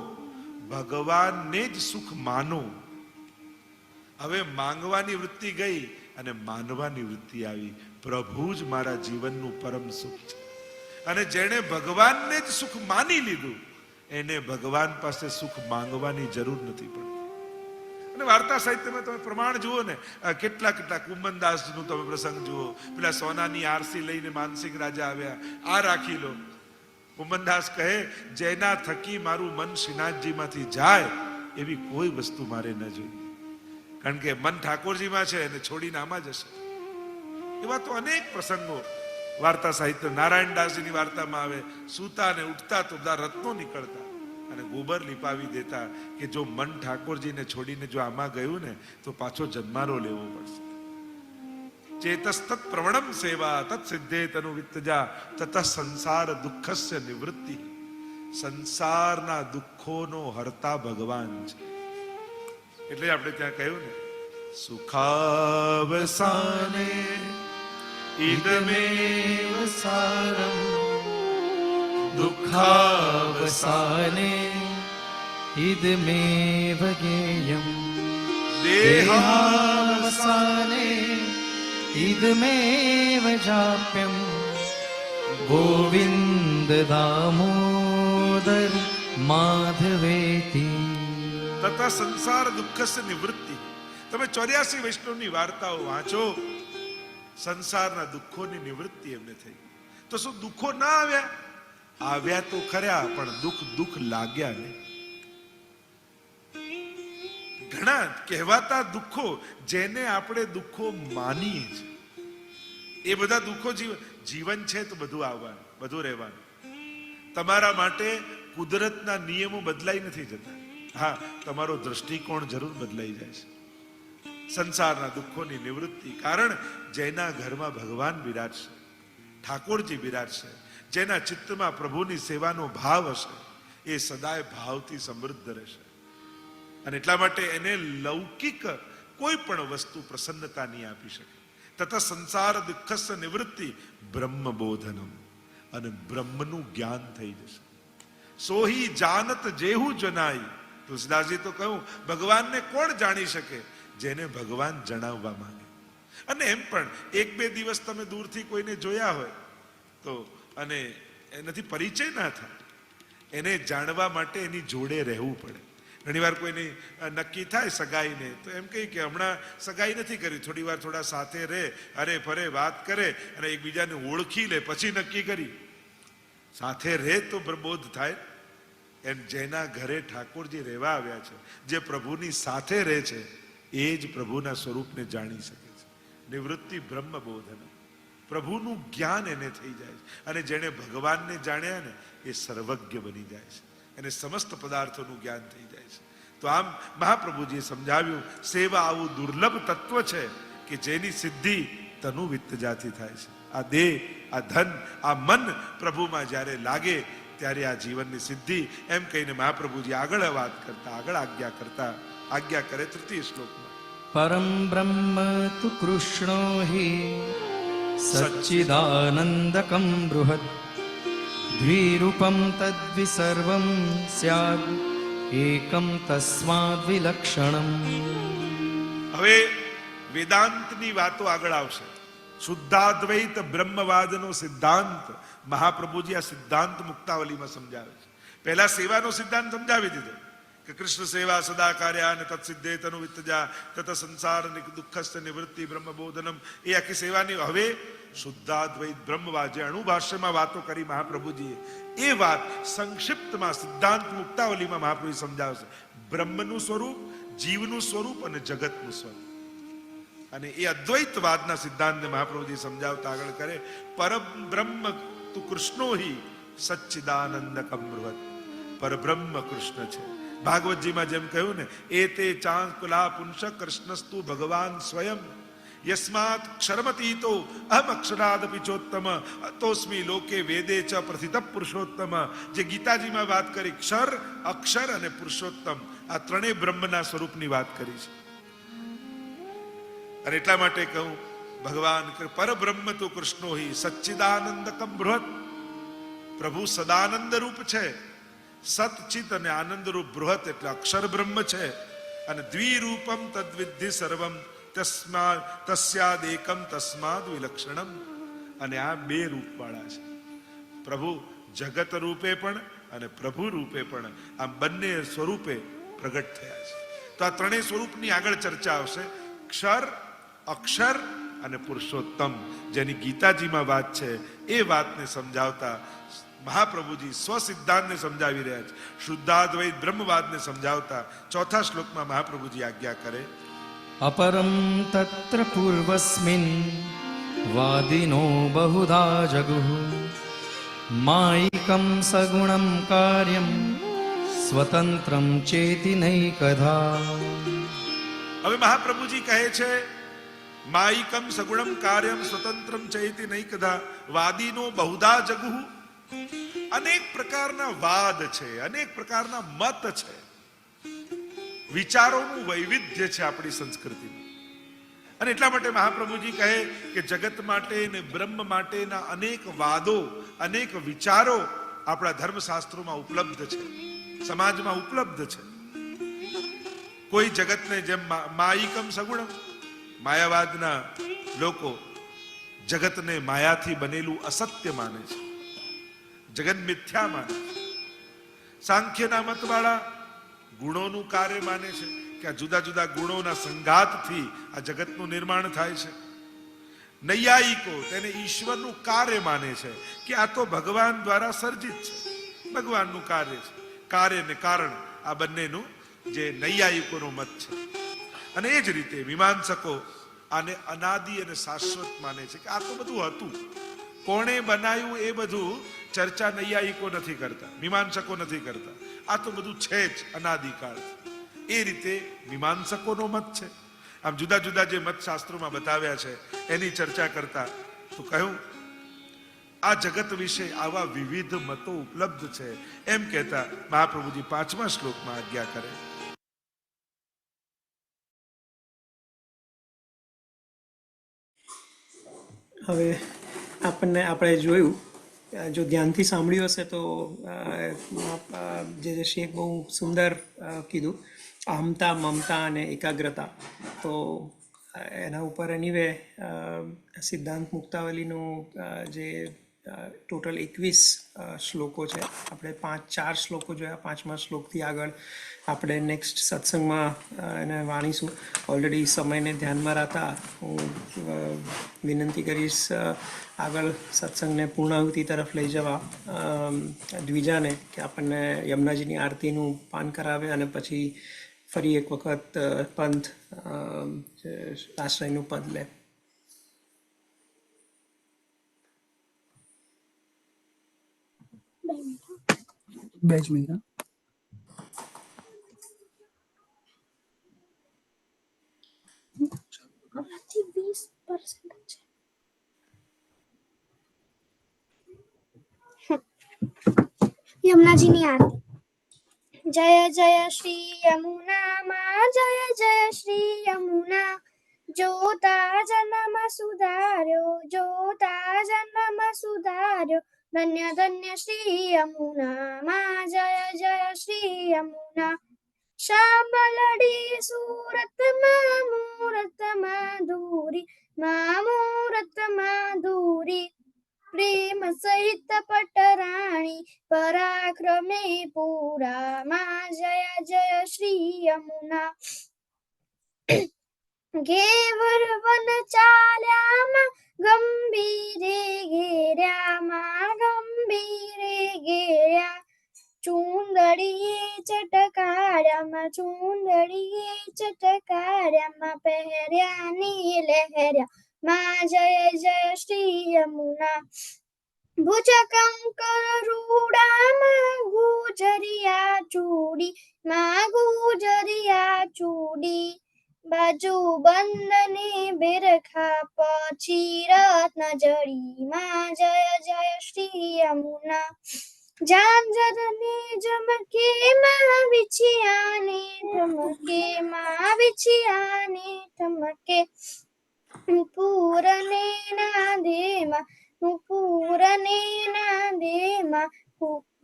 ભગવાનને જ સુખ માનો. હવે માંગવાની વૃત્તિ ગઈ અને માનવાની વૃત્તિ આવી. પ્રભુ જ મારા જીવનનું પરમ સુખ છે. અને જેણે ભગવાનને જ સુખ માની લીધું એને ભગવાન પાસે સુખ માંગવાની જરૂર નથી પડતી. અને વાર્તા સાહિત્યમાં તમે પ્રમાણ જુઓ ને, કેટલા કુંભનદાસનું તમે પ્રસંગ જુઓ, પેલા સોનાની આરસી લઈને માનસિંહ રાજા આવ્યા, આ રાખી લો. કુંભનદાસ કહે, જેના થકી મારું મન શ્રીનાથજીમાંથી જાય એવી કોઈ વસ્તુ મારે ન જોઈએ, કારણ કે મન ઠાકોરજીમાં છે અને છોડીને આમાં જશે. એવા તો અનેક પ્રસંગો વાર્તા સાહિત્ય. નારાયણદાસજીની વાર્તામાં આવે, સૂતા ને ઉઠતા તો બધા રત્નો નીકળતા અને ગોબર લીપાવી દેતા કે જો મન ઠાકોરજીને છોડીને જો આમાં ગયું ને તો પાછો જન્મારો લેવો પડશે. ચેતસ્તત પ્રવણમ સેવા તત સિદ્ધે તનુ વિત્તજા તત સંસાર દુઃખસ્ય નિવૃત્તિ. સંસારના દુઃખોનો હરતા ભગવાન છે. એટલે આપણે ત્યાં કહ્યું ને, સુખાવસાને ઇદમેવ સારમ દુઃખાવસાને ઇદમેવ જ્ઞેયમ દેહાવસાને ઇદમેવ જાપ્યમ ગોવિંદ દામોદર માધવેતિ. તથા સંસાર દુઃખસ્ય નિવૃત્તિ. તમે 84 વૈષ્ણવની વાર્તાઓ વાંચો, સંસારના દુઃખોની નિવૃત્તિ એમને થઈ. તો શું દુઃખો ના આવ્યા? આવ્યા તો ખર્યા, પણ દુઃખ લાગ્યા નહીં. ઘણા કહેવાતા દુઃખો જેને આપણે દુઃખો માનીએ છીએ, એ બધા દુઃખો જીવન છે તો બધું આવવાનું, બધું રહેવાનું. તમારા માટે કુદરતના નિયમો બદલાઈ નથી જતા. હા, તમારો દ્રષ્ટિકોણ જરૂર બદલાઈ જાય છે. સંસારના દુઃખોની નિવૃત્તિ. કારણ જેના ઘરમાં ભગવાન બિરાજશે, ઠાકોરજી બિરાજશે, જેના ચિત્તમાં પ્રભુની સેવાનો ભાવ હશે, એ સદાય ભાવથી સમૃદ્ધ રહેશે. અને એટલા માટે એને લૌકિક કોઈ પણ વસ્તુ પ્રસન્નતા નહીં આપી શકે. તથા સંસાર દુઃખસ્ય નિવૃત્તિ બ્રહ્મબોધનમ. અને બ્રહ્મનું જ્ઞાન થઈ જશે. સોહી જાનત જેહુ જનાઈ. તુલસીદાસજી તો કહ્યું, ભગવાનને કોણ જાણી શકે? જેને ભગવાન જણાવવા માંગે. અને એમ પણ 1-2 દિવસ તમે દૂરથી કોઈને જોયા હોય તો અને એનાથી પરિચય ના થાય, એને જાણવા માટે એની જોડે રહેવું પડે. ઘણીવાર કોઈની નક્કી થાય સગાઈને તો એમ કહે કે હમણાં સગાઈ નથી કરી, થોડી વાર થોડા સાથે રહે, અરે ફરે વાત કરે અને એકબીજાને ઓળખી લે પછી નક્કી કરી. સાથે રહે તો પ્રબોધ થાય. એમ જેના ઘરે ઠાકોરજી રહેવા આવ્યા છે, જે પ્રભુની સાથે રહે છે, એ જ પ્રભુના સ્વરૂપને જાણી શકે છે. નિવૃત્તિ બ્રહ્મબોધન. પ્રભુનું જ્ઞાન એને થઈ જાય છે. અને જેણે ભગવાનને જાણ્યા ને એ સર્વજ્ઞ બની જાય છે, એને સમસ્ત પદાર્થોનું જ્ઞાન થઈ જાય છે. તો આમ મહાપ્રભુજીએ સમજાવ્યું, સેવા આવું દુર્લભ તત્વ છે કે જેની સિદ્ધિ તનુ વિત્તજાથી થાય છે. આ દેહ, આ ધન, આ મન પ્રભુમાં જ્યારે લાગે ત્યારે આ જીવનની સિદ્ધિ. એમ કહીને મહાપ્રભુજી આગળ વાત કરતા, આગળ આજ્ઞા કરે 3ય શ્લોકમાં. પરમ બ્રહ્મ તુ કૃષ્ણો હિ સચ્ચિદાનંદકમ બૃહદ દ્વિરૂપમ તદ્વિસર્વમ સ્યાદ એકમ તસ્માદ વિલક્ષણમ. હવે વેદાંતની વાતો આગળ આવશે. શુદ્ધાદ્વૈત બ્રહ્મવાદનો સિદ્ધાંત મહાપ્રભુજી આ સિદ્ધાંત મુક્તાવલીમાં સમજાવે છે. પહેલા સેવાનો સિદ્ધાંત સમજાવી દીધો કે કૃષ્ણ સેવા સદા કાર્યા અને તત્સિદ્ધે તનુ વિત્તજા તત સંસાર દુઃખસ્થ નિવૃત્તિ બ્રહ્મબોધનમ. એ આખી સેવાની. હવે શુદ્ધાદ્વૈત બ્રહ્મવાદ જે અણુભાષ્યમાં વાતો કરી મહાપ્રભુજીએ, એ વાત સંક્ષિપ્તમાં સિદ્ધાંત મુક્તાવલીમાં મહાપ્રભુ સમજાવશે. બ્રહ્મનું સ્વરૂપ, જીવનું સ્વરૂપ અને જગતનું સ્વરૂપ. અને એ અદ્વૈતવાદના સિદ્ધાંતને મહાપ્રભુજી સમજાવતા આગળ કરે, પરબ્રહ્મ તુ કૃષ્ણો હિ સચ્ચિદાનંદકમ બૃહદ. પરબ્રહ્મ કૃષ્ણ છે. ભાગવતજીમાં જેમ કહ્યું ને, એ તે ચાંકુલા પુંસ કૃષ્ણસ્તુ ભગવાન સ્વયં યસ્માત ક્ષરમતીતો અહમ અક્ષરાદપિ ચોત્તમ તોસ્મી લોકે વેદે ચ પ્રથિત પુરુષોત્તમ. જે ગીતાજીમાં વાત કરી, ક્ષર, અક્ષર અને પુરુષોત્તમ, આ ત્રણેય બ્રહ્મના સ્વરૂપની વાત કરી છે. અને એટલા માટે કહું, ભગવાન પરબ્રહ્મ તો કૃષ્ણો હિ સચ્ચિદાનંદકમ બૃહદ. પ્રભુ સદાનંદ રૂપ છે, સતચિત અને આનંદ રૂપ. બૃહદ એટલે અક્ષર બ્રહ્મ છે. અને દ્વિરૂપમ તદ્વિદ્ધિ સર્વમ તસ્યાદ એકમ તસ્માદ વિલક્ષણમ. અને આ 2 રૂપ વાળા છે. પ્રભુ જગત રૂપે પણ અને પ્રભુ રૂપે પણ આમ બંને સ્વરૂપે પ્રગટ થયા છે. તો આ ત્રણેય સ્વરૂપની આગળ ચર્ચા આવશે. ક્ષર, અક્ષર અને પુરુષોત્તમ, જેની ગીતાજીમાં વાત છે એ વાતને સમજાવતા મહાપ્રભુજી સ્વસિદ્ધાંતને સમજાવી રહ્યા છે. શુદ્ધાદ્વૈત બ્રહ્મવાદને સમજાવતા ચોથા શ્લોકમાં મહાપ્રભુજી આજ્ઞા કરે, अपरं तत्र पूर्वस्मिन् वादिनो बहुधा जगुः मायिकं सगुणं कार्यं स्वतन्त्रं चेति नैकधा. હવે મહાપ્રભુજી કહે છે, માયિકમ સગુણમ કાર્યમ સ્વતંત્રમ ચૈતિ નૈકધા વાદીનો બહુધા જગુઃ. અનેક પ્રકારના વાદ છે, અનેક પ્રકારના મત છે, વિચારોનું વૈવિધ્ય છે આપણી સંસ્કૃતિમાં. અને એટલા માટે મહાપ્રભુજી કહે કે જગત માટે ને બ્રહ્મ માટેના અનેક વાદો, અનેક વિચારો આપણા ધર્મશાસ્ત્રોમાં ઉપલબ્ધ છે, સમાજમાં ઉપલબ્ધ છે. કોઈ જગતને જેમ માયિકમ સગુણમ, માયાવાદના લોકો જગતને માયાથી બનેલું અસત્ય માને છે, જગત મિથ્યા માને છે. સાંખ્યના મતવાળા ગુણોનું કાર્ય માને છે કે આ જુદા જુદા ગુણોના સંઘાતથી આ જગતનું નિર્માણ થાય છે. નૈયાયિકો તેને ઈશ્વરનું કાર્ય માને છે કે આ તો ભગવાન દ્વારા સર્જિત છે, ભગવાનનું કાર્ય છે. કાર્ય ને કારણ આ બંનેનું જે નૈયાયિકોનો મત છે. અને એ જ રીતે મીમાંસકો આને અનાદિ અને શાશ્વત માને છે કે આ તો બધું હતું, કોણે બનાવ્યું એ બધું ચર્ચા નૈયાયિકો નથી કરતા, મીમાંસકો નથી કરતા. આ તો બધું છે જ અનાદિકાળ. એ રીતે મીમાંસકોનો મત છે. આમ જુદા જુદા જે મત શાસ્ત્રોમાં બતાવ્યા છે એની ચર્ચા કરતા તો કહ્યું આ જગત વિશે આવા વિવિધ મતો ઉપલબ્ધ છે એમ કહેતા મહાપ્રભુજી 5મા શ્લોકમાં આજ્ઞા કરે. હવે આપણે જોયું, જો ધ્યાનથી સાંભળ્યું હશે તો જે શ્રીએ બહુ સુંદર કીધું, અહમતા, મમતા અને એકાગ્રતા. તો એના ઉપર એનીવે સિદ્ધાંત મુક્તાવલીનું જે ટોટલ 21 શ્લોકો છે, આપણે 4 શ્લોકો જોયા. 5મા શ્લોકથી આગળ આપણે નેક્સ્ટ સત્સંગમાં એને વાણીશું. ઓલરેડી સમયને ધ્યાનમાં રાખતા હું વિનંતી કરીશ આગળ સત્સંગને પૂર્ણાહુતિ તરફ લઈ જવા દ્વિજાને કે આપણને યમુનાજીની આરતીનું પાન કરાવે અને પછી ફરી એક વખત પંથ આશ્રયનું પદ લે. બે જ મિનિટ. યમુનાજીની આરતી. જય જય શ્રી યમુના માં, જય જય શ્રી યમુના. જોતા જન્મ સુધાર્યો, જોતા જન્મ સુધાર્યો. ધન્ય ધન્ય શ્રી યમુના માં, જય જય શ્રી યમુના. શ્યામલડી સુરત માં, મૂરત માધુરી માં, મૂરત માધુરી. પ્રેમ સહિત પટરાણી પરાક્રમે પૂરા માં, જય જય શ્રી યમુના. ઘેવર વન ચાલ્યામાં ગંભીરે ઘેર્યામાં, ગંભીરે ઘેર્યા. ચૂંદડીએ ચટકાર્યામાં, ચૂંદડીએ ચટકાર્યામાં. પહેર્યા ની લહેર્યા માં, જય જય શ્રી યમુના. ભુજ કંકર રૂડામાં ગુજરિયા ચૂડી માં, ગુજરિયા ચૂડી. બાજુ બંધને બિરખા પછી રત્ન જડી માં, જય જય શ્રી યમુના. ઝાંઝરને ઝમકે માં, વિછિયાને ઠમકે માં, વિછિયાને ઠમકે. પૂરને નાદેમાં, પૂરને નાદેમાં.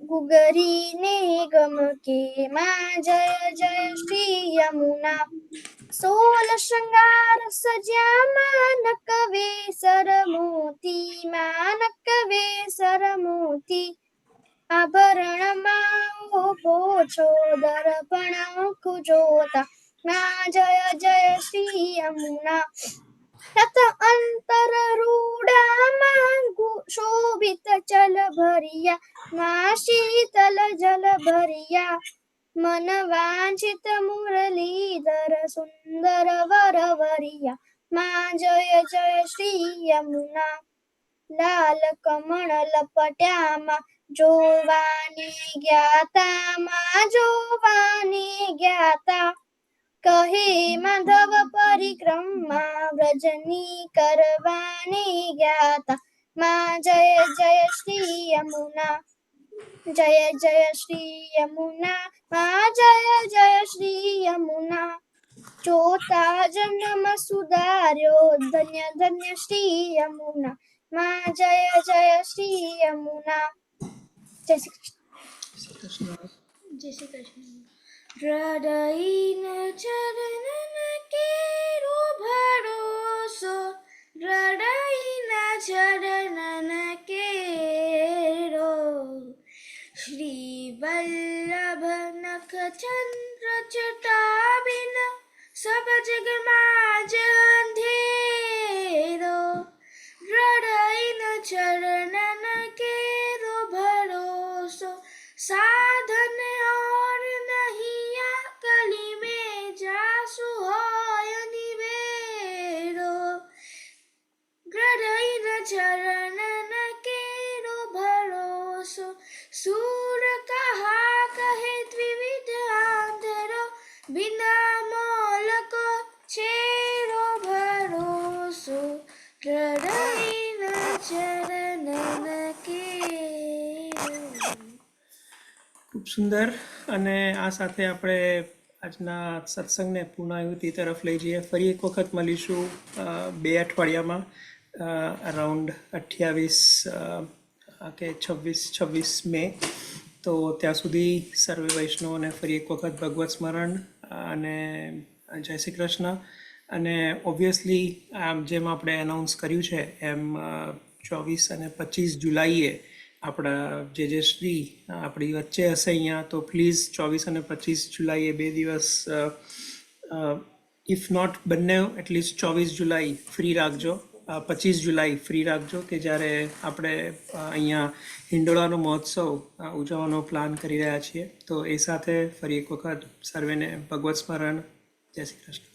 ગુગરીને ગમકે માં, જય જય શ્રી યમુના. 16 શૃંગાર સજ્યામાં, નકવે સરમોતી માં, નકવે સરમોતી. આભરણમાં ઉભો છો દર્પણ જોતા માં જય જય શ્રી યમુના તત અંતર રૂડામાં શોભિત ચલ ભરિયા માં શીતલ જલ ભરિયા મન વાંછિત મુરલીધર સુંદર વર વરિયા માં જય જય શ્રી યમુના લાલ કમળ લપટ્યામાં જોવાની જ્ઞાતા કહે માધવ પરિક્રમા વ્રજની કરવાની જ્ઞાતા માં જય જય શ્રી યમુના જય જય શ્રી યમુના માં જય જય શ્રી યમુના ચોથા જન્મ સુધાર્યો ધન્ય ધન્ય શ્રી યમુના માં જય જય શ્રી યમુના જય શ્રી કૃષ્ણ. જય શ્રી કૃષ્ણ. હૃદયના ચરણન કેરો ભરોસો, હૃદયના ચરણન કેરો શ્રી વલ્લભ નખ ચંદ્ર જટાબિન સબ જગમાં જ અંધેરો, હૃદયના ચરણન કેરો ભરોસો, साधन और नहीं कली में जासु होय निवेरो, हृदय चरण केरो भरोसो, सूर कहा कहे द्विविध आंधरो, बिना मोलक छेरो भरोसो, हृदय चरण केरो. ખૂબ સુંદર. અને આ સાથે આપણે આજના સત્સંગને પૂર્ણાહુતિ તરફ લઈ જઈએ. ફરી એક વખત મળીશું 2 અઠવાડિયામાં, અરાઉન્ડ 28 કે 26 મે. તો ત્યાં સુધી સર્વે વૈષ્ણવોને ફરી એક વખત ભગવત સ્મરણ અને જય શ્રી કૃષ્ણ. અને ઓબ્વિયસલી જેમ આપણે એનાઉન્સ કર્યું છે એમ 24 અને 25 જુલાઈએ આપણા જે શ્રી આપણી વચ્ચે હશે અહીંયા, તો પ્લીઝ 24 અને 25 જુલાઈએ 2 દિવસ ઇફ નોટ બંને એટલીસ્ટ 24 જુલાઈ ફ્રી રાખજો, 25 જુલાઈ ફ્રી રાખજો, કે જ્યારે આપણે અહીંયા હિંડોળાનો મહોત્સવ ઉજવવાનો પ્લાન કરી રહ્યા છીએ. તો એ સાથે ફરી એક વખત સર્વેને ભગવત સ્મરણ. જય શ્રી કૃષ્ણ.